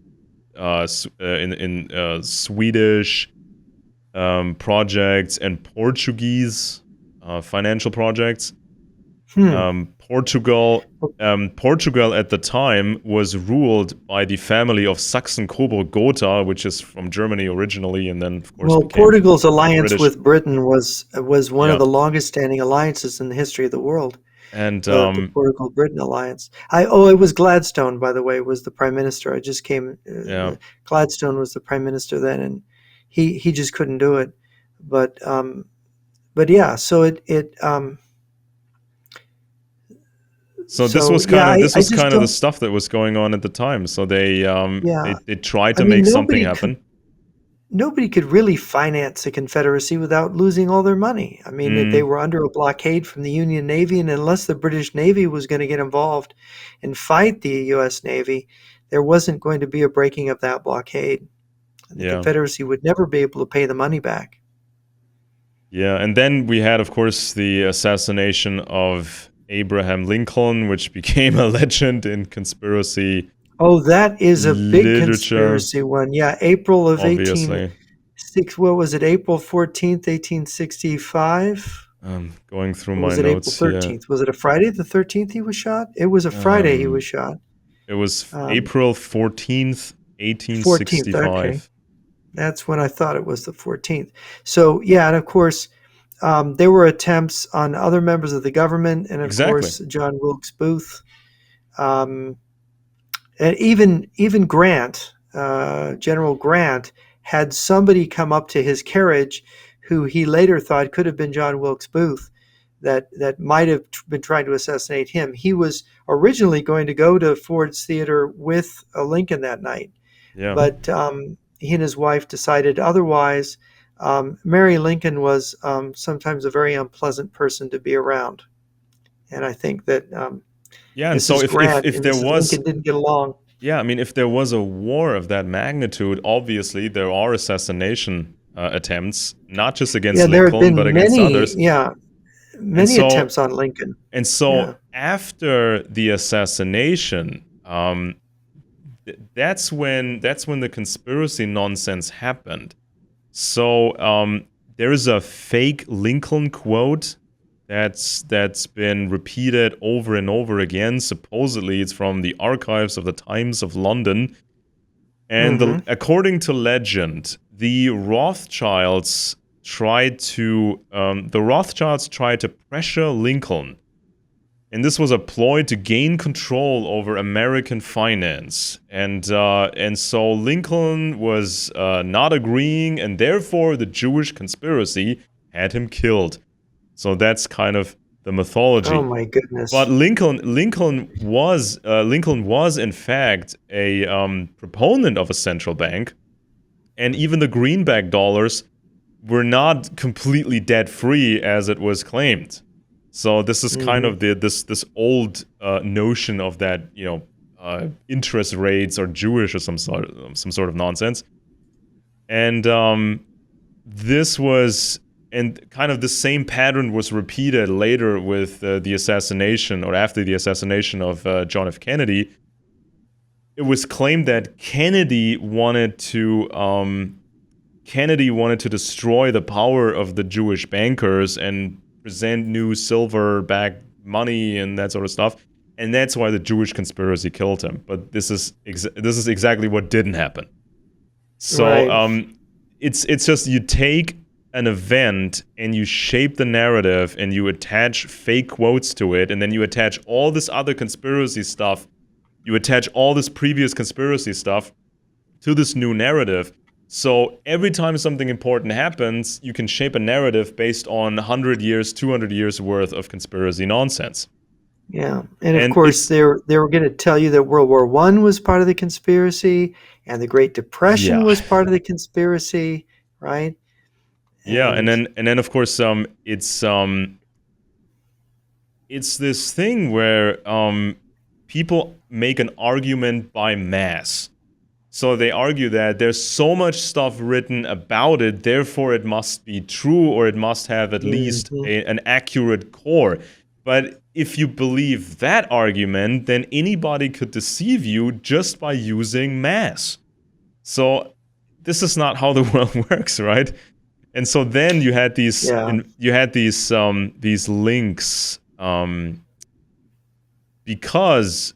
Swedish projects and Portuguese financial projects. hmm. Portugal at the time was ruled by the family of Sachsen-Coburg-Gotha, which is from Germany originally, and then of course Well, became Portugal's alliance British. with Britain was one of Yeah, the longest standing alliances in the history of the world. and The Portugal-Britain alliance. It was Gladstone, by the way, was the prime minister. I just came. yeah. Gladstone was the prime minister then, and he just couldn't do it. But yeah, So this so was yeah, kind of I, this I was just kind of the don't. stuff that was going on at the time. So they Yeah, they tried I to mean make something happen. nobody could really finance the Confederacy without losing all their money. I mean, they Mm, were under a blockade from the Union Navy, and unless the British Navy was going to get involved and fight the U.S. Navy, there wasn't going to be a breaking of that blockade. And the yeah, Confederacy would never be able to pay the money back. yeah. And then we had, of course, the assassination of Abraham Lincoln, which became a legend in conspiracy Oh, that is a big literature, conspiracy one. Yeah, April of obviously. 1860, what was it, April 14th, 1865? Going through Or my was it April notes here. 13th? Was it a Friday the 13th he was shot? It was a Friday he was Um, shot. it was Um, April 14th, 14th, okay. 1865. That's when I thought it was the 14th. So, yeah, and of course, there were attempts on other members of the government, and of Exactly. course, John Wilkes Booth, um, and even Grant, General Grant, had somebody come up to his carriage, who he later thought could have been John Wilkes Booth, that might have been trying to assassinate him. He was originally going to go to Ford's Theater with Lincoln that night, Yeah. but he and his wife decided otherwise. Mary Lincoln was sometimes a very unpleasant person to be around, and I think that Yeah, and so Mrs. if if Grant if and there Mrs. was Lincoln didn't get along. yeah, I mean if there was a war of that magnitude, obviously there are assassination attempts, not just against Yeah, there had Lincoln but been against others. And many so attempts on Lincoln. and Yeah. so after the assassination, that's when the conspiracy nonsense happened. So there is a fake Lincoln quote that's been repeated over and over again. Supposedly, it's from the archives of the Times of London, and Hmm. according to legend, the Rothschilds tried to pressure Lincoln, and this was a ploy to gain control over American finance. And so Lincoln was not agreeing, and therefore the Jewish conspiracy had him killed. So that's kind of the Oh mythology. my But goodness. Lincoln was in fact a proponent of a central bank, and even the greenback dollars were not completely debt free as it was claimed. So this is kind Hmm. of this old notion of that interest rates are Jewish or some sort of nonsense. And this was, and kind of the same pattern was repeated later with the assassination, or after the assassination of John F. Kennedy. It was claimed that Kennedy wanted to destroy the power of the Jewish bankers and present new silver-backed money and that sort of stuff, and that's why the Jewish conspiracy killed him. But this is exactly what didn't happen. So Right. it's just, you take an event and you shape the narrative and you attach fake quotes to it, and then you attach all this other conspiracy stuff. You attach all this previous conspiracy stuff to this new narrative. So every time something important happens, you can shape a narrative based on 100 years, 200 years worth of conspiracy nonsense. Yeah, and of And course it's, they were going to tell you that World War One was part of the conspiracy, and the Great Depression yeah. was part of the conspiracy, right? Yeah, and And then of course it's this thing where people make an argument by mass. So they argue that there's so much stuff written about it, therefore it must be true, or it must have at least Mhm. an accurate core. But if you believe that argument, then anybody could deceive you just by using mass. So this is not how the world works, right? And so then you had Yeah, these links, because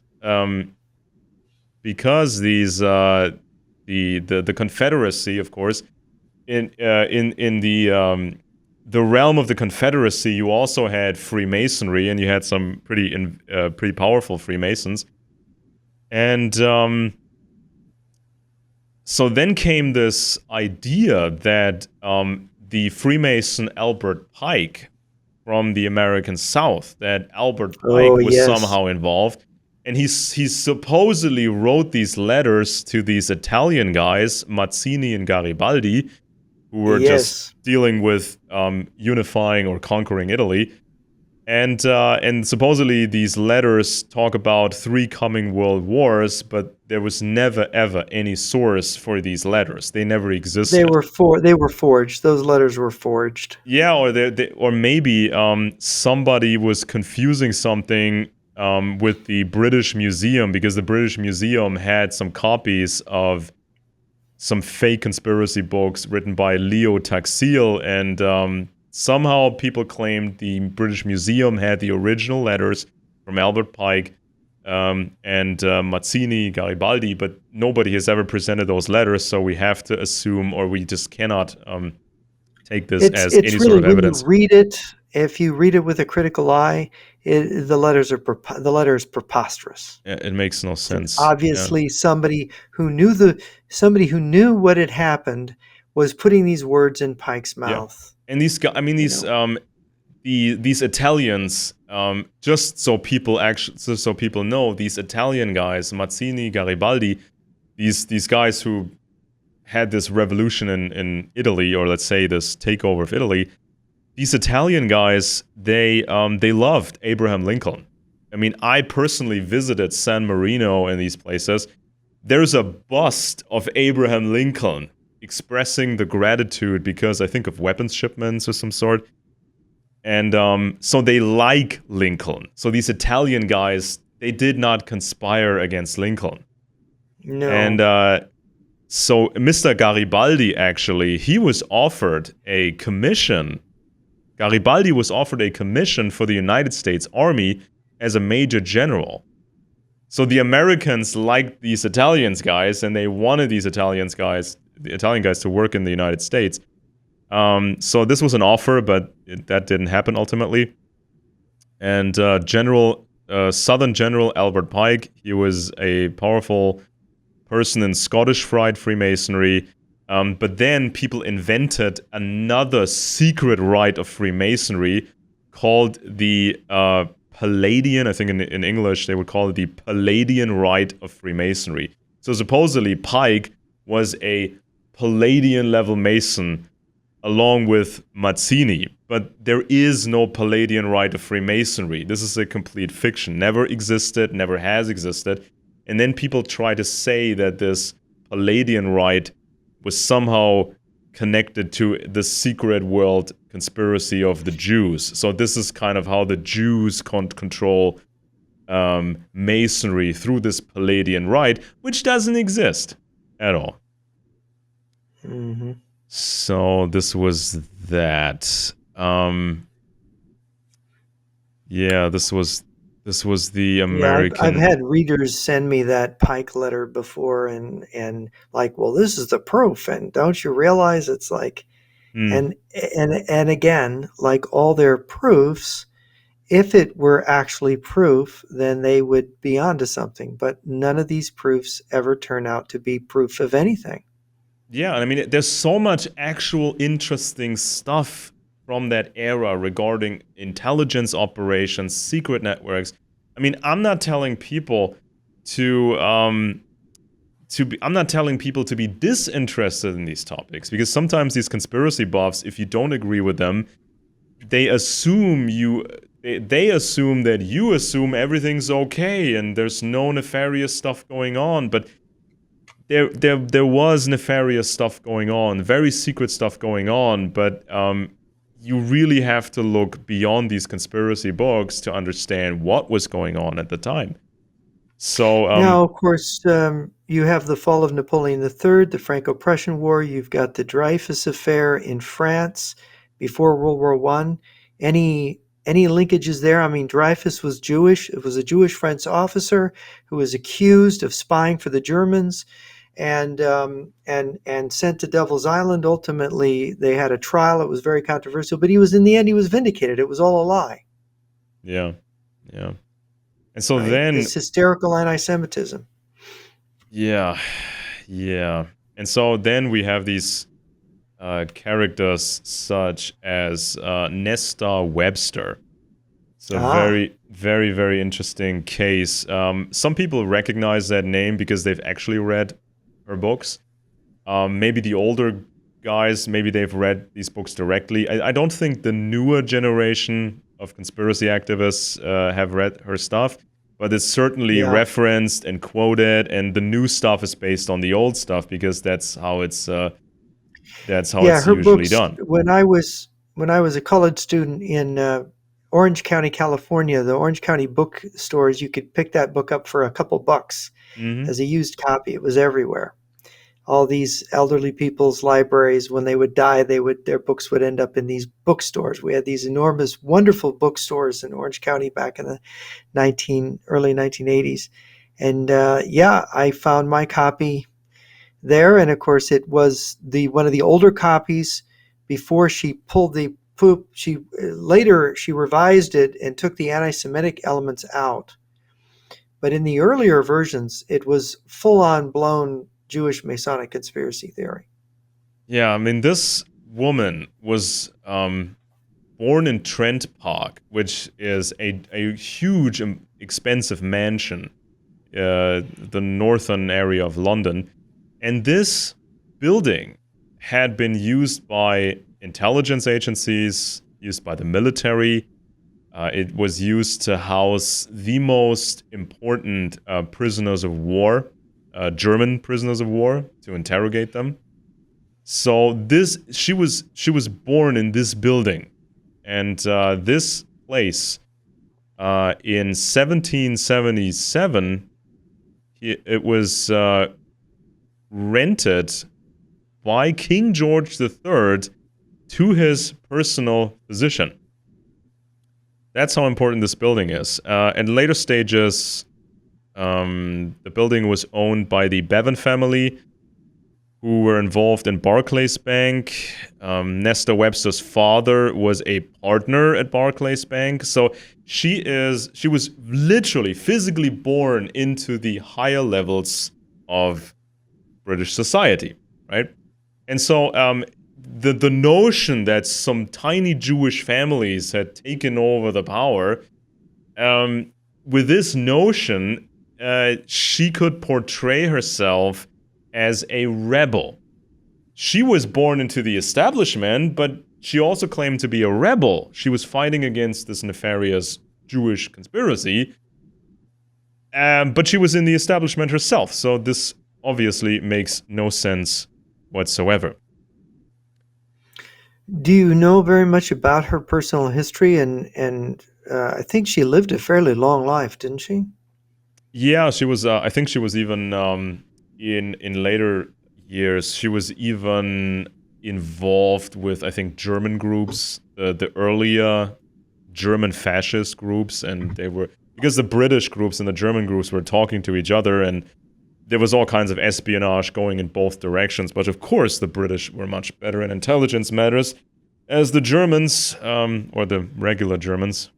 these the Confederacy, of course, in the realm of the Confederacy, you also had Freemasonry, and you had some pretty powerful Freemasons, and so then came this idea that the Freemason Albert Pike from the American South, that Albert Pike oh was yes, somehow involved. And he supposedly wrote these letters to these Italian guys, Mazzini and Garibaldi, who were just yes. dealing with unifying or conquering Italy. And supposedly these letters talk about 3 coming world wars, but there was never ever any source for these letters. They never existed. They were forged. Those letters were forged. Yeah, or maybe somebody was confusing something with the British Museum, because the British Museum had some copies of some fake conspiracy books written by Leo Taxil, and somehow people claimed the British Museum had the original letters from Albert Pike and Mazzini, Garibaldi, but nobody has ever presented those letters, so we have to assume, or we just cannot take this as any It's sort really, of when you evidence. read it, if you read it with a critical eye, the letter is preposterous. It makes no And sense. Yeah, obviously somebody who knew what had happened was putting these words in Pike's yeah. mouth, And these guys, I mean, you know. these Italians, just so people know, these Italian guys, Mazzini, Garibaldi, these guys who had this revolution in Italy, or let's say this takeover of Italy. These Italian guys, they loved Abraham Lincoln. I mean, I personally visited San Marino and these places. There's a bust of Abraham Lincoln expressing the gratitude because I think of weapons shipments or some sort. And so they like Lincoln. So these Italian guys, they did not conspire against Lincoln. And No. so Mr. Garibaldi, actually, he was offered a commission. Garibaldi was offered a commission for the United States Army as a major general. So the Americans liked these Italians guys, and they wanted the Italian guys to work in the United States. So this was an offer, but that didn't happen ultimately. And Southern General Albert Pike, he was a powerful person in Scottish Rite Freemasonry. But then people invented another secret rite of Freemasonry called the Palladian. I think in English they would call it the Palladian Rite of Freemasonry. So supposedly Pike was a Palladian level Mason along with Mazzini. But there is no Palladian Rite of Freemasonry. This is a complete fiction. Never existed, never has existed. And then people try to say that this Palladian rite was somehow connected to the secret world conspiracy of the Jews. So this is kind of how the Jews control Masonry through this Palladian rite, which doesn't exist at all. Mm-hmm. So this was that. Yeah, this was the Yeah, I've American. had readers send me that Pike letter before, and like, well, this is the proof, and don't you realize it's like, Hmm. and again, like all their proofs, if it were actually proof, then they would be onto something. But none of these proofs ever turn out to be proof of anything. Yeah, I mean, there's so much actual interesting stuff from that era regarding intelligence operations, secret networks. I mean, I'm not telling people I'm not telling people to be disinterested in these topics, because sometimes these conspiracy buffs, if you don't agree with them, they assume they assume that you assume everything's okay and there's no nefarious stuff going on. But there was nefarious stuff going on, very secret stuff going on, but you really have to look beyond these conspiracy books to understand what was going on at the time. So, Now, of course, you have the fall of Napoleon III, the Franco-Prussian War. You've got the Dreyfus affair in France before World War One. Any linkages there? I mean, Dreyfus was Jewish. It was a Jewish French officer who was accused of spying for the Germans, and sent to Devil's Island. Ultimately, they had a trial. It was very controversial, but in the end, he was vindicated. It was all a lie, yeah, yeah. And so right? then, This hysterical anti-Semitism. yeah, yeah. And so then we have these characters such as Nesta Webster. It's a Ah, very, very, very interesting case. Some people recognize that name because they've actually read her books. Maybe the older guys, maybe they've read these books directly. I don't think the newer generation of conspiracy activists have read her stuff, but it's certainly yeah. referenced and quoted, and the new stuff is based on the old stuff because that's how Yeah, it's her usually books. done. When I was a college student in Orange County, California, the Orange County bookstores, you could pick that book up for a couple bucks Hmm. as a used copy. It was everywhere. All these elderly people's libraries, when they would die, their books would end up in these bookstores. We had these enormous, wonderful bookstores in Orange County back in the early 1980s, and yeah, I found my copy there, and of course it was the one of the older copies before she pulled the poop. She revised it and took the anti-Semitic elements out, but in the earlier versions it was full on blown Jewish Masonic conspiracy theory. Yeah, I mean, this woman was born in Trent Park, which is a huge, expensive mansion, the northern area of London. And this building had been used by intelligence agencies, used by the military. It was used to house the most important prisoners of war, German prisoners of war, to interrogate them. So she was born in this building, and this place in 1777 it was rented by King George III to his personal physician. That's how important this building is. In later stages, the building was owned by the Bevan family, who were involved in Barclays Bank. Nesta Webster's father was a partner at Barclays Bank. So she was literally physically born into the higher levels of British society, right? And so the notion that some tiny Jewish families had taken over the power, um, with this notion, she could portray herself as a rebel. She was born into the establishment, but she also claimed to be a rebel. She was fighting against this nefarious Jewish conspiracy. But she was in the establishment herself, so this obviously makes no sense whatsoever. Do you know very much about her personal history? And I think she lived a fairly long life, didn't she? Yeah, she was. I think she was even in later years. She was even involved with, I think, German groups, the earlier German fascist groups, and they were, because the British groups and the German groups were talking to each other, and there was all kinds of espionage going in both directions. But of course, the British were much better in intelligence matters, as the Germans, or the regular Germans,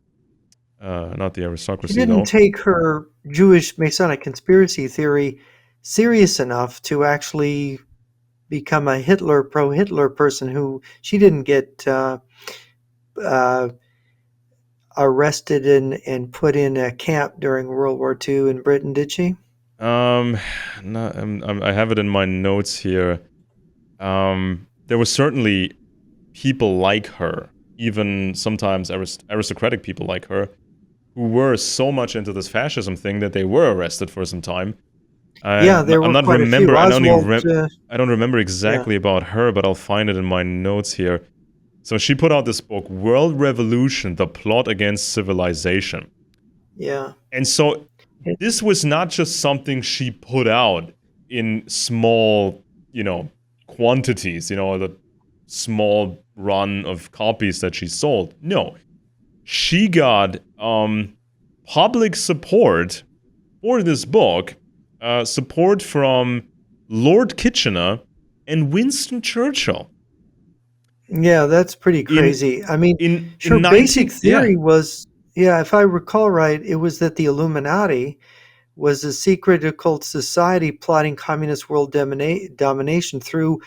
not the She aristocracy didn't though. take her Jewish Masonic conspiracy theory serious enough to actually become a pro-Hitler person. Who she didn't get uh, arrested and put in a camp during World War II in Britain, did she? Um, no, I have it in my notes here. There were certainly people like her, even sometimes aristocratic people like her, who were so much into this fascism thing that they were arrested for some time. Yeah, there I'm were not quite a few. remember. Oswald, I don't remember yeah, exactly about her, but I'll find it in my notes here. So she put out this book, World Revolution: The Plot Against Civilization. yeah. And so It- this was not just something she put out in small, quantities, the small run of copies that she sold. No, she got public support for this book, support from Lord Kitchener and Winston Churchill yeah, that's pretty in crazy. I mean, in her basic 19, yeah. theory was, yeah, if I recall right, it was that the Illuminati was a secret occult society plotting communist world domination through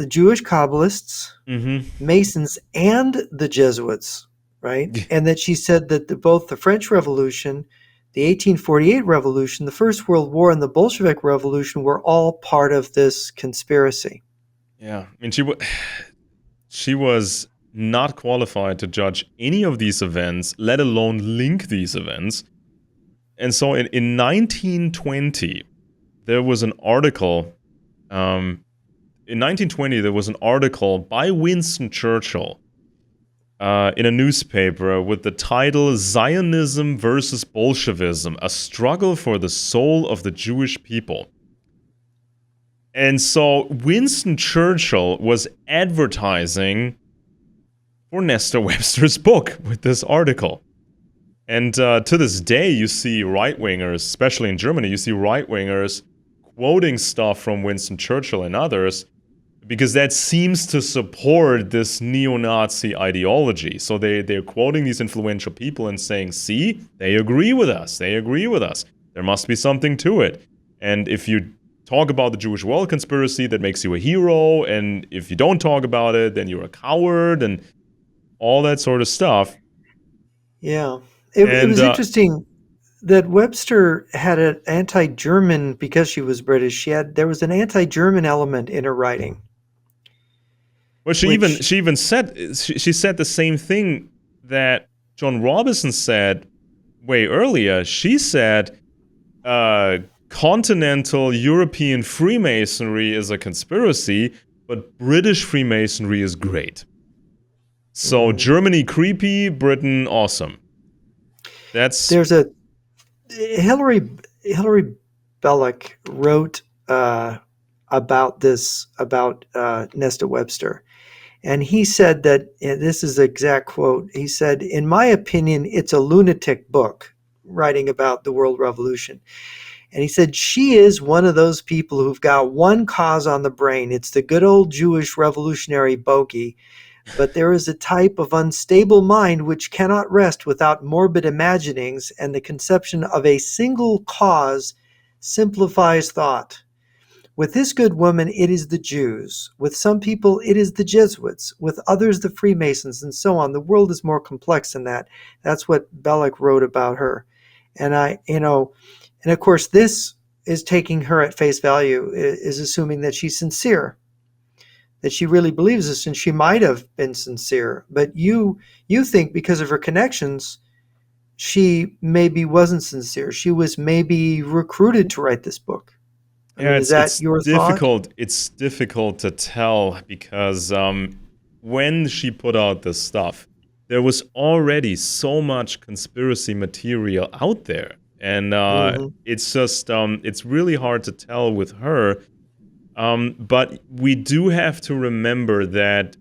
Jewish Kabbalists, Mm-hmm. Masons, and the Jesuits, right? And that she said that both the French Revolution, the 1848 Revolution, the First World War, and the Bolshevik Revolution were all part of this conspiracy. Yeah, I mean, she was not qualified to judge any of these events, let alone link these events. And so in 1920, there was an article. In 1920, there was an article by Winston Churchill in a newspaper with the title Zionism versus Bolshevism, a struggle for the soul of the Jewish people. And so Winston Churchill was advertising for Nesta Webster's book with this article. And to this day, you see right wingers, especially in Germany, you see right wingers quoting stuff from Winston Churchill and others because that seems to support this neo-Nazi ideology. So they're quoting these influential people and saying, see, they agree with us. They agree with us. There must be something to it. And if you talk about the Jewish world conspiracy, that makes you a hero. And if you don't talk about it, then you're a coward and all that sort of stuff. Yeah. It And was interesting that Webster had an anti-German because she was British. There was an anti-German element in her writing, well, which she even said she said the same thing that John Robinson said way earlier. She said continental European Freemasonry is a conspiracy, but British Freemasonry is great. So mhm. Germany creepy, Britain awesome. That's There's a Hillary Belloc wrote about this about Nesta Webster, and he said that, and this is the exact quote. He said, "In my opinion, it's a lunatic book writing about the world revolution." And he said, she is one of those people who've got one cause on the brain. It's the good old Jewish revolutionary bogey. But there is a type of unstable mind which cannot rest without morbid imaginings, and the conception of a single cause simplifies thought. With this good woman, it is the Jews. With some people, it is the Jesuits. With others, the Freemasons, and so on. The world is more complex than that. That's what Belloc wrote about her. And and of course, this is taking her at face value, is assuming that she's sincere, that she really believes this, and she might have been sincere. But you think because of her connections, she maybe wasn't sincere. She was maybe recruited to write this book. I Yeah, mean, is that your thought? it's difficult to tell because when she put out this stuff, there was already so much conspiracy material out there, and Hmm. it's just it's really hard to tell with her. But we do have to remember that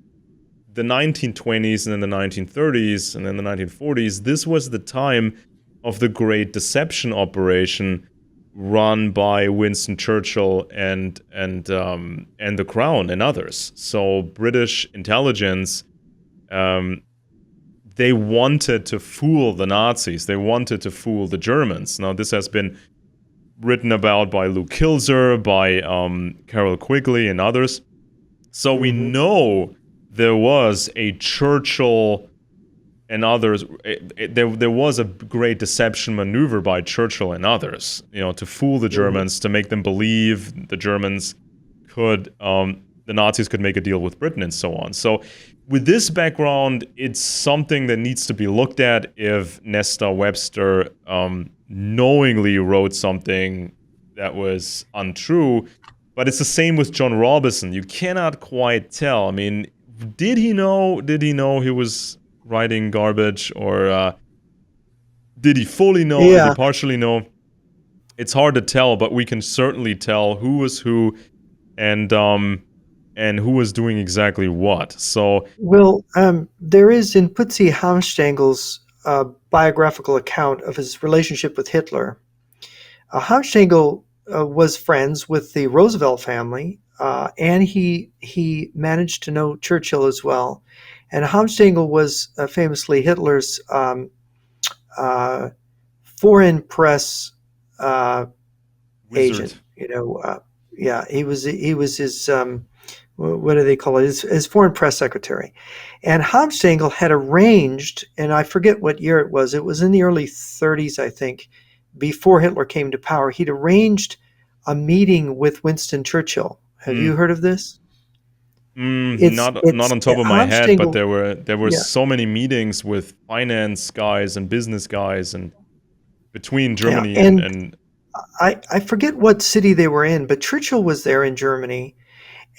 the 1920s and then the 1930s and then the 1940s, this was the time of the Great Deception operation run by Winston Churchill and the Crown and others. So British intelligence, um, they wanted to fool the Nazis. They wanted to fool the Germans. Now this has been written about by Lou Kilzer, by Carol Quigley and others. So we Hmm. know there was a Churchill and others. There was a great deception maneuver by Churchill and others, to fool the Hmm. Germans, to make them believe the Germans could, the Nazis could make a deal with Britain and so on. So with this background, it's something that needs to be looked at if Nesta Webster knowingly wrote something that was untrue. But it's the same with John Robison. You cannot quite tell. I mean, did he know? Did he know he was writing garbage, or did he fully know? Did he Yeah. partially know? It's hard to tell, but we can certainly tell who was who, and who was doing exactly what. So, Well, there is in Putzi Hamstangel's biographical account of his relationship with Hitler. Hamstangel was friends with the Roosevelt family, and he managed to know Churchill as well. And Hamstangel was famously Hitler's uh, foreign press uh, wizard. agent. Yeah, he was his what do they call it? His foreign press secretary. And Hamstangel had arranged, and I forget what year it was. It was in the early 30s, I think, before Hitler came to power. He'd arranged a meeting with Winston Churchill. Have you Mm, heard of this? not on top of my head, but Hamstangel. there were Yeah, so many meetings with finance guys and business guys, and between yeah, Germany and and and I forget what city they were in, but Churchill was there in Germany.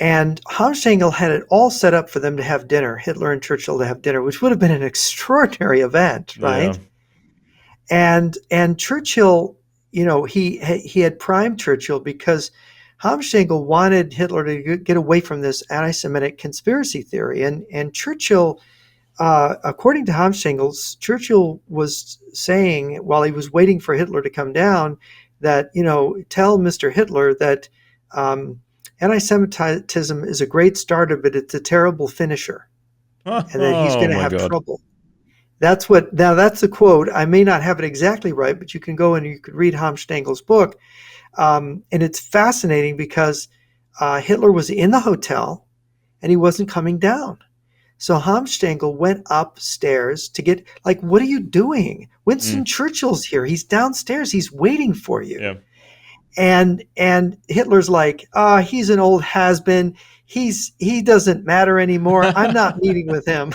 And Hamstangel had it all set up for them to have dinner, Hitler and Churchill to have dinner, which would have been an extraordinary event, yeah. right? And Churchill, he had primed Churchill because Hamstangel wanted Hitler to get away from this anti-Semitic conspiracy theory, and Churchill, according to Hamstangel, Churchill was saying while he was waiting for Hitler to come down that tell Mr. Hitler that um, anti-Semitism is a great starter, but it's a terrible finisher, and that he's Oh going to my have God. trouble. That's the quote. I may not have it exactly right, but you can go and you could read Hamstangel's book, and it's fascinating because Hitler was in the hotel and he wasn't coming down. So Hamstangel went upstairs to get, like, what are you doing? Winston Mm, Churchill's here. He's downstairs. He's waiting for you. yeah. And Hitler's like, he's an old has-been. He doesn't matter anymore. I'm not meeting with him.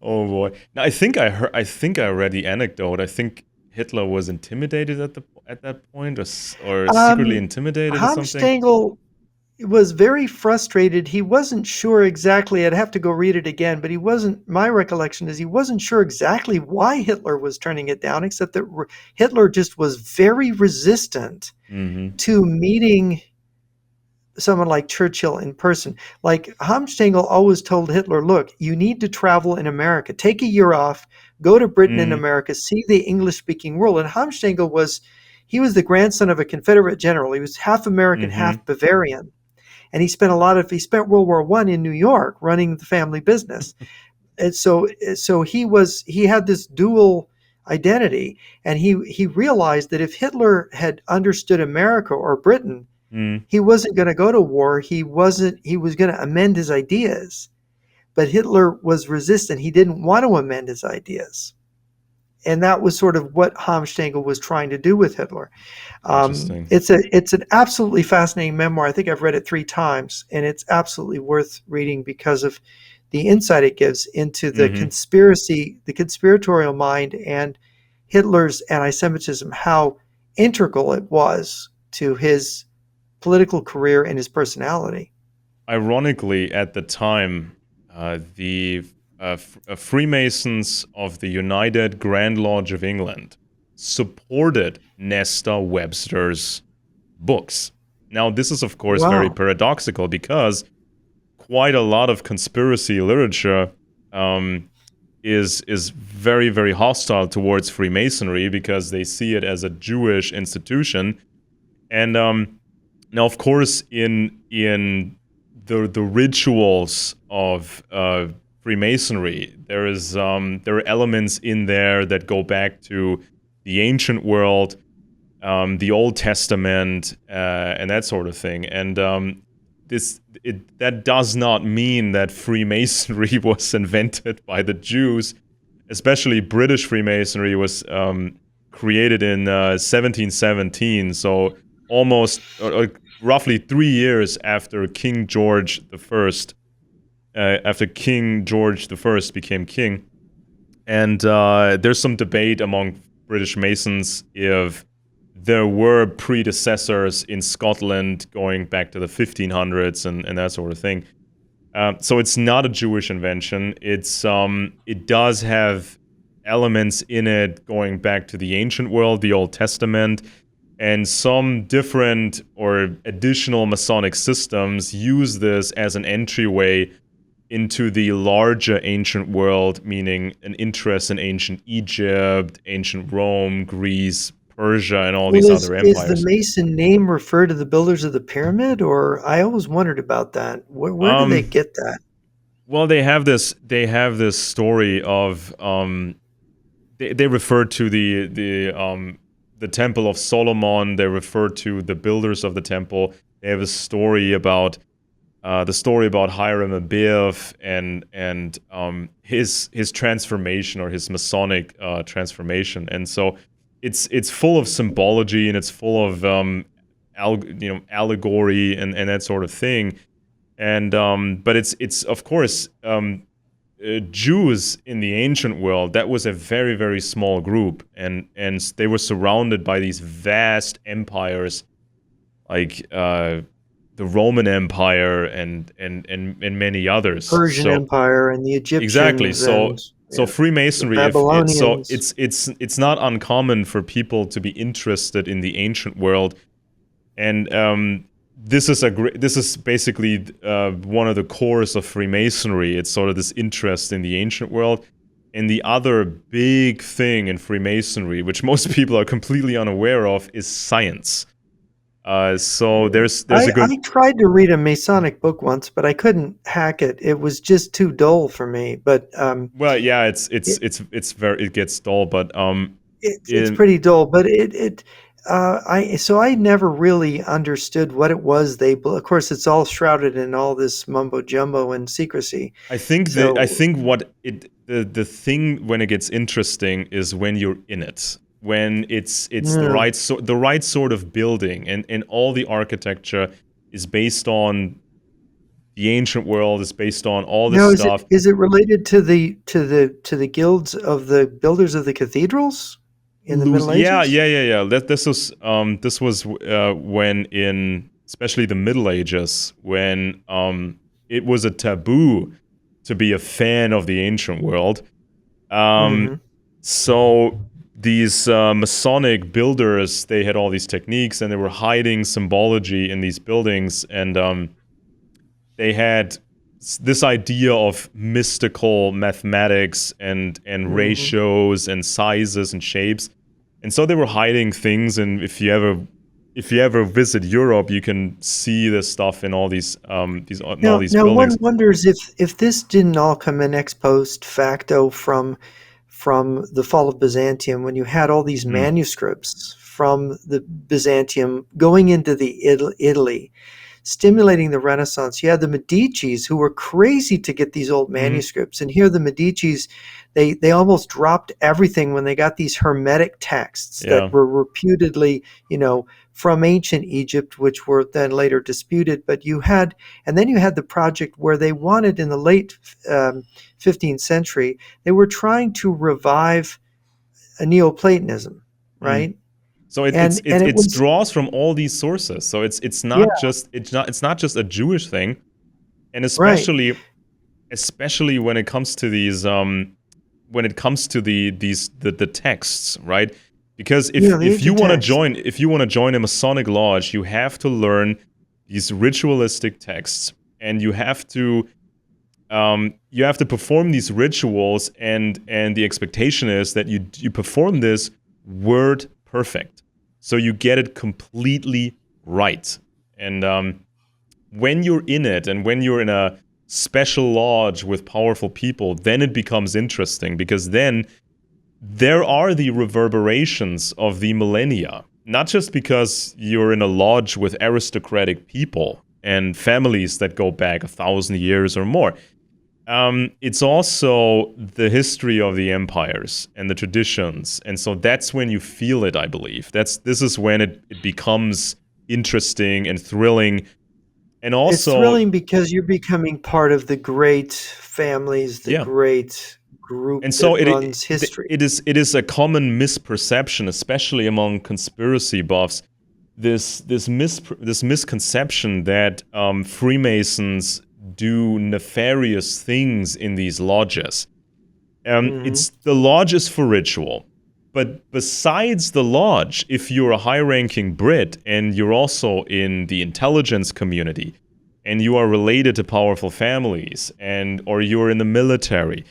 Oh boy. Now I think I read the anecdote. I think Hitler was intimidated at that point, or secretly Um, intimidated or something. Hamstangel was very frustrated. He wasn't sure exactly. I'd have to go read it again, but he wasn't. My recollection is he wasn't sure exactly why Hitler was turning it down, except that Hitler just was very resistant Mm-hmm. to meeting someone like Churchill in person. Like Hamstangel always told Hitler, look, you need to travel in America. Take a year off, go to Britain and Mm, America, see the English speaking world. And he was the grandson of a Confederate general. He was half American, mm-hmm. half Bavarian. And he spent World War I in New York running the family business. And so he had this dual identity. And he realized that if Hitler had understood America or Britain, Mm. he wasn't going to go to war. He was going to amend his ideas. But Hitler was resistant. He didn't want to amend his ideas. And that was sort of what Hamstangel was trying to do with Hitler. Interesting. It's an absolutely fascinating memoir. I think I've read it 3 times, and it's absolutely worth reading because of the insight it gives into Hmm. the conspiratorial mind, and Hitler's anti-Semitism, how integral it was to his political career and his personality. Ironically, at the time, the Freemasons of the United Grand Lodge of England supported Nesta Webster's books. Now, this is, of course, very Wow. paradoxical because quite a lot of conspiracy literature um, is very, very hostile towards Freemasonry because they see it as a Jewish institution. And now, of course, in the rituals of Freemasonry, there are elements in there that go back to the ancient world, the Old Testament, and that sort of thing. And that does not mean that Freemasonry was invented by the Jews. Especially British Freemasonry was created in 1717, so almost roughly 3 years after King George the First, after King George the First became king. And there's some debate among British Masons if there were predecessors in Scotland going back to the 1500s and that sort of thing. So it's not a Jewish invention. It does have elements in it going back to the ancient world, the Old Testament, and some different or additional Masonic systems use this as an entryway into the larger ancient world, meaning an interest in ancient Egypt, ancient Rome, Greece, Persia, and all Well, these is other is the empires. Mason name refer to the builders of the pyramid, or I always wondered about that. Where do they Um, get that? well, they have this story of they refer to the Temple of Solomon. They refer to the builders of the temple. They have a story about the story about Hiram Abiff and his transformation or his Masonic transformation. And so it's full of symbology and it's full of allegory and that sort of thing. And but it's of course Jews in the ancient world, that was a very, very small group, and they were surrounded by these vast empires, like the Roman Empire and many others. Persian So Empire and the exactly, Egyptians and so the Freemasonry, if it, so Babylonians. it's not uncommon for people to be interested in the ancient world, and this is basically one of the cores of Freemasonry. It's sort of this interest in the ancient world. And the other big thing in Freemasonry, which most people are completely unaware of, is science. So there's a good. I tried to read a Masonic book once, but I couldn't hack it. It was just too dull for me. But Well, yeah, it, it's very, it gets dull, but it's in pretty dull. But I never really understood what it was they. Of course, it's all shrouded in all this mumbo jumbo and secrecy. I So think what it the thing when it gets interesting is when you're in it, when it's yeah. the right sort of building, and all the architecture is based on the ancient world, is based on all this Now, stuff. is it related to the guilds of the builders of the cathedrals in the Middle Yeah, Ages? yeah, yeah, yeah. This was when in especially the Middle Ages, when it was a taboo to be a fan of the ancient world. Um, Hmm. so these Masonic builders, they had all these techniques, and they were hiding symbology in these buildings, and they had this idea of mystical mathematics and Hmm. ratios and sizes and shapes, and so they were hiding things. And if you ever visit Europe, you can see this stuff in all these Now one buildings. wonders if this didn't all come in ex post facto from the fall of Byzantium, when you had all these Mm. manuscripts from the Byzantium going into the Italy. stimulating the Renaissance. You had the Medicis who were crazy to get these old Mm-hmm. manuscripts. And here the Medicis, they almost dropped everything when they got these Hermetic texts that Yeah. were reputedly, from ancient Egypt, which were then later disputed. But and then you had the project where they wanted in the late 15th century, they were trying to revive a Neoplatonism, Mm. right? So And it it was, draws from all these sources. So yeah, it's not just a Jewish thing, and right. especially when it comes to when it comes to the texts, right? Because Yeah, the if you ancient want to text. join a Masonic lodge, you have to learn these ritualistic texts, and you have to perform these rituals, and the expectation is that you perform this word perfect, so you get it completely right. And when you're in it, and when you're in a special lodge with powerful people, then it becomes interesting, because then there are the reverberations of the millennia. Not just because you're in a lodge with aristocratic people and families that go back 1,000 years or more. It's also the history of the empires and the traditions, and so that's when you feel it. I believe this is when it becomes interesting and thrilling, and It's also, thrilling because you're becoming part of the great families, the yeah. great group And that so runs history. it is a common misperception, especially among conspiracy buffs, this misconception that Freemasons do nefarious things in these lodges. Hmm. It's the lodge is for ritual, but besides the lodge, if you're a high-ranking Brit and you're also in the intelligence community, and you are related to powerful families, and or you're in the military,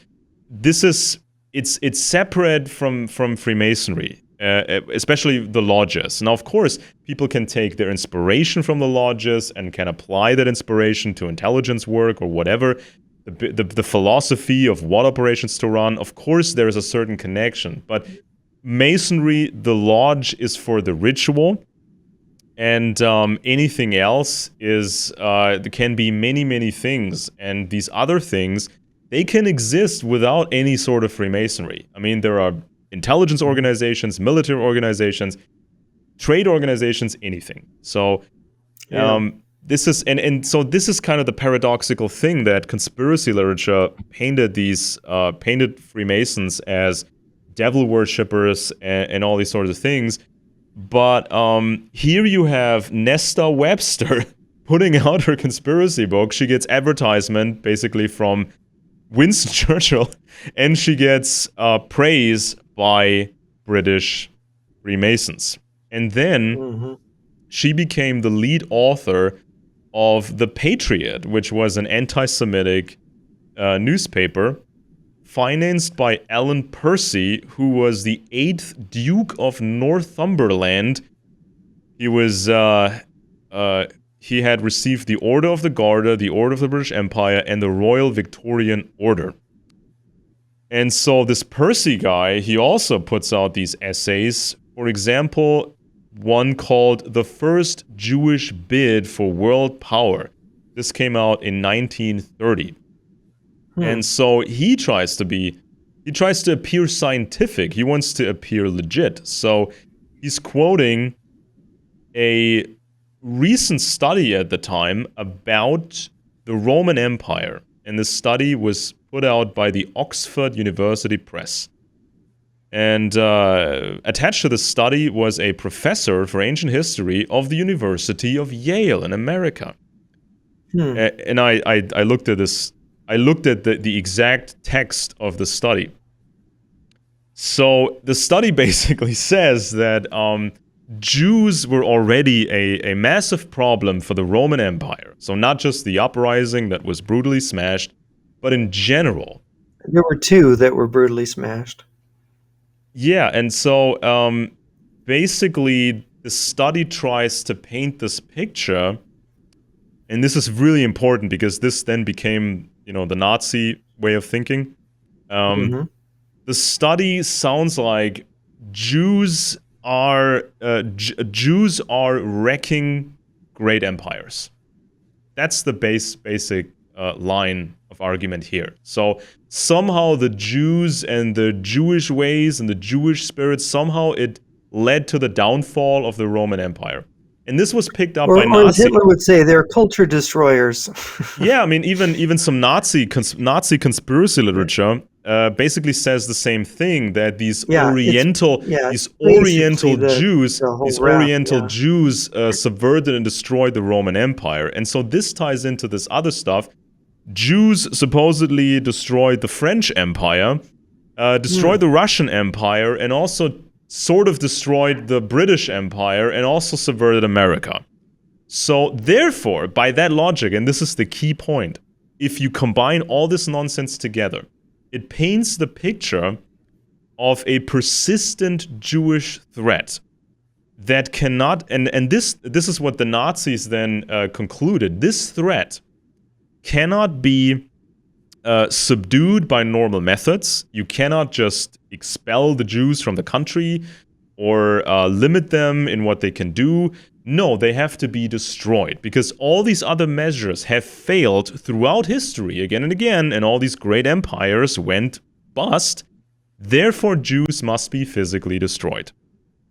this is it's separate from Freemasonry, especially the lodges. Now, of course, people can take their inspiration from the lodges and can apply that inspiration to intelligence work or whatever. The philosophy of what operations to run. Of course, there is a certain connection, but Masonry, the lodge is for the ritual, and anything else is can be many things, and these other things, they can exist without any sort of Freemasonry. I mean, there are intelligence organizations, military organizations, trade organizations, anything. So Yeah. this is and so this is kind of the paradoxical thing, that conspiracy literature painted Freemasons as devil worshippers and all these sorts of things. But here you have Nesta Webster putting out her conspiracy book. She gets advertisement basically from Winston Churchill, and she gets praise by British Freemasons. And then Hmm. she became the lead author of The Patriot, which was an anti Semitic newspaper financed by Alan Percy, who was the 8th Duke of Northumberland. He was he had received the Order of the Garter, the Order of the British Empire, and the Royal Victorian Order. And so this Percy guy, he also puts out these essays. For example, one called The First Jewish Bid for World Power. This came out in 1930. Hmm. And so he tries to appear scientific. He wants to appear legit. So he's quoting a recent study at the time about the Roman Empire. And this study was put out by the Oxford University Press. And attached to the study was a professor for ancient history of the University of Yale in America. Hmm. And I looked at this. I looked at the exact text of the study. So the study basically says that Jews were already a massive problem for the Roman Empire. So not just the uprising that was brutally smashed, but in general. There were two that were brutally smashed. Yeah, and so basically the study tries to paint this picture, and this is really important because this then became, the Nazi way of thinking. Um, Hmm. the study sounds like Jews are wrecking great empires. That's the basic line of argument here. So somehow the Jews and the Jewish ways and the Jewish spirit, somehow it led to the downfall of the Roman Empire. And this was picked up by Or as Nazi. Hitler would say, they're culture destroyers. Yeah, I mean, even some Nazi conspiracy literature basically says the same thing, that these Yeah, Oriental basically Jews, the whole rap, yeah. Subverted and destroyed the Roman Empire, and so this ties into this other stuff. Jews supposedly destroyed the French Empire, destroyed the Russian Empire, and also sort of destroyed the British Empire, and also subverted America. So therefore, by that logic, and this is the key point, if you combine all this nonsense together, it paints the picture of a persistent Jewish threat that cannot, and this is what the Nazis then concluded, this threat cannot be subdued by normal methods. You cannot just expel the Jews from the country or limit them in what they can do. No, they have to be destroyed, because all these other measures have failed throughout history again and again, and all these great empires went bust. Therefore, Jews must be physically destroyed.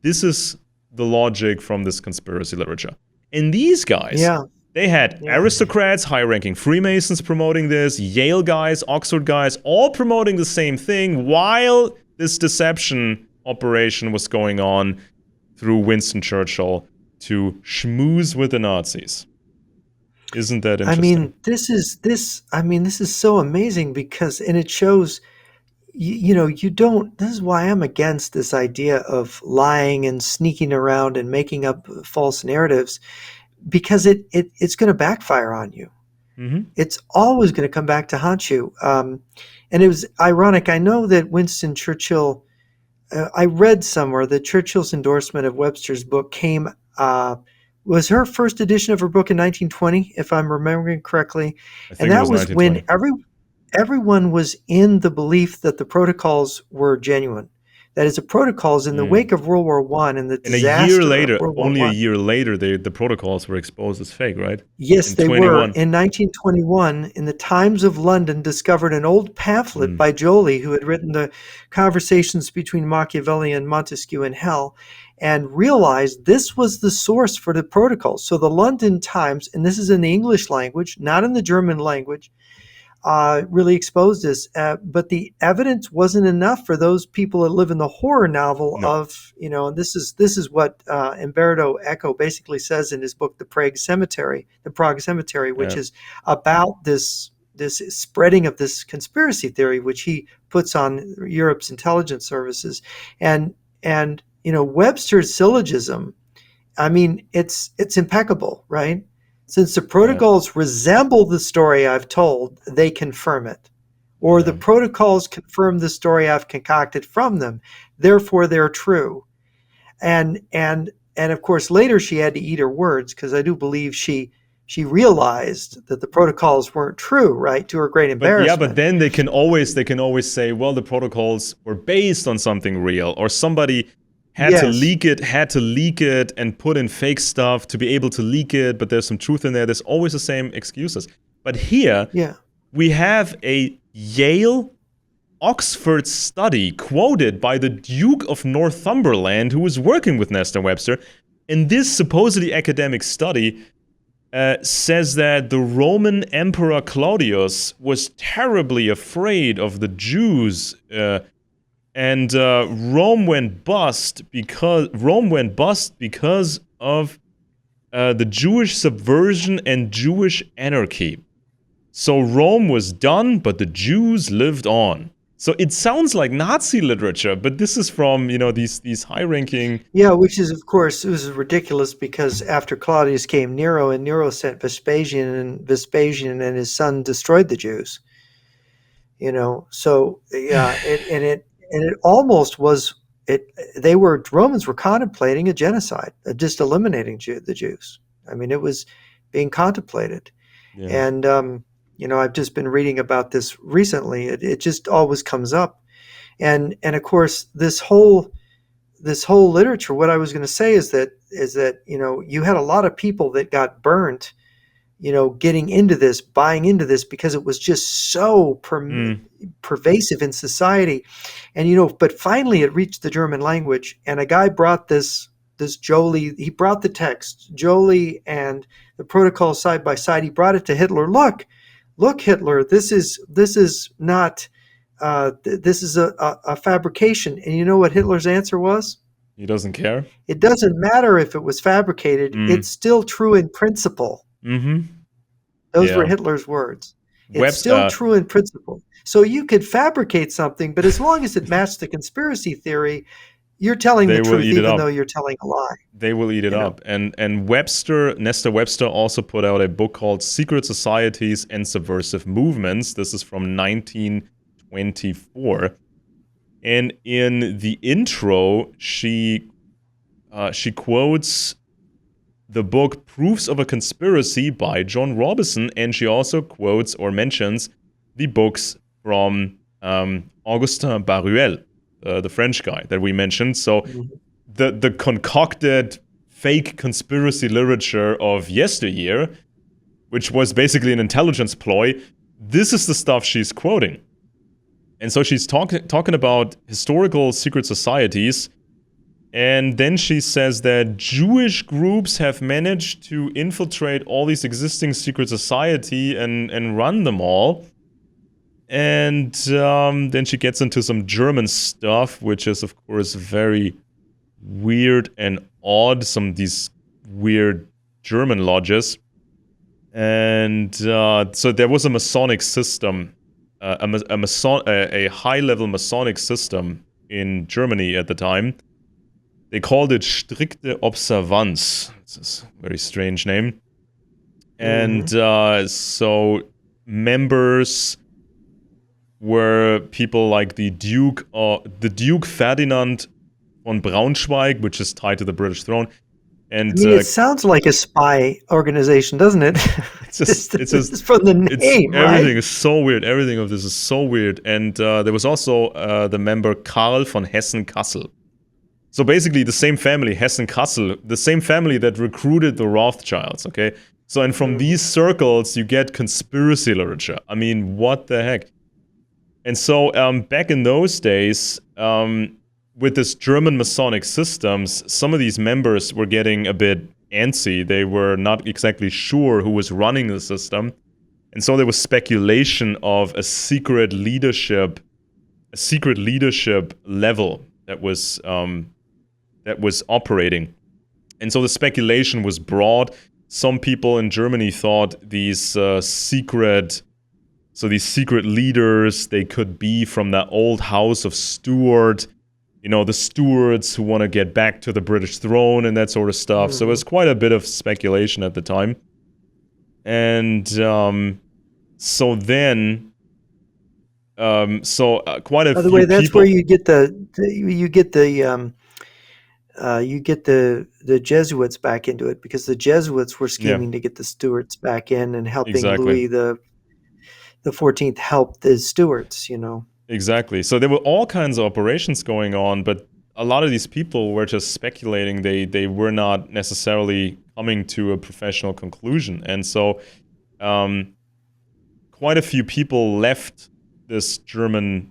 This is the logic from this conspiracy literature. And these guys, they had aristocrats, high-ranking Freemasons promoting this, Yale guys, Oxford guys, all promoting the same thing while this deception operation was going on through Winston Churchill to schmooze with the Nazis. Isn't that interesting? This is so amazing because, and it shows, this is why I'm against this idea of lying and sneaking around and making up false narratives, because it's going to backfire on you. Mm-hmm. It's always going to come back to haunt you. And it was ironic. I know that Winston Churchill, I read somewhere that Churchill's endorsement of Webster's book was her first edition of her book in 1920, if I'm remembering correctly. And that was when everyone was in the belief that the protocols were genuine. That is, the protocols in the wake of World War I and the disaster of World War I. A year later, the protocols were exposed as fake, right? Yes, they were. In 1921, in the Times of London discovered an old pamphlet by Joly, who had written the Conversations between Machiavelli and Montesquieu in Hell, and realized this was the source for the protocols. So the London Times, and this is in the English language, not in the German language, really exposed this. But the evidence wasn't enough for those people that live in the horror novel of, and this is what Umberto Eco basically says in his book, The Prague Cemetery, which is about this spreading of this conspiracy theory, which he puts on Europe's intelligence services. And Webster's syllogism, it's impeccable, right? Since the protocols resemble the story I've told, they confirm it. Or the protocols confirm the story I've concocted from them. Therefore, they're true. And of course, later she had to eat her words, because I do believe she realized that the protocols weren't true, right? To her great embarrassment. But then they can always say, well, the protocols were based on something real, or somebody had to leak it and put in fake stuff to be able to leak it, but there's some truth in there. There's always the same excuses. But here, we have a Yale Oxford study quoted by the Duke of Northumberland, who was working with Nesta Webster. And this supposedly academic study says that the Roman Emperor Claudius was terribly afraid of the Jews, and Rome went bust because of the Jewish subversion and Jewish anarchy. So Rome was done, but the Jews lived on. So it sounds like Nazi literature, but this is from these high-ranking. Yeah, which is, of course, it was ridiculous, because after Claudius came Nero, and Nero sent Vespasian, and his son destroyed the Jews. So it almost was. Romans were contemplating a genocide, just eliminating the Jews. It was being contemplated, and I've just been reading about this recently. It just always comes up, and of course this whole literature. What I was going to say is that you had a lot of people that got burnt getting into this, buying into this, because it was just so Mm. pervasive in society. And but finally it reached the German language, and a guy brought this Jolie. He brought the text, Jolie and the protocol side by side. He brought it to Hitler. Look, Hitler. This is not. This is a fabrication. And you know what Hitler's answer was? He doesn't care. It doesn't matter if it was fabricated. Mm. It's still true in principle. Mm-hmm. Those were Yeah. Hitler's words. It's Web's still true in principle. So you could fabricate something, but as long as it matched the conspiracy theory, you're telling the They will truth, eat it even though up. you're telling a lie. They will eat it You know. up. And Nesta Webster also put out a book called Secret Societies and Subversive Movements. This is from 1924. And in the intro, she quotes the book Proofs of a Conspiracy by John Robison, and she also quotes or mentions the books from Augustin Baruel, the French guy that we mentioned. So the concocted fake conspiracy literature of yesteryear, which was basically an intelligence ploy, this is the stuff she's quoting. And so she's talking about historical secret societies. And then she says that Jewish groups have managed to infiltrate all these existing secret society and run them all. And then she gets into some German stuff, which is, of course, very weird and odd. Some of these weird German lodges. And so there was a Masonic system, a high-level Masonic system in Germany at the time. They called it Strikte Observanz. It's a very strange name. And so members were people like the Duke Ferdinand von Braunschweig, which is tied to the British throne. And I mean, it sounds like a spy organization, doesn't it? It's just from the name, right? Everything is so weird. Everything of this is so weird. And there was also the member Karl von Hessen-Kassel. So basically the same family, Hessen-Kassel, the same family that recruited the Rothschilds, okay? So, and from these circles, you get conspiracy literature. I mean, what the heck? And so back in those days, with this German Masonic systems, some of these members were getting a bit antsy. They were not exactly sure who was running the system. And so there was speculation of a secret leadership level that was operating. And so the speculation was broad. Some people in Germany thought these secret leaders, they could be from that old house of Stuart, the Stuarts who want to get back to the British throne and that sort of stuff. So it was quite a bit of speculation at the time. And so then, quite a few people... By the way, that's where you get the Jesuits back into it, because the Jesuits were scheming to get the Stuarts back in and helping Louis the 14th help the Stuarts, Exactly. So there were all kinds of operations going on, but a lot of these people were just speculating. They were not necessarily coming to a professional conclusion. And so quite a few people left this German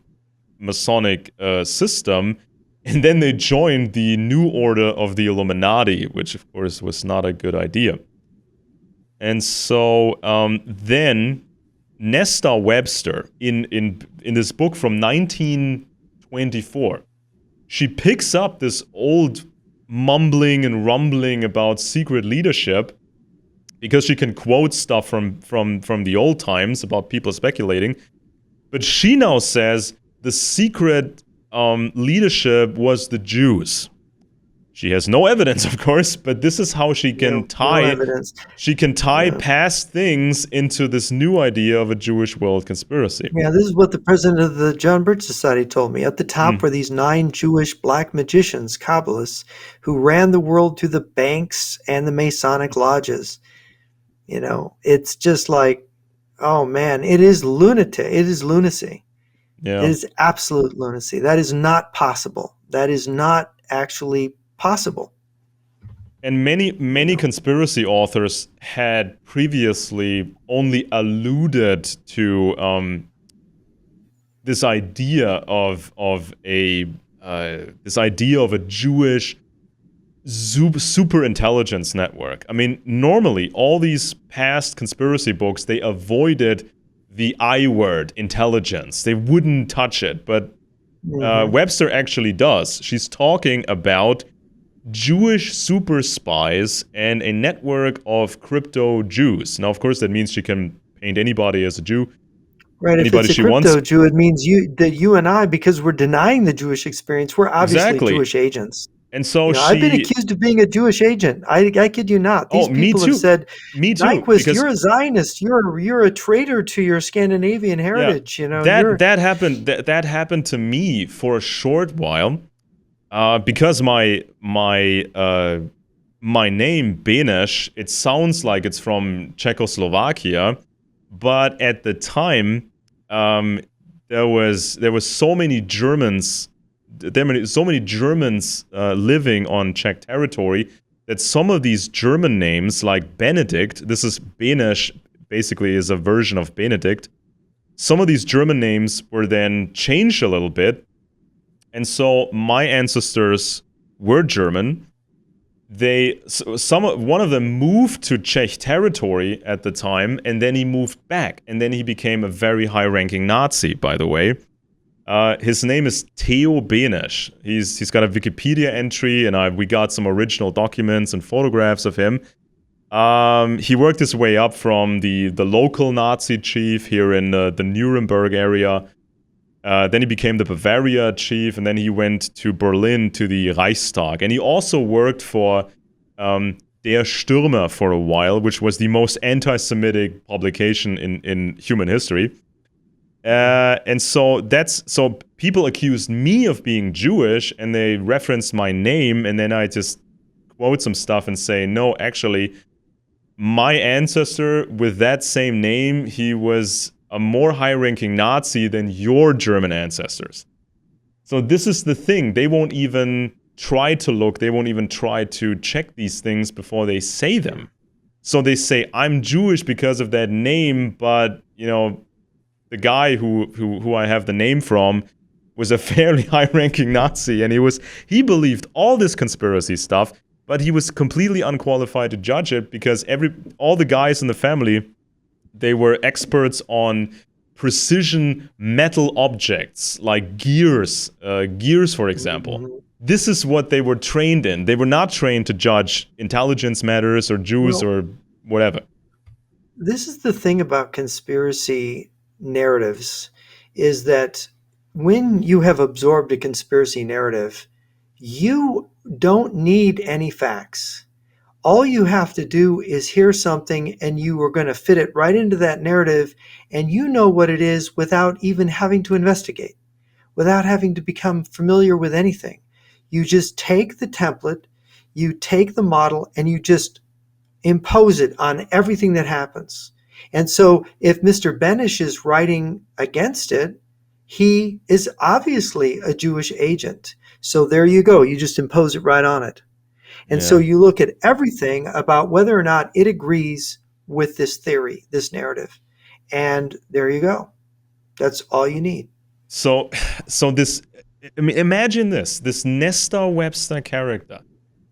Masonic system, and then they joined the New Order of the Illuminati, which of course was not a good idea. And so then Nesta Webster, in this book from 1924, she picks up this old mumbling and rumbling about secret leadership, because she can quote stuff from the old times about people speculating. But she now says the secret leadership was the Jews. She has no evidence, of course, but this is how she can tie past things into this new idea of a Jewish world conspiracy. Yeah, this is what the president of the John Birch Society told me. At the top were these 9 Jewish black magicians, Kabbalists, who ran the world through the banks and the Masonic lodges. It's just like, oh man, it is lunatic. It is lunacy. Yeah. It is absolute lunacy. That is not possible. That is not actually possible. And many conspiracy authors had previously only alluded to this idea of a Jewish super intelligence network. I mean, normally all these past conspiracy books, they avoided the I word, intelligence. They wouldn't touch it, but Webster actually does. She's talking about Jewish super spies and a network of crypto Jews. Now, of course, that means she can paint anybody as a Jew, Right. If anybody it's a she wants. crypto Jew, it means you and I, because we're denying the Jewish experience, we're obviously Exactly. Jewish agents. And so I've been accused of being a Jewish agent. I kid you not. These me people too. have said, Me too. Nyquist, Because you're a Zionist. You're a traitor to your Scandinavian heritage. that happened to me for a short while, because my name Benesch, it sounds like it's from Czechoslovakia, but at the time, there was so many Germans. So many Germans living on Czech territory that some of these German names, like Benedict, this is Benesch, basically is a version of Benedict. Some of these German names were then changed a little bit, and so my ancestors were German. One of them moved to Czech territory at the time, and then he moved back, and then he became a very high-ranking Nazi, by the way. His name is Theo Benesch. He's got a Wikipedia entry, and we got some original documents and photographs of him. He worked his way up from the local Nazi chief here in the Nuremberg area. Then he became the Bavaria chief, and then he went to Berlin to the Reichstag. And he also worked for Der Stürmer for a while, which was the most anti-Semitic publication in human history. And so people accused me of being Jewish, and they referenced my name, and then I just quote some stuff and say, no, actually, my ancestor with that same name, he was a more high-ranking Nazi than your German ancestors. So this is the thing. They won't even try to look. They won't even try to check these things before they say them. So they say, I'm Jewish because of that name, but, the guy who I have the name from was a fairly high-ranking Nazi, and he believed all this conspiracy stuff, but he was completely unqualified to judge it because all the guys in the family, they were experts on precision metal objects like gears, for example. Mm-hmm. This is what they were trained in. They were not trained to judge intelligence matters or Jews or whatever. This is the thing about conspiracy narratives, is that when you have absorbed a conspiracy narrative, you don't need any facts. All you have to do is hear something, and you are going to fit it right into that narrative, and you know what it is without even having to investigate, without having to become familiar with anything. You just take the template, you take the model, and you just impose it on everything that happens. And so if Mr. Benesch is writing against it, he is obviously a Jewish agent. So there you go. You just impose it right on it. And so you look at everything about whether or not it agrees with this theory, this narrative. And there you go. That's all you need. So this, imagine this Nesta Webster character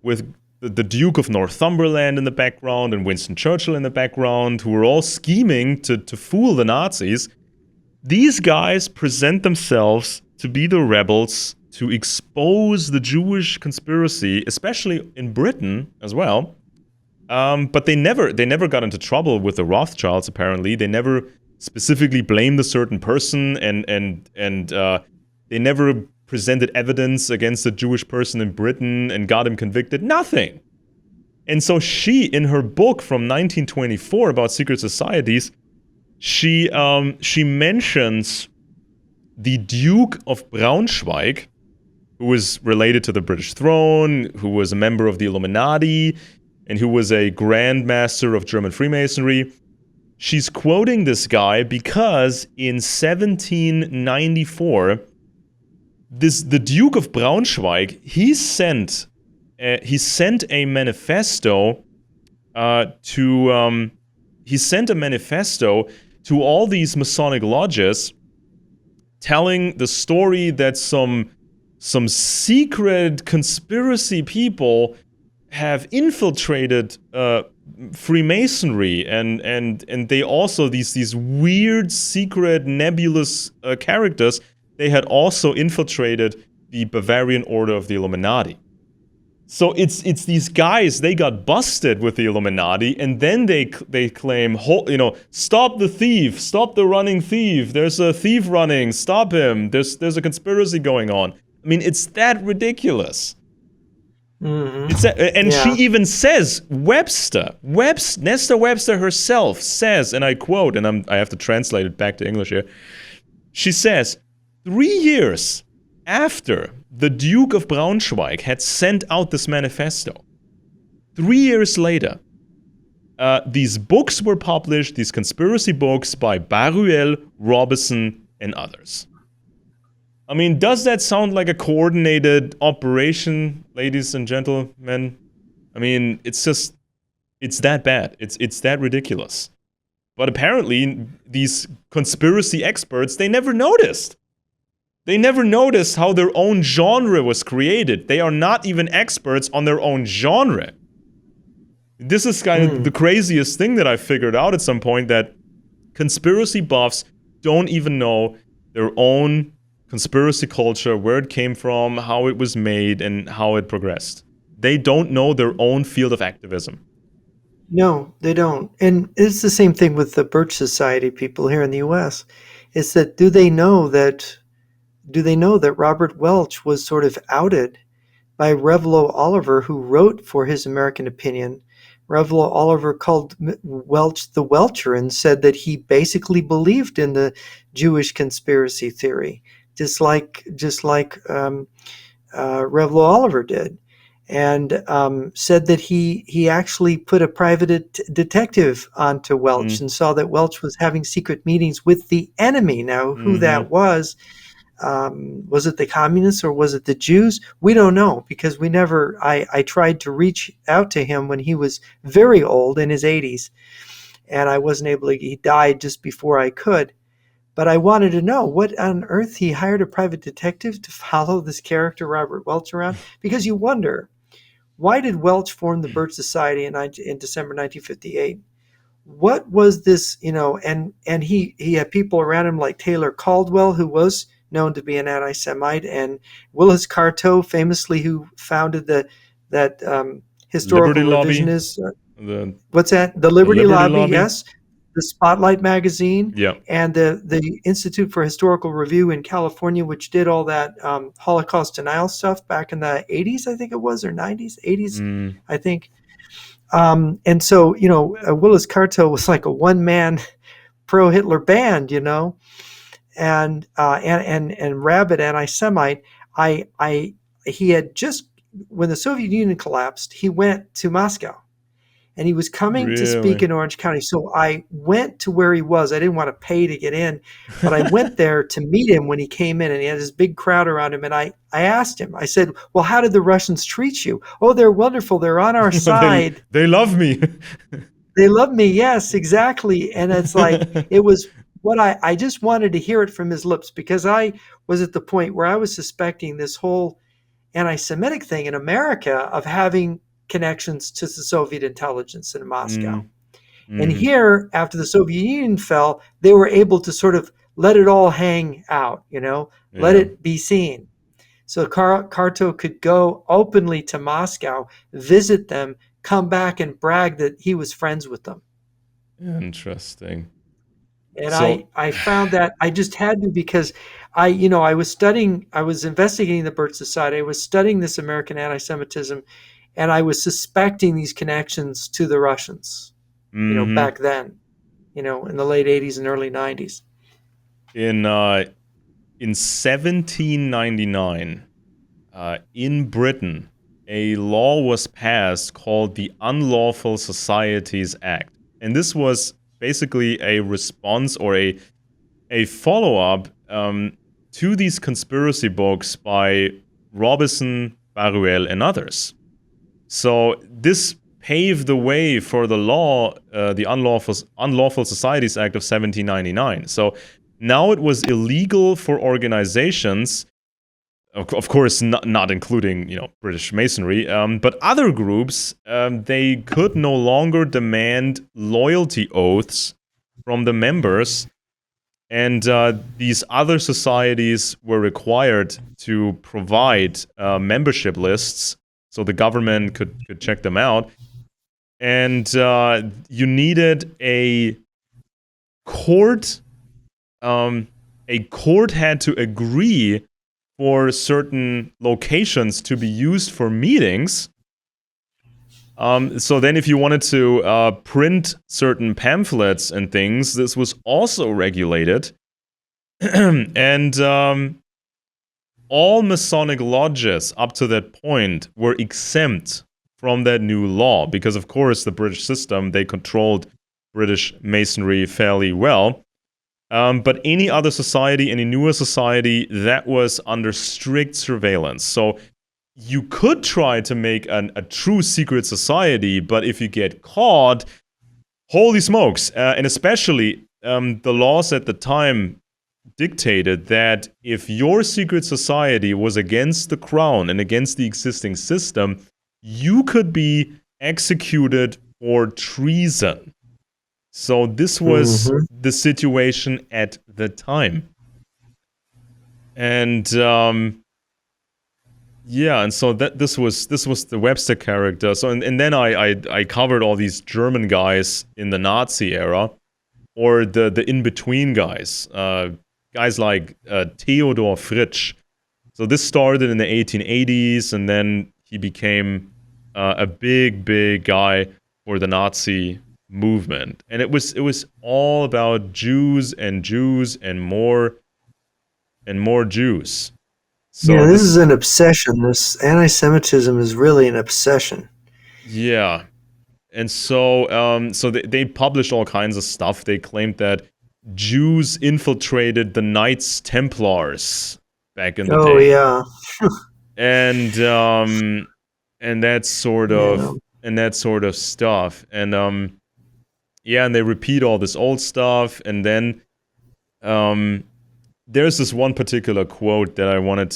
with the Duke of Northumberland in the background and Winston Churchill in the background, who were all scheming to fool the Nazis. These guys present themselves to be the rebels, to expose the Jewish conspiracy, especially in Britain as well. But they never got into trouble with the Rothschilds, apparently. They never specifically blamed a certain person, and they never presented evidence against a Jewish person in Britain and got him convicted. Nothing. And so she, in her book from 1924 about secret societies, she mentions the Duke of Braunschweig, who was related to the British throne, who was a member of the Illuminati, and who was a Grand Master of German Freemasonry. She's quoting this guy because in 1794, the Duke of Braunschweig, he sent he sent a manifesto to all these Masonic lodges, telling the story that some secret conspiracy people have infiltrated Freemasonry, and they also, these weird, secret, nebulous characters, they had also infiltrated the Bavarian Order of the Illuminati. So it's these guys, they got busted with the Illuminati, and then they claim, stop the thief, stop the running thief. There's a thief running, stop him. There's a conspiracy going on. I mean, it's that ridiculous. Mm-hmm. And she even says, Nesta Webster herself says, and I quote, and I have to translate it back to English here. She says, 3 years after the Duke of Braunschweig had sent out this manifesto, 3 years later, these books were published, these conspiracy books by Baruel, Robison, and others. I mean, does that sound like a coordinated operation, ladies and gentlemen? I mean, it's that bad. It's that ridiculous. But apparently, these conspiracy experts, they never noticed. They never noticed how their own genre was created. They are not even experts on their own genre. This is kind of the craziest thing that I figured out at some point, that conspiracy buffs don't even know their own conspiracy culture, where it came from, how it was made, and how it progressed. They don't know their own field of activism. No, they don't. And it's the same thing with the Birch Society people here in the U.S. It's that do they know that Robert Welch was sort of outed by Revelo Oliver, who wrote for his American Opinion? Revelo Oliver called Welch the Welcher and said that he basically believed in the Jewish conspiracy theory, just like Revelo Oliver did, and said that he actually put a private detective onto Welch and saw that Welch was having secret meetings with the enemy. Now, who that was it the communists or was it the Jews? We don't know, because I tried to reach out to him when he was very old, in his 80s, and I wasn't able to. He died just before I could. But I wanted to know what on earth he hired a private detective to follow this character, Robert Welch, around. Because you wonder, why did Welch form the Birch Society in December 1958? What was this, and he had people around him like Taylor Caldwell, who was known to be an anti-Semite, and Willis Carto, famously, who founded that historical revisionist. What's that? The Liberty Lobby, yes. The Spotlight magazine, and the Institute for Historical Review in California, which did all that Holocaust denial stuff back in the 80s, I think it was, or 90s, 80s, I think. And so, Willis Carto was like a one-man pro-Hitler band, and rabid anti-Semite. He had just, when the Soviet Union collapsed, he went to Moscow. And he was coming to speak in Orange County. So I went to where he was. I didn't want to pay to get in, but I went there to meet him when he came in, and he had this big crowd around him. And I asked him, I said, well, how did the Russians treat you? Oh, they're wonderful. They're on our side. They love me. They love me. Yes, exactly. And it's like, it was what I just wanted to hear it from his lips, because I was at the point where I was suspecting this whole anti-Semitic thing in America of having connections to the Soviet intelligence in Moscow. And here, after the Soviet Union fell, they were able to sort of let it all hang out, let it be seen. So Carto could go openly to Moscow, visit them, come back and brag that he was friends with them. Interesting. And I found that I just had to, because I was investigating the Birch Society. I was studying this American anti-Semitism, and I was suspecting these connections to the Russians, back then, in the late 80s and early 90s. In 1799, in Britain, a law was passed called the Unlawful Societies Act. And this was basically a response, or a follow-up to these conspiracy books by Robison, Baruel, and others. So this paved the way for the law, the Unlawful Societies Act of 1799. So now it was illegal for organizations, of course, not including British Masonry, but other groups, they could no longer demand loyalty oaths from the members, and these other societies were required to provide membership lists so the government could check them out. And you needed a court. A court had to agree for certain locations to be used for meetings. So then if you wanted to print certain pamphlets and things, this was also regulated. And all Masonic lodges up to that point were exempt from that new law because, of course, the British system, they controlled British Masonry fairly well. But any other society, any newer society, that was under strict surveillance. So you could try to make a true secret society, but if you get caught, holy smokes. And especially the laws at the time dictated that if your secret society was against the crown and against the existing system, you could be executed for treason. So this was the situation at the time. And yeah, and so this was the Webster character. So and then I covered all these German guys in the Nazi era, or the in-between guys. Guys like Theodor Fritsch. So this started in the 1880s, and then he became a big guy for the Nazi movement. And it was all about Jews and more Jews. So yeah, this is an obsession. This anti-Semitism is really an obsession. Yeah. And so they published all kinds of stuff. They claimed that Jews infiltrated the Knights Templars back in the day. Oh yeah. And that sort of stuff. And yeah, and they repeat all this old stuff, and then there's this one particular quote that I wanted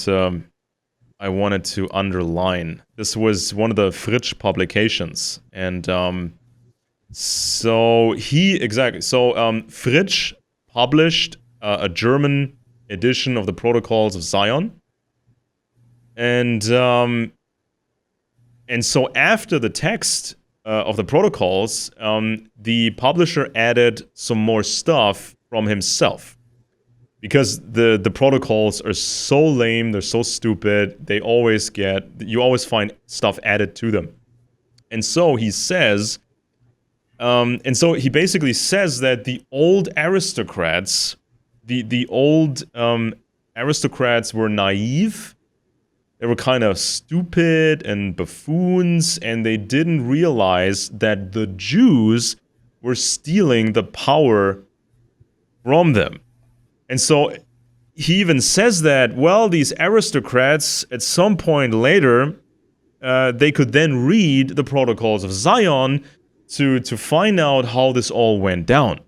to underline. This was one of the Fritsch publications, and Fritsch published a German edition of the Protocols of Zion, and so after the text of the Protocols, the publisher added some more stuff from himself. Because the protocols are so lame, they're so stupid, you always find stuff added to them. And so he says, he basically says that the old aristocrats, the old aristocrats were naive, they were kind of stupid and buffoons, and they didn't realize that the Jews were stealing the power from them. And so he even says that, well, these aristocrats, at some point later, they could then read the Protocols of Zion to find out how this all went down.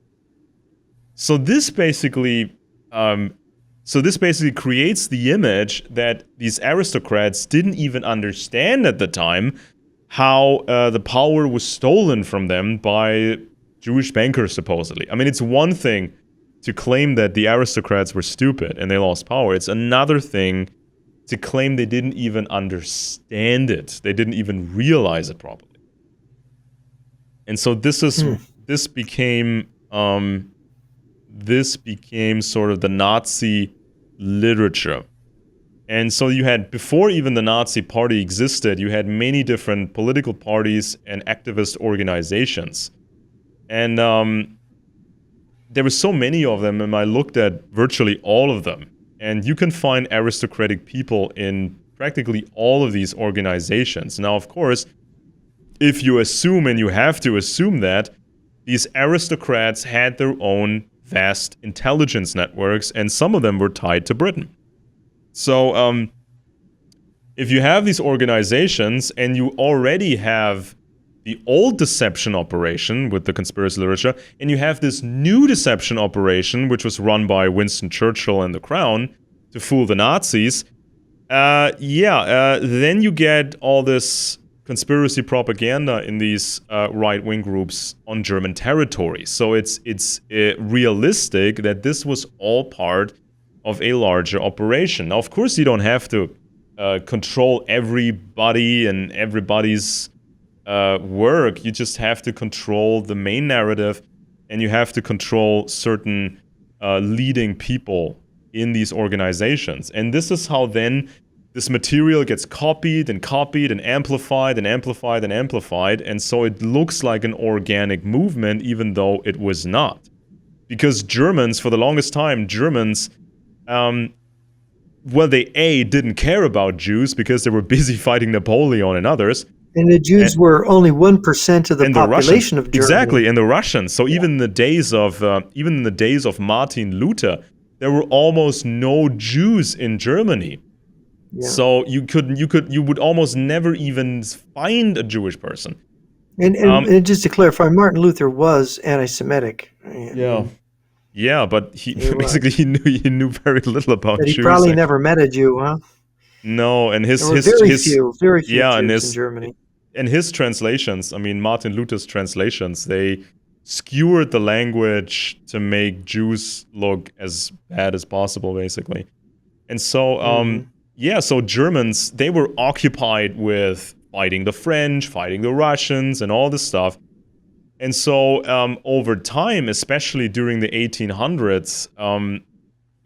So this basically creates the image that these aristocrats didn't even understand at the time how the power was stolen from them by Jewish bankers, supposedly. I mean, it's one thing to claim that the aristocrats were stupid and they lost power. It's another thing to claim they didn't even understand it. They didn't even realize it properly. And so this became sort of the Nazi literature. And so you had, before even the Nazi party existed, you had many different political parties and activist organizations. And there were so many of them, and I looked at virtually all of them. And you can find aristocratic people in practically all of these organizations. Now, of course, if you assume, and you have to assume, that these aristocrats had their own vast intelligence networks, and some of them were tied to Britain. So if you have these organizations and you already have the old deception operation with the conspiracy literature, and you have this new deception operation, which was run by Winston Churchill and the Crown to fool the Nazis, then you get all this conspiracy propaganda in these right-wing groups on German territory. So it's realistic that this was all part of a larger operation. Now, of course, you don't have to control everybody and everybody's work. You just have to control the main narrative, and you have to control certain leading people in these organizations. And this is how then this material gets copied and copied and amplified and amplified and amplified. And so it looks like an organic movement, even though it was not. Because Germans, for the longest time, they didn't care about Jews because they were busy fighting Napoleon and others. And the Jews were only 1% of the population of Germany. Exactly, and the Russians. So even in the days of Martin Luther, there were almost no Jews in Germany. Yeah. So you would almost never even find a Jewish person. And just to clarify, Martin Luther was anti-Semitic. Yeah, but he knew very little about Jews. He probably never met a Jew, huh? No, and there were very few Jews in Germany. And his translations, I mean, Martin Luther's translations, they skewered the language to make Jews look as bad as possible, basically. And so, so Germans, they were occupied with fighting the French, fighting the Russians, and all this stuff. And so, over time, especially during the 1800s,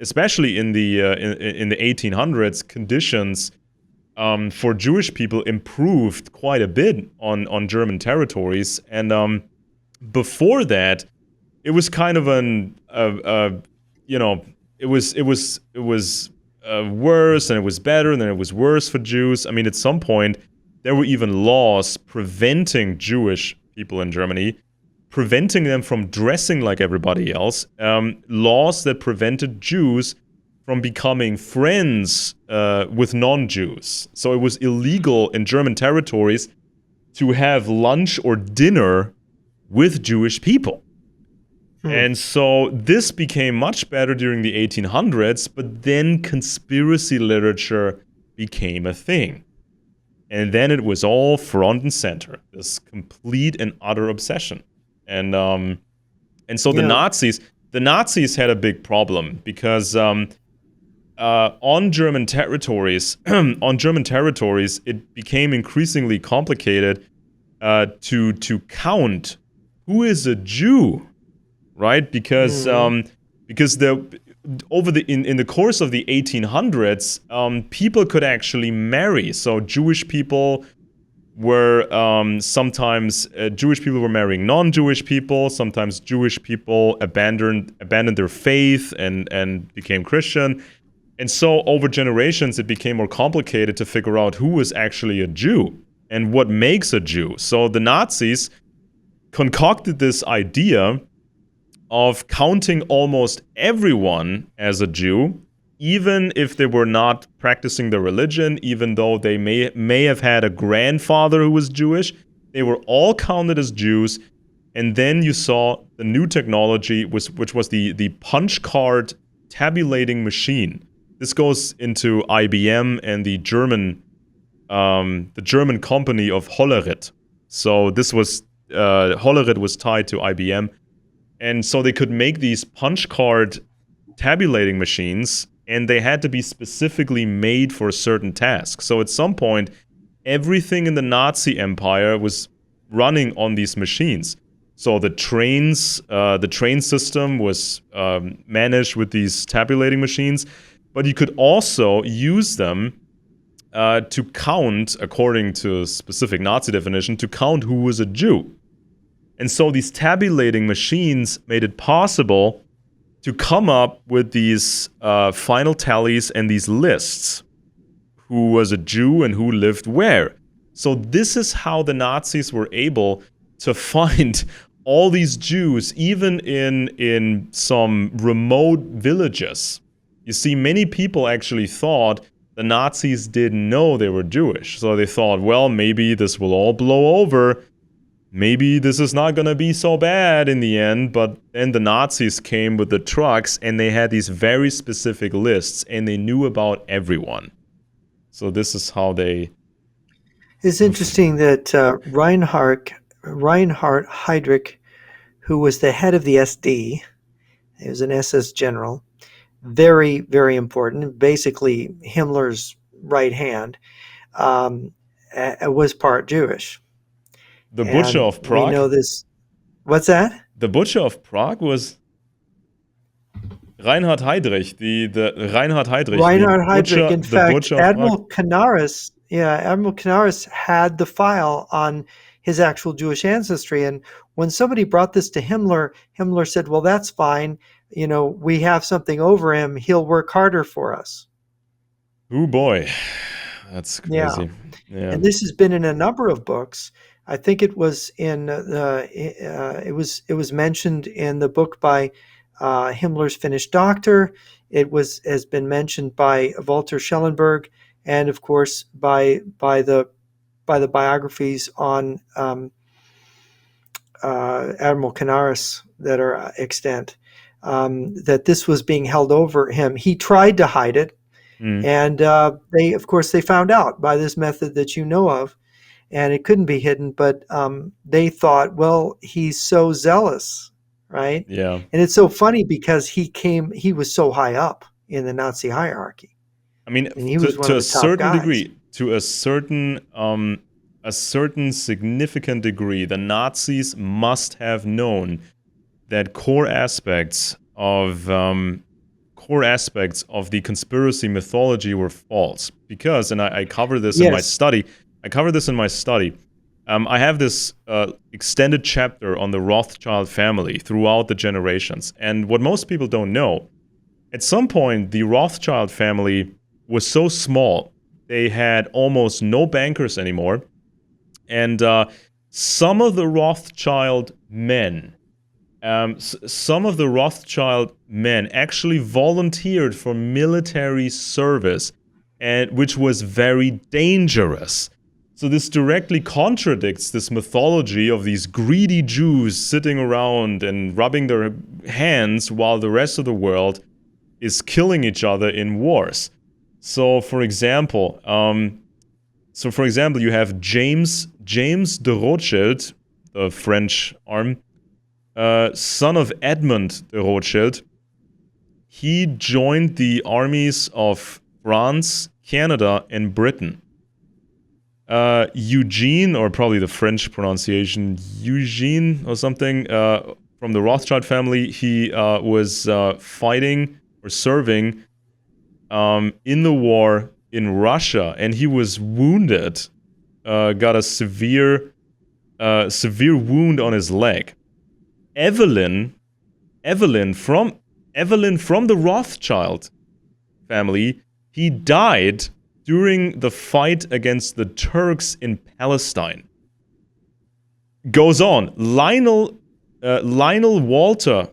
especially in the 1800s, conditions for Jewish people improved quite a bit on German territories. And before that, it was kind of it was worse, and it was better, and then it was worse for Jews. I mean, at some point, there were even laws preventing Jewish people in Germany, preventing them from dressing like everybody else, laws that prevented Jews from becoming friends with non-Jews. So it was illegal in German territories to have lunch or dinner with Jewish people. And so this became much better during the 1800s, but then conspiracy literature became a thing. And then it was all front and center, this complete and utter obsession. And so the Nazis had a big problem because on German territories, it became increasingly complicated to count who is a Jew, right? Because in the course of the 1800s, people could actually marry. So Jewish people were sometimes Jewish people were marrying non-Jewish people. Sometimes Jewish people abandoned their faith and became Christian. And so over generations, it became more complicated to figure out who was actually a Jew and what makes a Jew. So the Nazis concocted this idea of counting almost everyone as a Jew, even if they were not practicing their religion, even though they may have had a grandfather who was Jewish. They were all counted as Jews. And then you saw the new technology, which was the punch card tabulating machine. This goes into IBM and the German company of Hollerith. So this was Hollerith was tied to IBM, and so they could make these punch card tabulating machines, and they had to be specifically made for a certain task. So at some point, everything in the Nazi Empire was running on these machines. So the train system was managed with these tabulating machines. But you could also use them to count, according to a specific Nazi definition, to count who was a Jew. And so these tabulating machines made it possible to come up with these final tallies and these lists. Who was a Jew and who lived where. So this is how the Nazis were able to find all these Jews, even in some remote villages. You see, many people actually thought the Nazis didn't know they were Jewish. So they thought, well, maybe this will all blow over. Maybe this is not going to be so bad in the end. But then the Nazis came with the trucks, and they had these very specific lists, and they knew about everyone. So this is how they... It's interesting that Reinhard Heydrich, who was the head of the SD, he was an SS general, very, very important, basically Himmler's right hand, was part Jewish. The Butcher And of we Prague? know this. What's that? The Butcher of Prague was Reinhard Heydrich. Reinhard Heydrich. Reinhard Heydrich. In the fact, Butcher of Prague. Admiral Canaris had the file on his actual Jewish ancestry. And when somebody brought this to Himmler, Himmler said, well, that's fine. You know, we have something over him. He'll work harder for us. Oh boy, that's crazy. Yeah. And this has been in a number of books. I think it was in it was mentioned in the book by Himmler's Finnish Doctor. It has been mentioned by Walter Schellenberg, and of course by the biographies on Admiral Canaris that are extant. That this was being held over him. He tried to hide it, and they found out by this method that you know of, and it couldn't be hidden. But they thought, well, he's so zealous, right? Yeah. And it's so funny because he was so high up in the Nazi hierarchy. I mean, and he was to a certain guys. degree, to a certain significant degree, the Nazis must have known that core aspects of the conspiracy mythology were false. Because, and I cover this in my study. I have this extended chapter on the Rothschild family throughout the generations. And what most people don't know, at some point, the Rothschild family was so small, they had almost no bankers anymore. And some of the Rothschild men actually volunteered for military service, and which was very dangerous. So this directly contradicts this mythology of these greedy Jews sitting around and rubbing their hands while the rest of the world is killing each other in wars. So, for example, you have James de Rothschild, the French arm, son of Edmund de Rothschild. He joined the armies of France, Canada, and Britain. Eugene, or probably the French pronunciation, Eugene or something, from the Rothschild family, he was fighting or serving in the war in Russia, and he was wounded, got a severe wound on his leg. Evelyn from the Rothschild family, he died during the fight against the Turks in Palestine. Goes on. Lionel Walter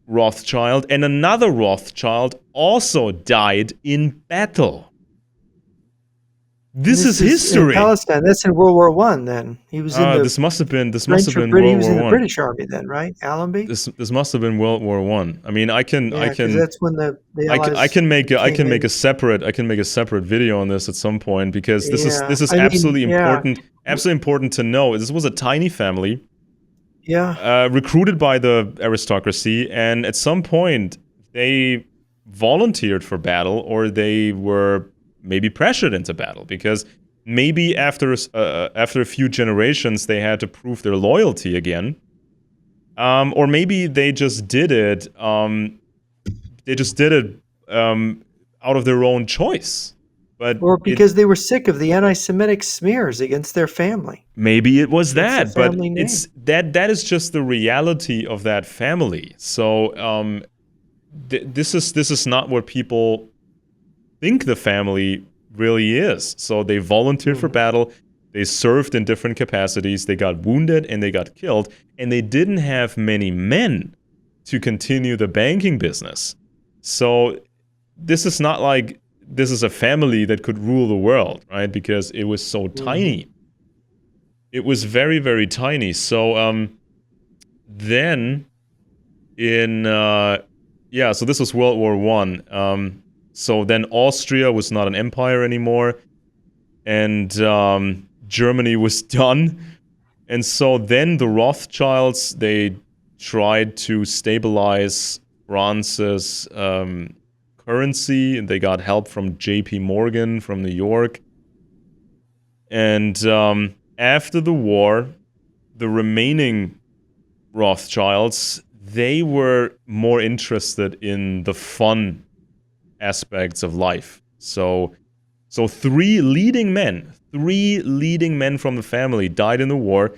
Rothschild and another Rothschild also died in battle. This is history. In Palestine. That's in World War I. Then he was in the. This must have been World War I. He was in the British Army then, right? Allenby. This must have been World War I. I mean, I can. That's when the Allies I can make a separate video on this at some point, because this is absolutely important. Absolutely important to know. This was a tiny family. Yeah. Recruited by the aristocracy, and at some point they volunteered for battle, or they were maybe pressured into battle, because maybe after a few generations they had to prove their loyalty again, or maybe they just did it. Out of their own choice. Or because they were sick of the anti-Semitic smears against their family. Maybe it was that, but it's that is just the reality of that family. So this is not what people think the family really is. So they volunteered for battle, they served in different capacities, they got wounded and they got killed, and they didn't have many men to continue the banking business. So this is not like this is a family that could rule the world, right? Because it was so Mm-hmm. tiny. It was very, very tiny. So then in so this was World War One. So then Austria was not an empire anymore, and Germany was done. And so then the Rothschilds, they tried to stabilize France's currency, and they got help from J.P. Morgan from New York. And after the war, the remaining Rothschilds, they were more interested in the fun aspects of life. So three leading men from the family died in the war,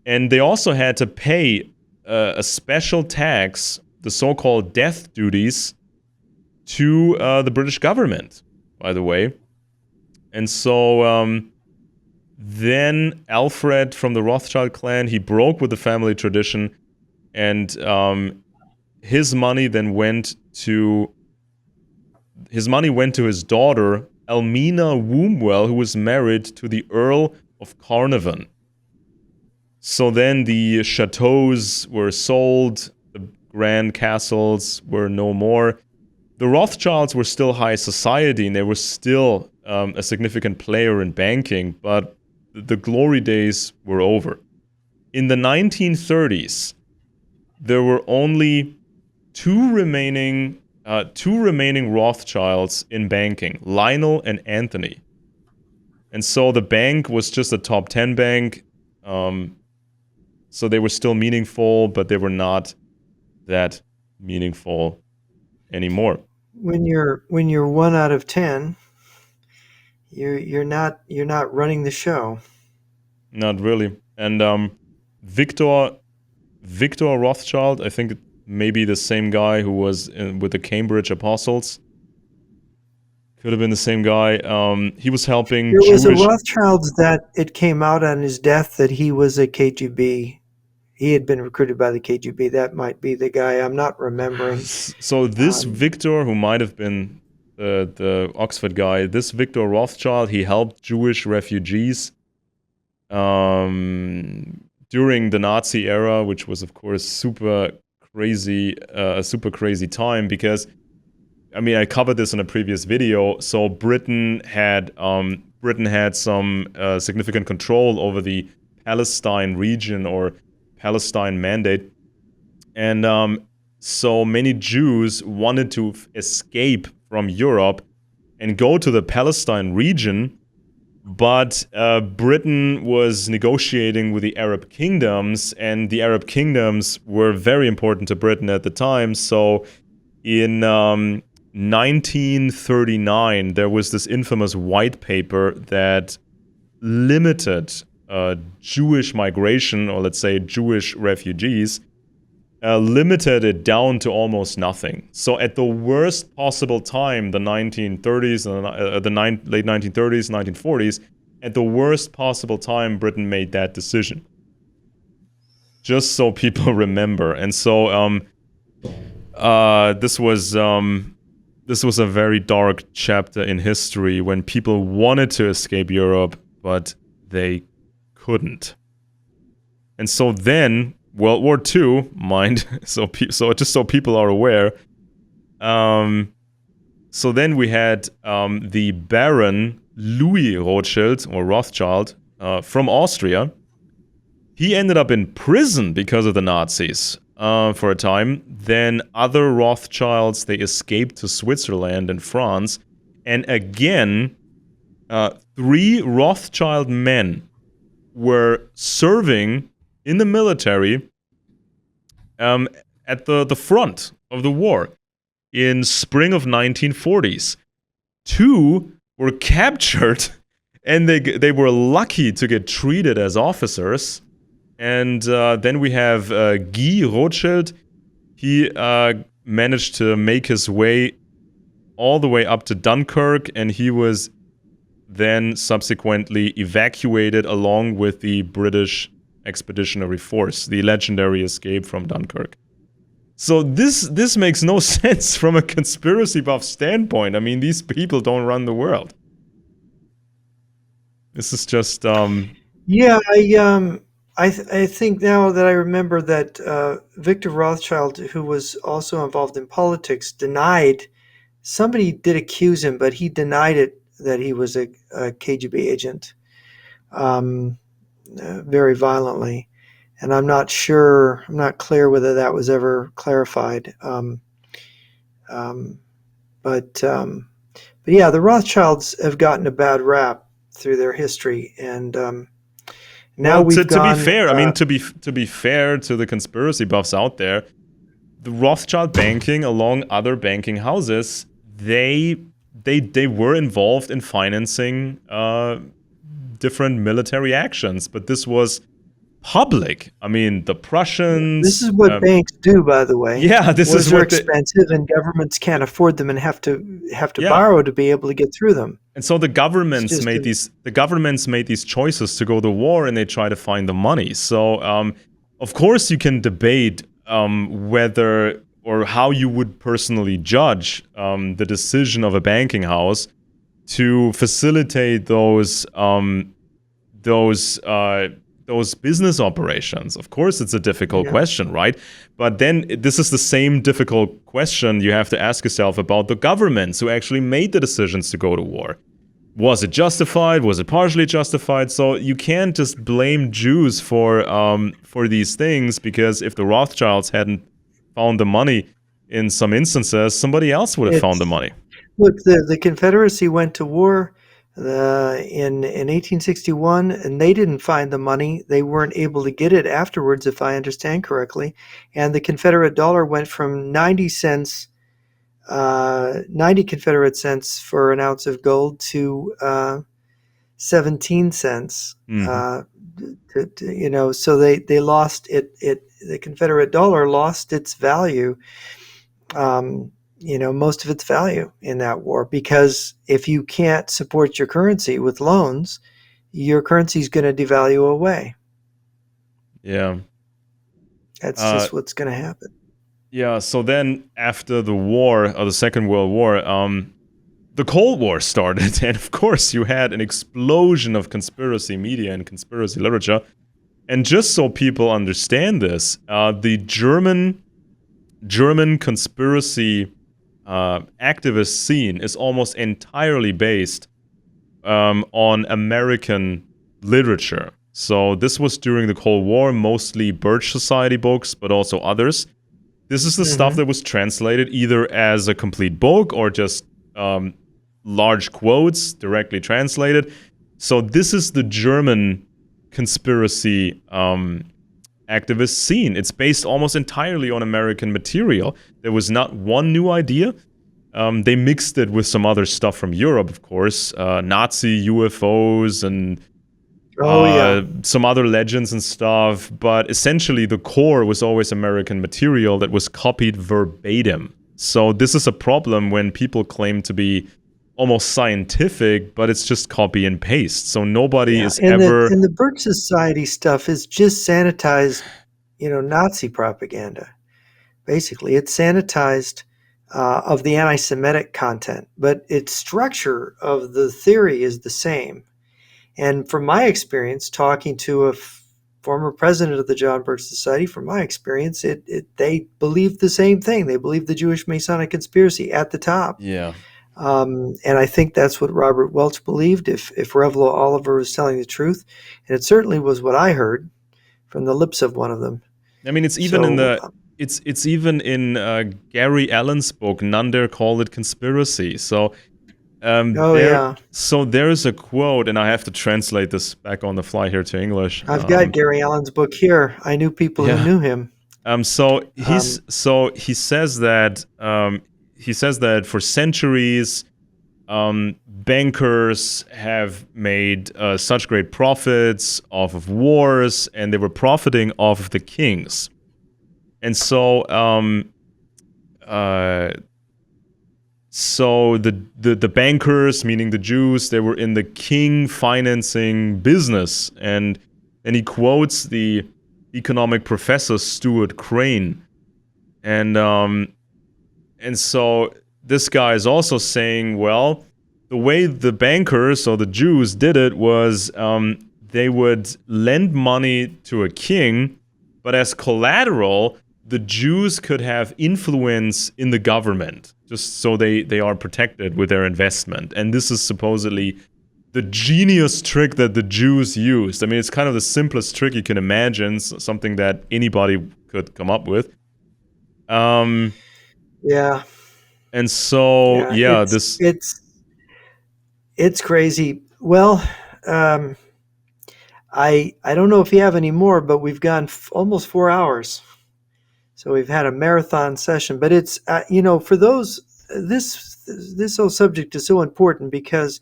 and they also had to pay a special tax, the so-called death duties, to the British government, by the way. And so then Alfred from the Rothschild clan, he broke with the family tradition, and his money went to his daughter Elmina Wombwell, who was married to the Earl of Carnarvon. So then the chateaus were sold, the grand castles were no more. The Rothschilds were still high society, and they were still a significant player in banking, but the glory days were over. In the 1930s, there were only two remaining Rothschilds in banking, Lionel and Anthony. And so the bank was just a top 10 bank. So they were still meaningful, but they were not that meaningful anymore. When you're 1 out of 10, you're not running the show. Not really. And Victor Rothschild, I think maybe the same guy who was with the Cambridge Apostles. Could have been the same guy. He was helping There was a Jewish. Rothschild that it came out on his death that he was a KGB. He had been recruited by the KGB. That might be the guy. I'm not remembering. So this Um, Victor, who might have been the Oxford guy, this Victor Rothschild, he helped Jewish refugees during the Nazi era, which was of course super crazy, a super crazy time, because I covered this in a previous video. So Britain had some significant control over the Palestine region, or Palestine Mandate, and so many Jews wanted to escape from Europe and go to the Palestine region, but Britain was negotiating with the Arab kingdoms, and the Arab kingdoms were very important to Britain at the time. So in 1939, there was this infamous white paper that limited Jewish migration, or let's say Jewish refugees, limited it down to almost nothing. So at the worst possible time, the 1930s, late 1930s, 1940s, at the worst possible time, Britain made that decision. Just so people remember. And so this was a very dark chapter in history when people wanted to escape Europe, but they couldn't. And so then World War II, so just so people are aware, so then we had the Baron Louis Rothschild, or Rothschild, from Austria. He ended up in prison because of the Nazis for a time. Then other Rothschilds, they escaped to Switzerland and France. And again, 3 Rothschild men were serving in the military at the front of the war in spring of 1940s. 2 were captured, and they were lucky to get treated as officers. And then we have Guy Rothschild. He managed to make his way all the way up to Dunkirk, and he was then subsequently evacuated along with the British Expeditionary Force, the legendary escape from Dunkirk. So this makes no sense from a conspiracy buff standpoint. I mean, these people don't run the world. This is just Yeah, I think now that I remember that Victor Rothschild, who was also involved in politics, denied. Somebody did accuse him, but he denied it that he was a KGB agent, um, very violently. And I'm not sure. I'm not clear whether that was ever clarified. Um, but but yeah, the Rothschilds have gotten a bad rap through their history, and now well, we've to be gone. fair, I mean to be fair to the conspiracy buffs out there, the Rothschild banking, along other banking houses, they were involved in financing different military actions, but this was public. I mean, the This Prussians. is what banks do, by the way. Yeah, this is Wars are what the expensive, and governments can't afford them, and have to yeah. borrow to be able to get through them. And so the It's governments just made these choices to go to war, and they try to find the money. So of course you can debate whether or how you would personally judge the decision of a banking house to facilitate those business operations. Of course, it's a difficult yeah. question, right? But then this is the same difficult question you have to ask yourself about the governments who actually made the decisions to go to war. Was it justified? Was it partially justified? So you can't just blame Jews for these things, because if the Rothschilds hadn't found the money in some instances, somebody else would have found the It's money. Look, the Confederacy went to war in 1861, and they didn't find the money. They weren't able to get it afterwards, if I understand correctly. And the Confederate dollar went from 90 cents, 90 Confederate cents for an ounce of gold to 17 cents. Mm-hmm. So they lost it. The Confederate dollar lost its value. Most of its value in that war, because if you can't support your currency with loans, your currency is going to devalue away. Yeah. That's Uh, just what's going to happen. yeah. So then, after the war, or the Second World War, the Cold War started, and of course, you had an explosion of conspiracy media and conspiracy literature. And just so people understand this, the German conspiracy activist scene is almost entirely based on American literature. So this was during the Cold War, mostly Birch Society books, but also others. This is the stuff that was translated either as a complete book or just large quotes directly translated. So this is the German conspiracy activist scene. It's based almost entirely on American material. There was not one new idea. They mixed it with some other stuff from Europe, of course, Nazi UFOs and some other legends and stuff. But essentially, the core was always American material that was copied verbatim. So this is a problem when people claim to be almost scientific, but it's just copy and paste. So nobody is ever. And the Birch Society stuff is just sanitized, Nazi propaganda. Basically, it's sanitized of the anti-Semitic content, but its structure of the theory is the same. And from my experience, talking to a former president of the John Birch Society, from my experience, they believed the same thing. They believed the Jewish Masonic conspiracy at the top. Yeah. And I think that's what Robert Welch believed, if Revlo Oliver was telling the truth. And it certainly was what I heard from the lips of one of them. I mean, it's even in the it's even in Gary Allen's book, None Dare Call It Conspiracy. So so there's a quote, and I have to translate this back on the fly here to English. I've got Gary Allen's book here. I knew people who knew him. So he says that for centuries, bankers have made such great profits off of wars, and they were profiting off of the kings. And so the bankers, meaning the Jews, they were in the king financing business. And he quotes the economic professor Stuart Crane, And so this guy is also saying, well, the way the bankers or the Jews did it was they would lend money to a king, but as collateral, the Jews could have influence in the government, just so they are protected with their investment. And this is supposedly the genius trick that the Jews used. I mean, it's kind of the simplest trick you can imagine, something that anybody could come up with. Yeah, And so, yeah, yeah, this. it's crazy. Well, um, I don't know if you have any more, but we've gone almost 4 hours. So we've had a marathon session, but it's for those this whole subject is so important because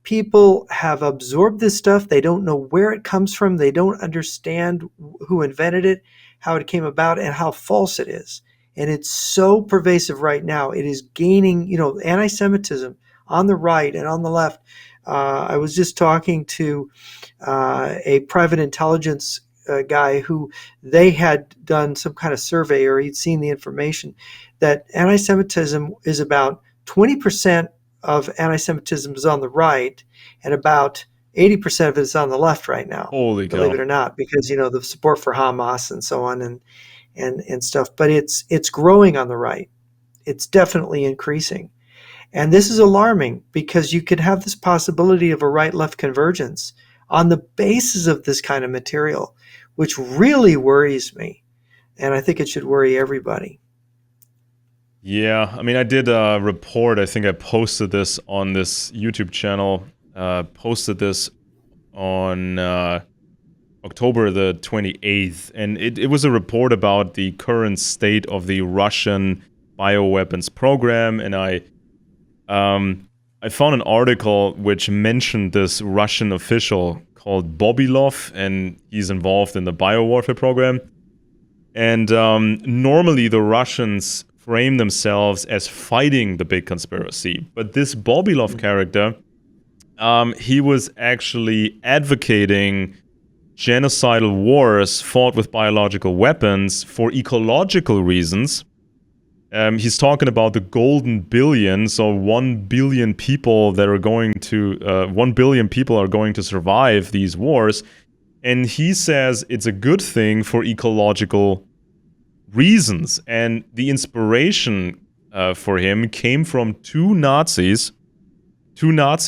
people have absorbed this stuff. They don't know where it comes from. They don't understand who invented it, how it came about, and how false it is. And it's so pervasive right now. It is gaining, anti-Semitism on the right and on the left. I was just talking to a private intelligence guy who they had done some kind of survey, or he'd seen the information that anti-Semitism is about 20% of anti-Semitism is on the right, and about 80% of it is on the left right now. Holy Believe cow. it or not, because the support for Hamas and so on and stuff. But it's growing on the right. It's definitely increasing. And this is alarming because you could have this possibility of a right-left convergence on the basis of this kind of material, which really worries me. And I think it should worry everybody. Yeah, I mean, I did a report. I think I posted this on this YouTube channel. Posted this on October the 28th. And it was a report about the current state of the Russian bioweapons program. And I found an article which mentioned this Russian official called Bobylov, and he's involved in the biowarfare program. And normally the Russians frame themselves as fighting the big conspiracy. But this Bobylov character, he was actually advocating genocidal wars fought with biological weapons for ecological reasons. He's talking about the golden billion, so 1 billion people that are going to 1 billion people are going to survive these wars, and he says it's a good thing for ecological reasons. And the inspiration for him came from two Nazi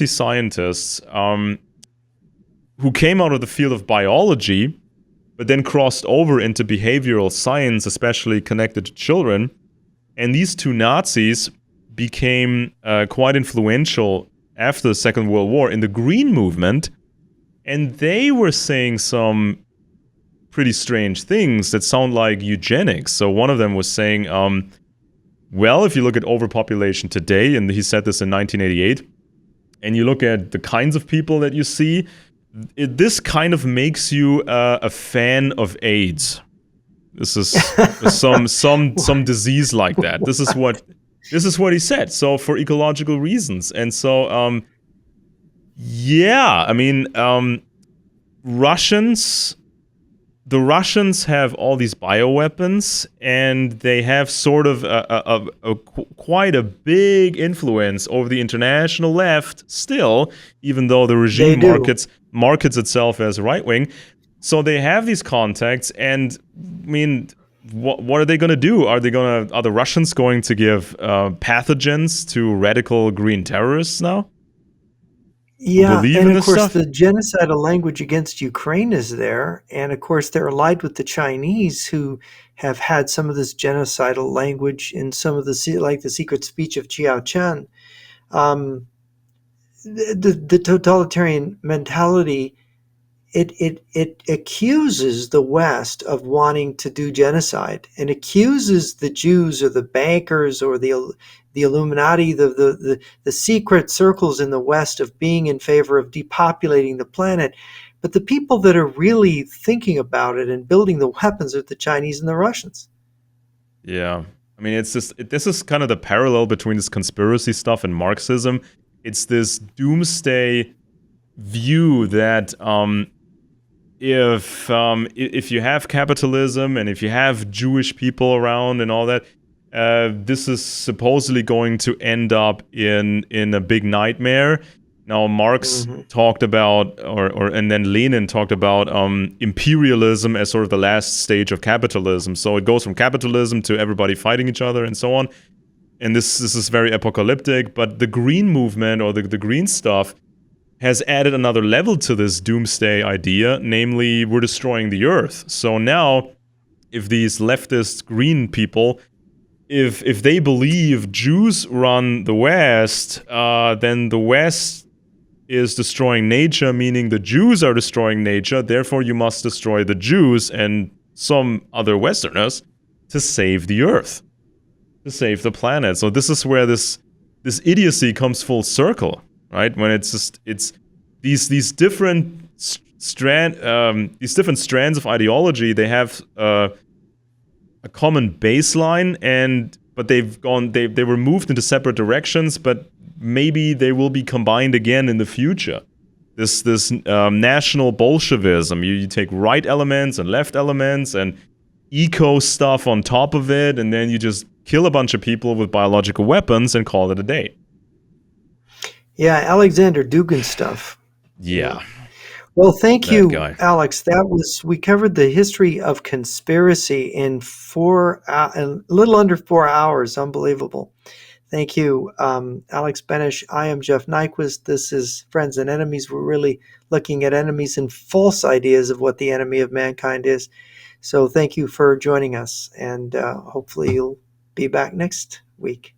scientists who came out of the field of biology, but then crossed over into behavioral science, especially connected to children. And these two Nazis became quite influential after the Second World War in the Green Movement, and they were saying some pretty strange things that sound like eugenics. So one of them was saying, well, if you look at overpopulation today, and he said this in 1988, and you look at the kinds of people that you see, this kind of makes you a fan of AIDS. This is some disease like that. This is what he said. So for ecological reasons, and so yeah, I mean, the Russians have all these bioweapons, and they have sort of quite a big influence over the international left still, even though the regime markets itself as right wing. So they have these contacts, and I mean, what are they going to do? Are the Russians going to give pathogens to radical green terrorists now? Yeah, Believe and in of this course stuff? the genocidal language against Ukraine is there, and of course they're allied with the Chinese, who have had some of this genocidal language in some of like the secret speech of Chiao Chen. Um, the totalitarian mentality, it accuses the West of wanting to do genocide, and accuses the Jews or the bankers or the Illuminati, the secret circles in the West, of being in favor of depopulating the planet. But the people that are really thinking about it and building the weapons are the Chinese and the Russians. Yeah. I mean, this is kind of the parallel between this conspiracy stuff and Marxism. It's this doomsday view that if you have capitalism and if you have Jewish people around and all that, this is supposedly going to end up in a big nightmare. Now, Marx Hmm. talked about, and then Lenin talked about imperialism as sort of the last stage of capitalism. So it goes from capitalism to everybody fighting each other and so on. And this is very apocalyptic. But the green movement, or the green stuff, has added another level to this doomsday idea, namely, we're destroying the earth. So now, if these leftist green people, if they believe Jews run the West, then the West is destroying nature, meaning the Jews are destroying nature. Therefore, you must destroy the Jews and some other Westerners to save the earth, to save the planet. So this is where this idiocy comes full circle, right? When it's these different these different strands of ideology. They have a common baseline, but they were moved into separate directions, but maybe they will be combined again in the future. This national Bolshevism. You take right elements and left elements and eco stuff on top of it, and then you just kill a bunch of people with biological weapons and call it a day. Yeah, Alexander Dugin stuff. Yeah. Well, thank That you, guy. Alex. We covered the history of conspiracy in a little under 4 hours. Unbelievable. Thank you, Alex Benesch. I am Jeff Nyquist. This is Friends and Enemies. We're really looking at enemies and false ideas of what the enemy of mankind is. So thank you for joining us, and hopefully you'll be back next week.